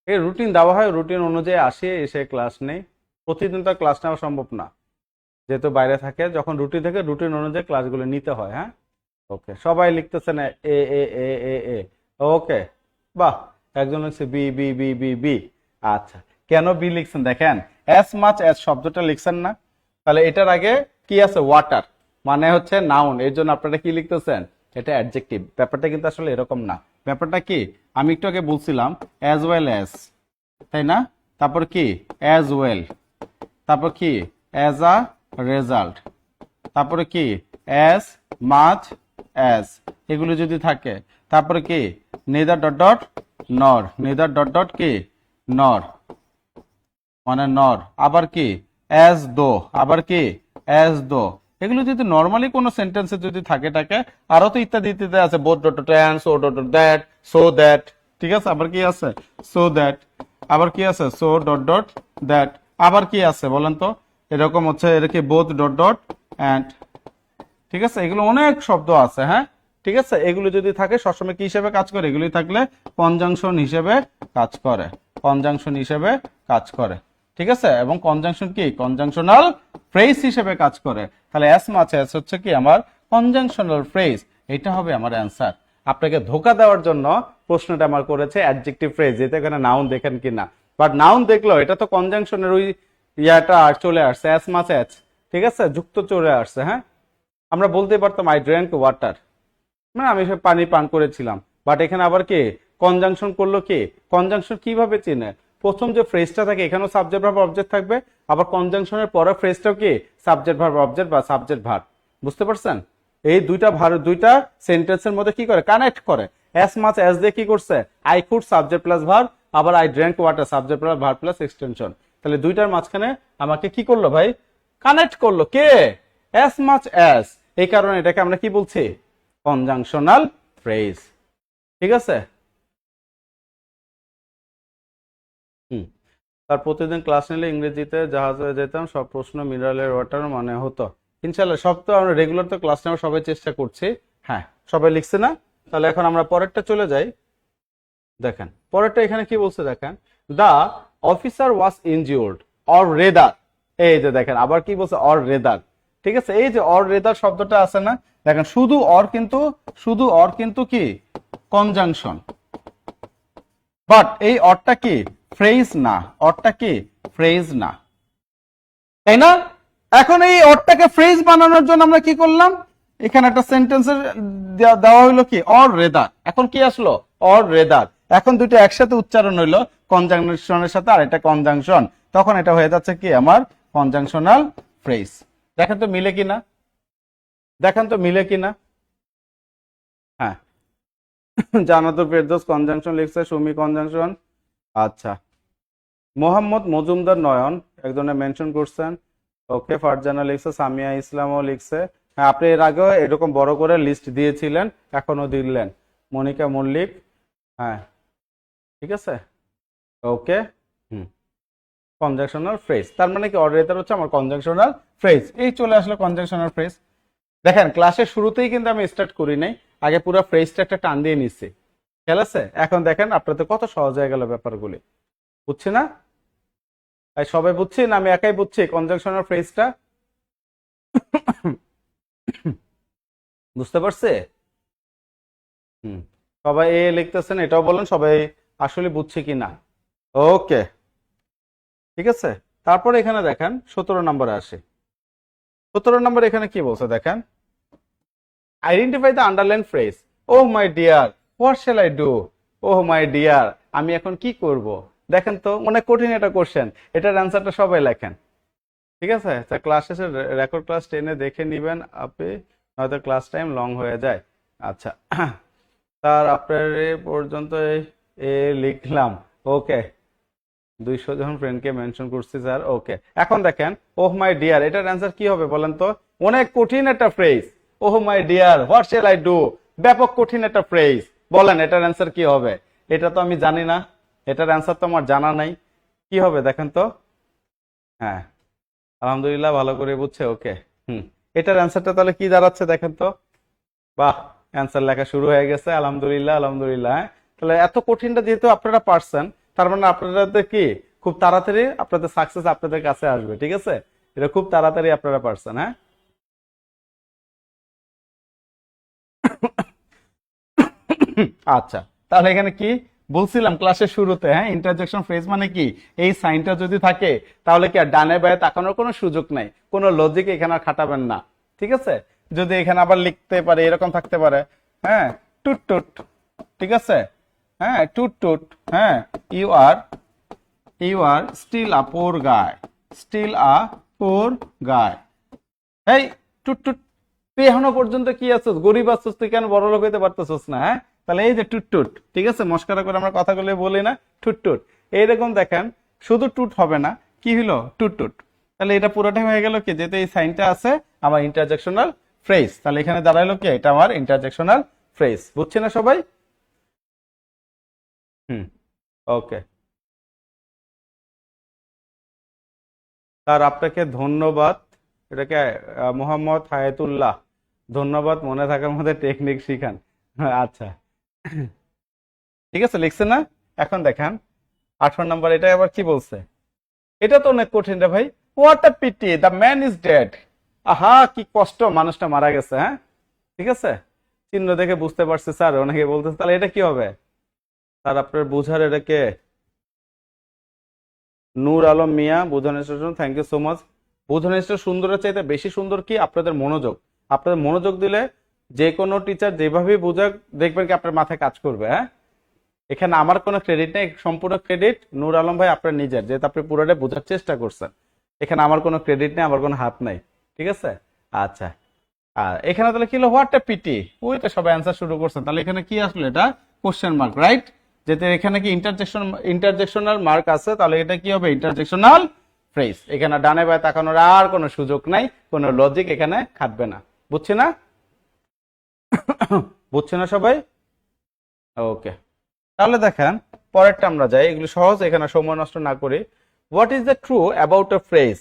এই রুটিন দেওয়া হয়, রুটিন অনুযায়ী আসি, এসে ক্লাস নেই। প্রতিদিন তো ক্লাস নেওয়া সম্ভব না, যেহেতু বাইরে থাকে। যখন রুটিন থেকে রুটিন অনুযায়ী ক্লাসগুলো নিতে হয়। হ্যাঁ, ওকে, সবাই লিখতেছেন এ এ এ এ এ। ওকে, বাহ, একজন লিখছে B B B B B. আচ্ছা, কেন বি লিখছেন দেখেন, অ্যাজ মাচ অ্যাজ শব্দটা লিখছেন না, তাহলে এটার আগে কি আছে, ওয়াটার, মানে হচ্ছে নাউন, এর জন্য আপনারা কি লিখতেছেন, এটা অ্যাডজেক্টিভ। ব্যাপারটা কিন্তু আসলে এরকম না। ব্যাপারটা কি, আমি একটু আগে বলছিলাম অ্যাজ ওয়েল অ্যাজ, তাই না? তারপর কি অ্যাজ ওয়েল, তারপর কি অ্যাজ আ রেজাল্ট, তারপরে কি অ্যাজ মাচ অ্যাজ, এগুলো যদি থাকে, তারপরে কি নেদার ডট ডট নর, নেদার ডট ডট কি নর, মানে নর, আবার কি অ্যাজ দো, আবার কি অ্যাজ দো। এগুলো যদি নর্মালি কোনো সেন্টেন্সে যদি থাকে আরো তো ইত্যাদি ইত্যাদি আছে, both dot dot and, so dot dot that, so that, ঠিক আছে। আবার কি আছে, সো দ্যাট, আবার কি আছে, সো ডট ডট দ্যাট, আবার কি আছে বলেন তো, এরকম হচ্ছে এটা কি বোথ ডট ডট অ্যান্ড, ঠিক আছে। এগুলো অনেক শব্দ আছে। হ্যাঁ, ঠিক আছে, এগুলো যদি থাকে সবসময় কি হিসেবে কাজ করে, এগুলি থাকলে কনজাংশন হিসেবে কাজ করে, কনজাংশন হিসেবে কাজ করে, ঠিক আছে। এবং কনজাংশন কি, কনজাংশনাল ফ্রেজ হিসেবে কাজ করে। তাহলে অ্যাজ মাচ অ্যাজ হচ্ছে কি আমার কনজাংশনাল ফ্রেজ, এটা হবে আমার অ্যান্সার। আপনাকে ধোকা দেওয়ার জন্য প্রশ্নটা আমার করেছে অ্যাডজেক্টিভ ফ্রেজ, যেটা এখানে নাউন দেখেন কিনা, বাট নাউন দেখলো এটা তো কনজাংশনের ওই ইয়াটা চলে আসছে, অ্যাজ মাচ অ্যাজ, ঠিক আছে, যুক্ত চলে আসছে। হ্যাঁ, আমরা বলতে পারতাম আই ড্রাঙ্ক ওয়াটার, মানে আমি সে পানি পান করেছিলাম, বাট এখানে আবার কি কনজাংশন করলো, কি কনজাংশন কিভাবে চিনে, প্রথম যে ফ্রেজটা থাকে এখানেও সাবজেক্ট ভার্ব অবজেক্ট থাকবে, আবার কনজাংশনের পরে ফ্রেজটাও কি সাবজেক্ট ভার্ব অবজেক্ট বা সাবজেক্ট ভার্ব। বুঝতে পারছেন? এই দুইটা সেন্টেন্সের মধ্যে কি করে, কানেক্ট করে। অ্যাজ মাচ অ্যাজ দিয়ে কি করছে, I could subject plus verb, আবার I drank water subject plus verb plus extension. তাহলে দুইটার মাঝখানে আমাকে কি করলো ভাই, কানেক্ট করলো, কে, অ্যাজ মাচ অ্যাজ। এই কারণে এটাকে আমরা কি বলছি, কনজাংশনাল ফ্রেজ, ঠিক আছে। তার প্রতিদিন ক্লাস নিলে ইংরেজিতে জাহাজে যেতাম, সব প্রশ্ন মিনারেল ওয়াটার মানে হতো। ইনশাল্লাহ সব তো আমরা রেগুলার তো ক্লাস নেওয়ার সবাই চেষ্টা করছি। হ্যাঁ, সবাই লিখছে না? তাহলে এখন আমরা পরেরটা চলে যাই। দেখেন পরেরটা এখানে কি বলছে, দেখেন the officer was injured or rather, এই যে দেখেন আবার কি বলছে, অর রেদার, ঠিক আছে। এই যে অর রেদার শব্দটা আছে না, দেখেন শুধু অর কিন্তু কি কনজাংশন, বাট এই অরটা কি ফ্রেজ না, অরটা কি ফ্রেজ না, তাই না? এখন এই অরটাকে ফ্রেজ বানানোর জন্য আমরা কি করলাম, এখানে একটা সেন্টেন্সের দেওয়া হইলো কি অর রেদার। এখন কি আসলো অর রেদার, এখন দুটো একসাথে উচ্চারণ হইলো কনজাংশনের সাথে আর একটা কনজাংশন, তখন এটা হয়ে যাচ্ছে কি আমার কনজাংশনাল ফ্রেজ। দেখেন তো মিলে কিনা, দেখেন তো মিলে কিনা। হ্যাঁ জানাতুল ফেরদৌস কনজাংশন লিখছে, সুমি কনজাংশন। আচ্ছা, মোহাম্মদ মজুমদার নয়ন একজনে মেনশন করছেন। ওকে, ফারজানা লিখছে, সামিয়া ইসলামও লিখছে। হ্যাঁ, আপনি এর আগেও এরকম বড় করে লিস্ট দিয়েছিলেন, এখনো দিলেন। মনিকা মল্লিক, হ্যাঁ ঠিক আছে, ওকে। কনজাংশনাল ফ্রেজ, তার মানে কি অর্ডার হচ্ছে আমার কনজাংশনাল ফ্রেজ। এই চলে আসলো কনজাংশনাল ফ্রেজ। দেখেন ক্লাসের শুরুতেই কিন্তু আমি স্টার্ট করি নাই, আগে পুরো ফ্রেজটা একটা টান দিয়ে নিচ্ছি, খেয়াল আছে? এখন দেখেন আপনাদের কত সহজ হয়ে গেল ব্যাপারগুলি, বুঝছি না? তাই সবাই বুঝছি না আমি একাই বুঝছি কনজাংশনাল ফ্রেজটা? বুঝতে পারছে? সবাই এ লিখতেছেন, এটাও বলেন সবাই আসলে বুঝছে কি না। ওকে, ঠিক আছে। তারপর এখানে দেখেন 17 নম্বরে আসে। 17 নম্বর এখানে কি বলছে দেখেন, identify the underline phrase. Oh my dear what shall I do, oh my dear আমি এখন কি করব। দেখেন তো অনেক কঠিন একটা কোশ্চেন, এটার অ্যান্সারটা সবাই লেখেন, ঠিক আছে? তা ক্লাস শেষে রেকর্ড ক্লাস 10-এ দেখে নিবেন আপনি, নয়তো ক্লাস টাইম লং হয়ে যায়। আচ্ছা, তার আপনার এ পর্যন্ত এ লিখলাম। ওকে, 200 জন ফ্রেন্ডকে মেনশন করছি স্যার। ওকে, এখন দেখেন ওহ মাই ডিয়ার, এটার অ্যান্সার কি হবে বলেন তো? অনেক কঠিন একটা phrase, oh my dear what shall I do, ব্যাপক কঠিন একটা ফ্রেজ। বলেন এটার অ্যান্সার কি হবে? এটা তো আমি জানি না, এটার অ্যান্সার তো আমার জানা নাই, কি হবে দেখেন তো? হ্যাঁ আলহামদুলিল্লাহ, ভালো করে বুঝছে। ওকে, এটার অ্যান্সারটা তাহলে কি দাঁড়াচ্ছে দেখেন তো? বাহ, অ্যান্সার লেখা শুরু হয়ে গেছে, আলহামদুলিল্লাহ আলহামদুলিল্লাহ। হ্যাঁ, তাহলে এত কঠিনটা যেহেতু আপনারা পারছেন, তার মানে আপনাদের কি খুব তাড়াতাড়ি আপনাদের সাকসেস আপনাদের কাছে আসবে, ঠিক আছে? এটা খুব তাড়াতাড়ি আপনারা পারছেন। হ্যাঁ, আচ্ছা, তাহলে এখানে কি বলছিলাম ক্লাসের শুরুতে, হ্যাঁ ইন্টারজেকশন ফ্রেজ মানে কি, এই সাইনটা যদি থাকে তাহলে কি আর ডানে বায়ে তাকানোর কোনো সুযোগ নাই, কোনো লজিক এখানে আর খাটাবেন না, ঠিক আছে? যদি এখানে আবার লিখতে পারে এরকম থাকতে পারে, হ্যাঁ টুট টুট, ঠিক আছে? হ্যাঁ টুট টুট, হ্যাঁ ইউ আর স্টিল আ পোর গায়, স্টিল আ পোর গায়। এই টুট টুট, তুই এখনো পর্যন্ত কি আছিস, গরিব আছিস, তুই কেন বড় লোক হইতে পারতেছিস না? হ্যাঁ, তাহলে এই যে টুট টুট, ঠিক আছে, মস্কারা করে আমরা কথাগুলো বলি না, টুট টুট। এইরকম দেখেন শুধু টুট হবে না, কি হলো টুট টুট, তাহলে এটা পুরোটাই হয়ে গেল কি, যেহেতু এই সাইনটা আছে আমার ইন্টারজেকশনাল ফ্রেজ, তাহলে এখানে দাঁড়াইলো কি, এটা আমার ইন্টারজেকশনাল ফ্রেজ। বুঝছি না সবাই? ওকে, তার আপনাকে ধন্যবাদ, এটাকে মোহাম্মদ হায়াতুল্লাহ, ধন্যবাদ, মনে থাকার মধ্যে টেকনিক শিখান। আচ্ছা, ঠিক আছে, লিখছে না? এখন দেখেন 18 নম্বর, এটা আবার কি বলছে? এটা তো অনেক কঠিন রে ভাই। What a PT the man is dead, আহা কি কষ্ট, মানুষটা মারা গেছে। হ্যাঁ, ঠিক আছে, চিহ্ন দেখে বুঝতে পারছে স্যার, অনেকে বলতেছে, তাহলে এটা কি হবে স্যার আপনার বুঝার? এটাকে নূর আলম মিয়া, বোঝানোর জন্য থ্যাংক ইউ সো মাচ। বোঝানোর সুন্দরের চাইতে বেশি সুন্দর কি আপনাদের মনোযোগ। আপনাদের মনোযোগ দিলে যে কোনো টিচার যেভাবেই বোঝাক দেখবেন কি আপনার মাথায় কাজ করবে। হ্যাঁ, এখানে আমার কোনো ক্রেডিট নেই, সম্পূর্ণ ক্রেডিট নূর আলম ভাই আপনার নিজের, যেহেতু আপনি পুরোটা বোঝার চেষ্টা করছেন। এখানে আমার কোনো ক্রেডিট নেই, আমার কোনো হাত নাই, ঠিক আছে? আচ্ছা, আর এখানে তাহলে কি হলো, হোয়াট এ পিটি, ওই তো সবাই অ্যান্সার শুরু করছেন, তাহলে এখানে কি আসলো, এটা কোশ্চেন মার্ক, রাইট? যেতে এখানে কি ইন্টারজেকশনাল মার্ক আছে, তাহলে এটা কি হবে ইন্টারজেকশনাল ফ্রেজ। এখানে ডানে বায়ে তাকানোর আর কোনো সুযোগ নাই, কোনো লজিক এখানে খাটবে না। বুঝছি না? বুঝছে না সবাই? ওকে, তাহলে দেখেন পরেরটা আমরা যাই, এগুলো সহজ, এখানে সময় নষ্ট না করি। What is the true about a phrase,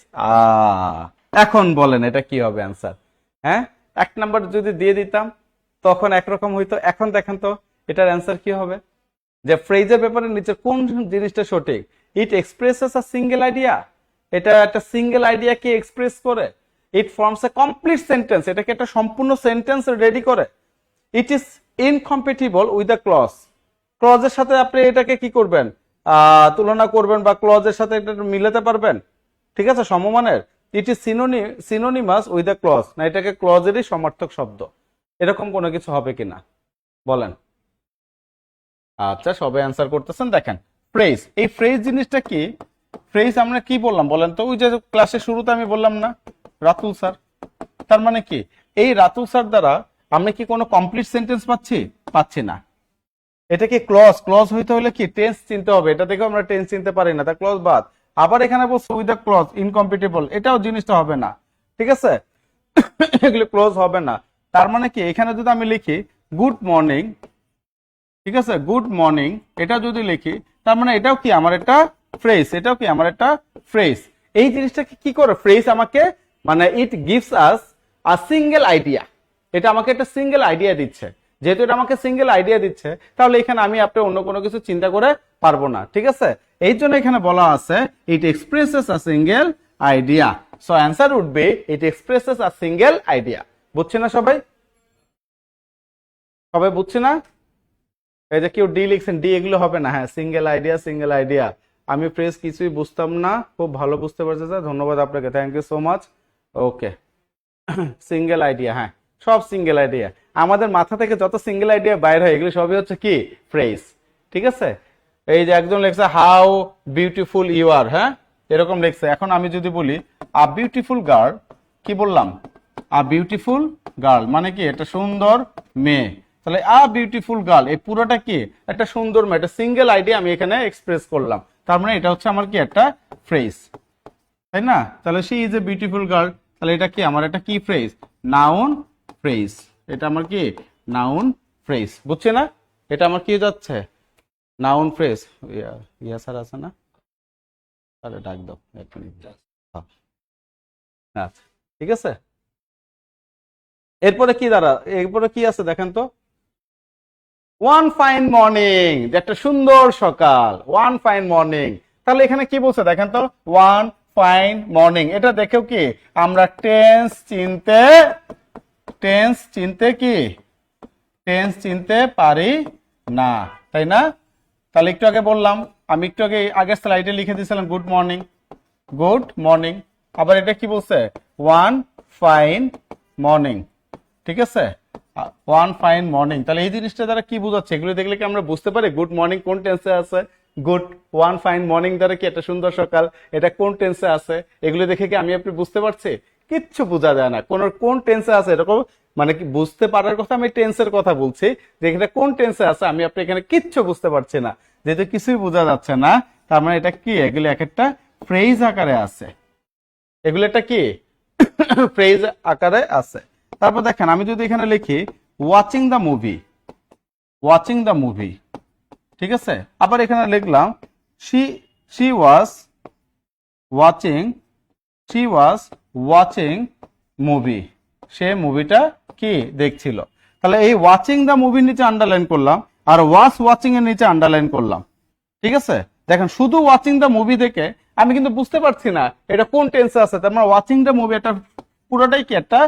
এখন বলেন এটা কি হবে অ্যান্সার? হ্যাঁ, 1 নাম্বার যদি দিয়ে দিতাম তখন একরকম হইতো, এখন দেখেন তো এটার অ্যান্সার কি হবে, যে ফ্রেজের ব্যাপারে নিচে কোন জিনিসটা সঠিক? It expresses a single idea, এটা একটা সিঙ্গেল আইডিয়া কি এক্সপ্রেস করে। It forms a complete sentence, এটাকে একটা সম্পূর্ণ সেন্টেন্স রেডি করে। It is incompatible with the clause, ক্লজের সাথে আপনি এটাকে কি করবেন, তুলনা করবেন বা ক্লজের সাথে এটা মিলাতে পারবেন, ঠিক আছে, সমমানের। It is synonymous with a clause, না এটাকে ক্লজেরই সমার্থক শব্দ, এরকম কোনো কিছু হবে কিনা বলেন। আচ্ছা, সবাই অ্যান্সার করতেছেন। দেখেন ফ্রেজ, এই ফ্রেজ জিনিসটা কি? ফ্রেজ আমরা কি বললাম বলেন তো? ওই যে ক্লাসের শুরুতে আমি বললাম না, রাতুল স্যার। তার মানে কি, এই রাতুল স্যার দ্বারা আমরা কি কোনো কমপ্লিট সেন্টেন্স পাচ্ছি না। এটা কি ক্লজ? ক্লজ হইতে হলে কি টেন্স চিনতে হবে, এটা থেকে আমরা টেন্স চিনতে পারি না, তা ক্লজ বাদ। আবার এখানে বলছে উইথ দ্য ক্লজ ইনকম্পিটেবল, এটাও জিনিসটা হবে না, ঠিক আছে, এগুলো ক্লজ হবে না। তার মানে কি, এখানে যদি আমি লিখি গুড মর্নিং, ঠিক আছে, গুড মর্নিং, এটা যদি লিখি তার মানে এটাও কি আমার একটা ফ্রেজ, এটাও কি আমার একটা ফ্রেজ। এই জিনিসটা কি করে ফ্রেজ আমাকে, মানে it gives us a single idea, এটা আমাকে একটা সিঙ্গেল আইডিয়া দিচ্ছে। যেহেতু এটা আমাকে সিঙ্গেল আইডিয়া দিচ্ছে, তাহলে এখানে আমি আপনি অন্য কোনো কিছু চিন্তা করে পারবো না, ঠিক আছে। এই জন্য এখানে বলা আছে it expresses a single idea. So answer would be it expresses a single idea. বুঝছি না সবাই? সবাই বুঝছি না? এই যে কেউ ডি লিখছেন, ডি এগুলো হবে না। হ্যাঁ, সিঙ্গেল আইডিয়া, সিঙ্গেল আইডিয়া। আমি ফ্রেজ কিছুই বুঝতাম না, খুব ভালো বুঝতে পারছি স্যার, ধন্যবাদ আপনাকে, thank you so much. Okay, single idea, হ্যাঁ সব সিঙ্গেল আইডিয়া। আমাদের মাথা থেকে যত সিঙ্গেল আইডিয়া বাইর হয় এগুলো সবই হচ্ছে কি ফ্রেজ, ঠিক আছে। এই যে একজন লিখছে হাউ বিউটিফুল ইউ আর, হ্যাঁ এরকম লিখছে। এখন আমি যদি বলি আ বিউটিফুল গার্ল, কি বললাম? আ বিউটিফুল গার্ল মানে কি একটা সুন্দর মেয়ে। তাহলে আ বিউটিফুল গার্ল এই পুরোটা কি একটা সুন্দর মেয়ে, একটা সিঙ্গেল আইডিয়া আমি এখানে এক্সপ্রেস করলাম। তার মানে এটা হচ্ছে আমার কি একটা ফ্রেজ, তাই না? তাহলে she is a beautiful girl, তাহলে এটা কি আমার একটা কি ফ্রেজ? Noun phrase. এটা আমার কি নাউন ফ্রেজ, বুঝছে না? এটা আমার কি যাচ্ছে নাউন ফ্রেজ। ইয়া স্যার আছে না? আরে ডাক দাও এক মিনিট। আচ্ছা, ঠিক আছে। এরপরে কি এরপরে কি আছে দেখেন তো, ওয়ান ফাইন মর্নিং, একটা সুন্দর সকাল, ওয়ান ফাইন মর্নিং। তাহলে এখানে কি বলছে দেখেন তো, ওয়ান ফাইন মর্নিং। এটা দেখেও কি আমরা টেন্স চিনতে পারি না, তাই না? তাহলে একটু আগে বললাম, আমি একটু আগে আগের স্লাইডে লিখে দিয়েছিলাম গুড মর্নিং, গুড মর্নিং। আবার এটা কি বলছে? ওয়ান ফাইন মর্নিং, ঠিক আছে, ওয়ান ফাইন মর্নিং। তাহলে এই জিনিসটা দ্বারা কি বোঝাচ্ছে? এগুলো দেখলে কি আমরা বুঝতে পারি গুড মর্নিং কোন টেন্সে আছে? গুড ওয়ান ফাইন মর্নিং দ্বারা কি একটা সুন্দর সকাল, এটা কোন টেন্সে আছে? এগুলো দেখে কি আমি আপনি বুঝতে পারছি? কিচ্ছু বোঝা যায় না কোন টেন্সে আছে এরকম, মানে কি বুঝতে পারার কথা, আমি টেন্সের কথা বলছি যে এখানে কোন টেন্সে আছে আমি আপনি এখানে কিচ্ছু বুঝতে পারছি না, যেহেতু কিছুই বোঝা যাচ্ছে না। তার মানে এটা কি, এগুলো এক একটা ফ্রেজ আকারে আছে, এগুলো একটা কি ফ্রেজ আকারে আছে। তারপর দেখেন আমি যদি এখানে লিখি ওয়াচিং দ্য মুভি, ঠিক আছে। আবার এখানে লিখলাম she was watching মুভি, সে মুভিটা কি দেখছিল। তাহলে এই ওয়াচিং দ্য মুভির নিচে আন্ডারলাইন করলাম আর ওয়াচিং এর নিচে আন্ডারলাইন করলাম, ঠিক আছে। দেখেন শুধু ওয়াচিং দ্য মুভি দেখে আমি কিন্তু বুঝতে পারছি না এটা কোন টেন্সে আছে। তার মানে ওয়াচিং দ্য মুভি এটা পুরোটাই কি একটা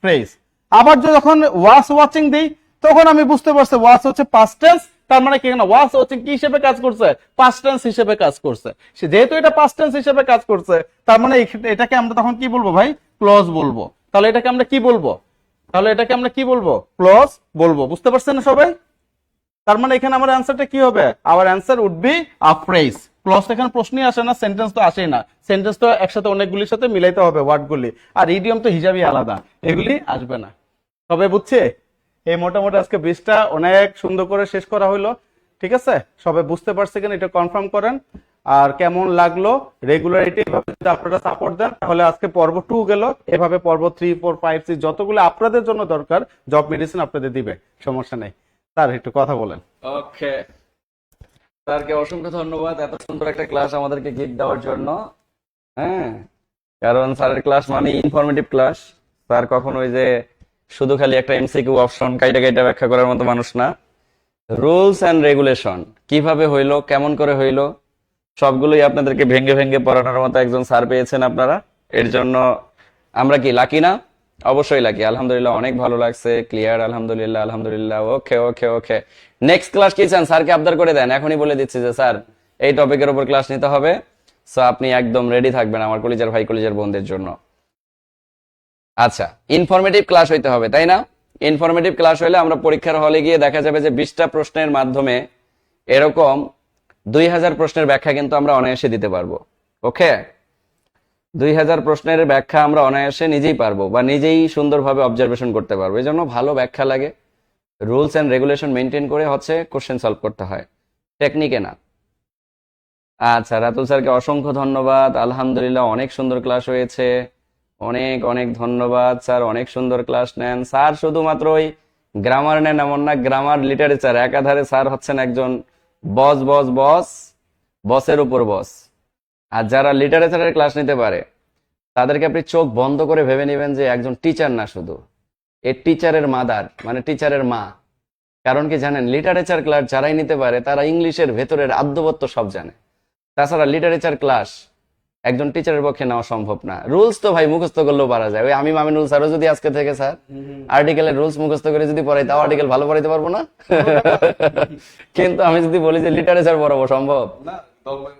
ফ্রেজ। আবার যখন ওয়াচিং দিই তখন আমি বুঝতে পারছি ওয়াচ হচ্ছে পাস্ট টেন্স, তার মানে কি না ওয়াচ হচ্ছে কি হিসেবে কাজ করছে? পাস্ট টেন্স হিসেবে কাজ করছে। যেহেতু এটা পাস্ট টেন্স হিসেবে কাজ করছে তার মানে এটাকে আমরা তখন কি বলবো ভাই? ক্লজ বলবো। তাহলে এটাকে আমরা কি বলবো? ক্লজ বলবো। বুঝতে পারছেন না সবাই? তার মানে এখানে আমার অ্যান্সারটা কি হবে? Our answer would be a phrase. Clause এখানে প্রশ্নই আসে না, সেন্টেন্স তো আসেই না। সেন্টেন্স তো একসাথে অনেকগুলির সাথে মিলাইতে হবে ওয়ার্ডগুলি, আর ইডিয়ম তো হিসাবই আলাদা, এগুলি আসবে না। সবাই বুঝছে? এই মোটামুটি আজকে 20টা অনেক সুন্দর করে শেষ করা হলো, ঠিক আছে। সবাই বুঝতে পারছে কিনা এটা কনফার্ম করেন। আর কেমন লাগলো রেগুলারিটি, এভাবে যদি আপনারা সাপোর্ট দেন তাহলে আজকে পর্ব 2 গেল, এভাবে পর্ব 3, 4, 5, 6 যতগুলো আপনাদের জন্য দরকার জব মেডিসিন আপনাদের দিবে, সমস্যা নেই। স্যার একটু কথা বলেন। ওকে, স্যারকে অসংখ্য ধন্যবাদ এত সুন্দর একটা ক্লাস আমাদেরকে গিফট দেওয়ার জন্য। হ্যাঁ, কারণ স্যারের ক্লাস মানে ইনফরমেটিভ ক্লাস। স্যার কখনো ওই যে শুধু খালি একটা এমসিকিউ অপশন কাইটা ব্যাখ্যা করার মতো মানুষ না। রুলস এন্ড রেগুলেশন কিভাবে হইলো, কেমন করে হইলো, সবগুলোই আপনাদেরকে ভেঙে ভেঙে পড়ানোর মতো একজন স্যার পেয়েছেন আপনারা। এর জন্য আমরা কি লাকি না? অবশ্যই লাকি, আলহামদুলিল্লাহ অনেক ভালো লাগছে, ক্লিয়ার, আলহামদুলিল্লাহ আলহামদুলিল্লাহ, ওকে ওকে ওকে। নেক্সট ক্লাস কি চান স্যারকে আবদার করে দেন, এখনই বলে দিচ্ছি যে স্যার এই টপিকের উপর ক্লাস নিতে হবে, সো আপনি একদম রেডি থাকবেন আমার কলিজার ভাই কলিজার বোনদের জন্য। আচ্ছা, ইনফরমেটিভ ক্লাস হইতে হবে তাই না? ইনফরমেটিভ ক্লাস হলে আমরা পরীক্ষার হলে গিয়ে দেখা যাবে যে 20টা প্রশ্নের মাধ্যমে এরকম 2000 প্রশ্নের ব্যাখ্যা কিন্তু আমরা অনায়াসে দিতে পারবো। ওকে, 2000 প্রশ্নের ব্যাখ্যা আমরা অনায়াসে নিজেই পারবো বা নিজেই সুন্দরভাবে অবজারভেশন করতে পারবো। এই জন্য ভালো ব্যাখ্যা লাগে, রুলস এন্ড রেগুলেশন মেনটেন করে হচ্ছে কোশ্চেন সলভ করতে হয়, টেকনিকে না। আচ্ছা, রাতুল স্যারকে অসংখ্য ধন্যবাদ, আলহামদুলিল্লাহ অনেক সুন্দর ক্লাস হয়েছে, অনেক অনেক ধন্যবাদ স্যার, অনেক সুন্দর ক্লাস নেন স্যার। শুধুমাত্র ওই গ্রামার নেন এমন না, গ্রামার লিটারেচার একাধারে স্যার হচ্ছেন একজন বস বস বস, বসের উপর বস। আর যারা লিটারেচারের ক্লাস নিতে পারে তাদেরকে আপনি চোখ বন্ধ করে ভেবে নেবেন যে একজন টিচার না, শুধু এই টিচারের মাদার, মানে টিচারের মা। কারণ কি জানেন, লিটারেচার ক্লাস যারাই নিতে পারে তারা ইংলিশের ভেতরের আদ্যবত্ত সব জানে। তাছাড়া লিটারেচার ক্লাস একজন টিচারের পক্ষে নেওয়া সম্ভব না। রুলস তো ভাই মুখস্থ করলেও পারা যায়। ওই আমি মামিনুল স্যারও যদি আজকে থেকে স্যার আর্টিকেলের রুলস মুখস্থ করে যদি পড়াই, তাও আর্টিকেল ভালো পড়াইতে পারবো না। কিন্তু আমি যদি বলি যে লিটারেচার পড়াবো, সম্ভব না,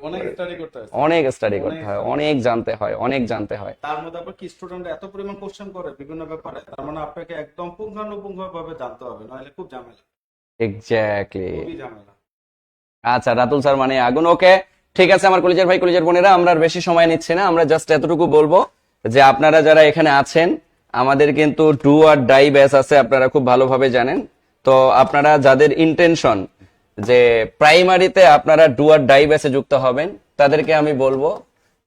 অনেক স্টাডি করতে হয়, অনেক স্টাডি করতে হয়, অনেক জানতে হয়, অনেক জানতে হয়। তার মধ্যে আবার কি স্টুডেন্ট এত পরিমাণ কোশ্চেন করে বিভিন্ন ব্যাপারে, তার মানে আপনাকে একদম পুঙ্খানুপুঙ্খভাবে জানতে হবে, নাহলে খুব ঝামেলা, এক্স্যাক্টলি। খুবই ঝামেলা। আচ্ছা, রাতুল স্যার মানে আগুন। ওকে, ঠিক আছে আমার কলেজের ভাই কলেজের বোনেরা, আমরা আর বেশি সময় নিচ্ছি না, আমরা জাস্ট এতটুকু বলবো যে আপনারা যারা এখানে আছেন, আমাদের কিন্তু ডু আর ডাই ব্যাচ আছে, আপনারা খুব ভালোভাবে জানেন। তো আপনারা যাদের ইন্টেনশন যে প্রাইমারিতে আপনারা ডু আর ডাই ব্যাচে যুক্ত হবেন, তাদেরকে আমি বলবো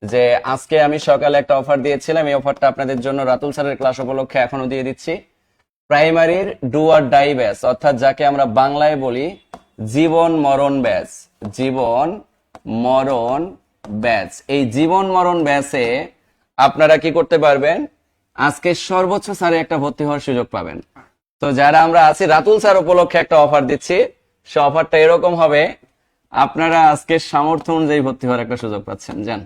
যে আজকে আমি সকালে একটা অফার দিয়েছিলাম, এই অফারটা আপনাদের জন্য রাতুল স্যারের ক্লাস উপলক্ষে এখনো দিয়ে দিচ্ছি। প্রাইমারির ডু আর ডাই ব্যাচ, অর্থাৎ যাকে আমরা বাংলায় বলি জীবন মরণ ব্যাচ, জীবন মরণ ব্যাচ। এই জীবন মরণ ব্যাচে আপনারা কি করতে পারবেন, আজকে সর্বোচ্চ স্যারে একটা ভর্তি হওয়ার সুযোগ পাবেন। তো যারা আমরা আছি, রাতুল স্যার উপলক্ষে একটা অফার দিচ্ছি, সে অফারটা এরকম হবে, আপনারা আজকে সামর্থ্য অনুযায়ী ভর্তি হওয়ার একটা সুযোগ পাচ্ছেন। জান,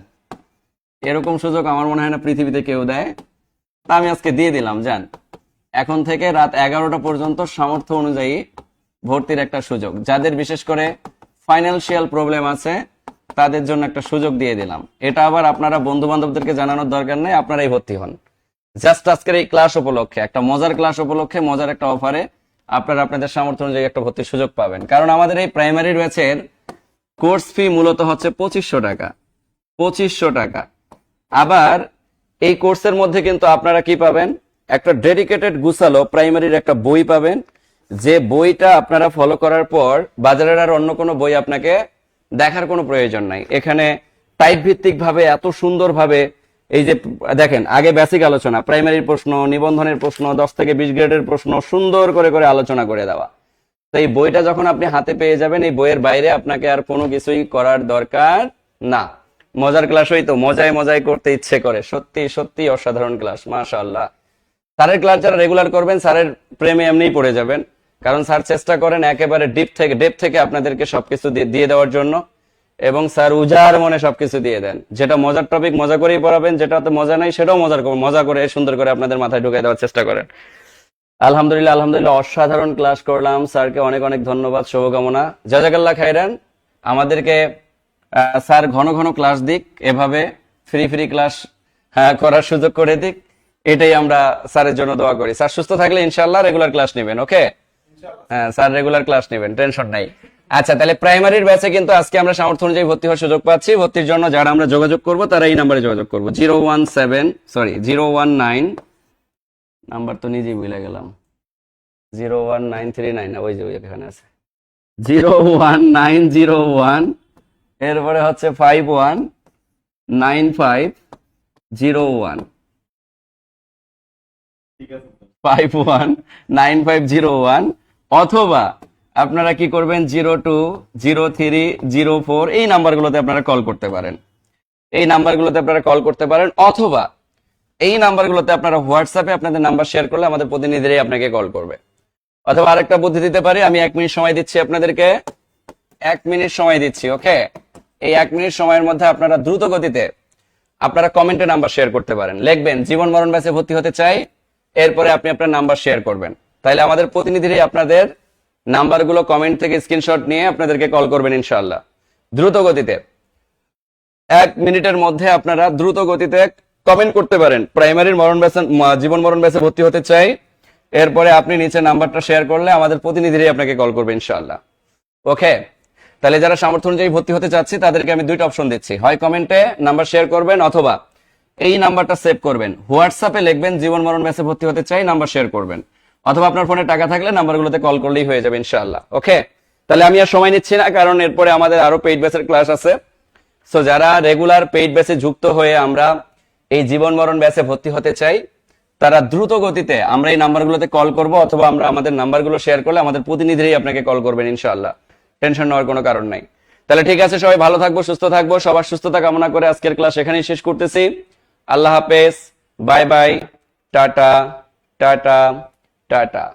এরকম সুযোগ আমার মনে হয় না পৃথিবীতে কেউ দেয়, তা আমি আজকে দিয়ে দিলাম। জান, এখন থেকে রাত 11টা পর্যন্ত সামর্থ্য অনুযায়ী ভর্তির একটা সুযোগ, যাদের বিশেষ করে ফাইন্যান্সিয়াল প্রবলেম আছে তাদের জন্য একটা সুযোগ দিয়ে দিলাম। এটা আবার আপনারা বন্ধু বান্ধবদেরকে জানানোর দরকার নেই, আপনারাই ভর্তি হন। জাস্ট আজকের এই ক্লাস উপলক্ষে, একটা মজার ক্লাস উপলক্ষে, মজার একটা অফারে আপনারা আপনাদের সামর্থ্য অনুযায়ী একটা ভর্তির সুযোগ পাবেন। কারণ আমাদের এই প্রাইমারি ব্যাচের কোর্স ফি মূলত হচ্ছে 2500 টাকা, 2500 টাকা। আবার এই কোর্সের মধ্যে কিন্তু আপনারা কি পাবেন, একটা ডেডিকেটেড গুছালো প্রাইমারির একটা বই পাবেন, যে বইটা আপনারা ফলো করার পর বাজারের আর অন্য কোনো বই আপনাকে দেখার কোনো প্রয়োজন নাই। এখানে টাইপ ভিত্তিক ভাবে এত সুন্দর ভাবে, এই যে দেখেন, আগে বেসিক আলোচনা, প্রাইমারির প্রশ্ন, নিবন্ধনের প্রশ্ন, 10 থেকে 20 গ্রেডের প্রশ্ন সুন্দর করে করে আলোচনা করে দেওয়া। তো এই বইটা যখন আপনি হাতে পেয়ে যাবেন, এই বইয়ের বাইরে আপনাকে আর কোনো কিছুই করার দরকার না। মজার ক্লাস হইতো, মজায় মজায় করতে ইচ্ছে করে, সত্যি সত্যি অসাধারণ ক্লাস, মাশাআল্লাহ। স্যারের ক্লাস যারা রেগুলার করবেন, স্যারের প্রেমে এমনিই পড়ে যাবেন, কারণ স্যার চেষ্টা করেন একেবারে ডেপ থেকে আপনাদেরকে সবকিছু দিয়ে দেওয়ার জন্য, এবং স্যার উজাড় মনে সবকিছু দিয়ে দেন। যেটা মজার টপিক মজা করেই পড়াবেন, যেটাতে মজা নাই সেটাও মজা করে সুন্দর করে আপনাদের মাথায় ঢুকাই দেওয়ার চেষ্টা করেন। আলহামদুলিল্লাহ আলহামদুলিল্লাহ, অসাধারণ ক্লাস করলাম, স্যারকে অনেক অনেক ধন্যবাদ, শুভকামনা, জাযাকাল্লাহ খাইরান। আমাদেরকে স্যার ঘন ঘন ক্লাস দিক, এভাবে ফ্রি ফ্রি ক্লাস করার সুযোগ করে দিক, এটাই আমরা স্যারের জন্য দোয়া করি। স্যার সুস্থ থাকলে ইনশাআল্লাহ রেগুলার ক্লাস নেবেন। ওকে, হ্যাঁ স্যার রেগুলার ক্লাস নেবেন, টেনশন নাই। আচ্ছা, তাহলে প্রাইমারির ব্যাচে কিন্তু আজকে আমরা সামর্থ্য অনুযায়ী ভর্তি হওয়ার সুযোগ পাচ্ছি। ভর্তির জন্য যারা আমরা যোগাযোগ করব তারা এই নাম্বারে যোগাযোগ করবো, 019 নাম্বার তো নিজেই ভুলে গেলাম, 01939, ওই যে এখানে আছে 01901, এরপরে হচ্ছে 519501, 519501, অথবা আপনারা কি করবেন, 020304, এই নাম্বারগুলোতে আপনারা কল করতে পারেন, এই নাম্বারগুলোতে আপনারা কল করতে পারেন, অথবা এই নাম্বারগুলোতে আপনারা হোয়াটসঅ্যাপে আপনাদের নাম্বার শেয়ার করলে আমাদের প্রতিনিধিরাই আপনাকে কল করবে। অথবা আরেকটা বুদ্ধি দিতে পারি, আমি 1 মিনিট সময় দিচ্ছি আপনাদেরকে, 1 মিনিট সময় দিচ্ছি। ওকে, এই 1 মিনিট সময়ের মধ্যে আপনারা দ্রুত গতিতে আপনারা কমেন্টে নাম্বার শেয়ার করতে পারেন, লিখবেন জীবন মরণ ব্যাচে ভর্তি হতে চাই, এরপরে আপনি আপনার নাম্বার শেয়ার করবেন। তাইলে আমাদের প্রতিনিধিরাই আপনাদের নাম্বারগুলো কমেন্ট থেকে স্ক্রিনশট নিয়ে আপনাদেরকে কল করবেন ইনশাআল্লাহ দ্রুত গতিতে। 1 মিনিটের মধ্যে আপনারা দ্রুত গতিতে কমেন্ট করতে পারেন প্রাইমারির মরণ ব্যাচে, জীবন মরণ ব্যাচে ভর্তি হতে চাই। এরপরে আপনি নিচে নাম্বারটা শেয়ার করলে আমাদের প্রতিনিধিরাই আপনাকে কল করবে ইনশাআল্লাহ। ওকে, তাহলে যারা সামর্থ্য অনুযায়ী ভর্তি হতে চাচ্ছে তাদেরকে আমি দুইটা অপশন দিচ্ছি, হয় কমেন্টে নাম্বার শেয়ার করবেন অথবা এই নাম্বারটা সেভ করবেন, হোয়াটসঅ্যাপে লিখবেন জীবন মরণ ব্যাচে ভর্তি হতে চাই, নাম্বার শেয়ার করবেন, অথবা আপনার ফোনে টাকা থাকলে নাম্বারগুলোতে কল করলেই হয়ে যাবে ইনশাআল্লাহ। ওকে, তাহলে আমি আর সময় নিচ্ছি না, কারণ এরপরে আমাদের আরো পেইড ব্যাচের ক্লাস আছে। সো যারা রেগুলার পেইড ব্যাচে যুক্ত হয়ে আমরা এই জীবন মরণ ব্যাচে ভর্তি হতে চাই, তারা দ্রুত গতিতে আমরা এই নাম্বারগুলোতে কল করব, অথবা আমরা আমাদের নাম্বারগুলো শেয়ার করলে আমাদের প্রতিনিধিরাই আপনাকে কল করবেন ইনশাআল্লাহ। টেনশন নেওয়ার কোনো কারণ নাই। তাহলে ঠিক আছে, সবাই ভালো থাকবো, সুস্থ থাকবো। সবার সুস্থতা কামনা করে আজকের ক্লাস এখানেই শেষ করতেছি। আল্লাহ হাফেজ, bye bye, tata tata tata.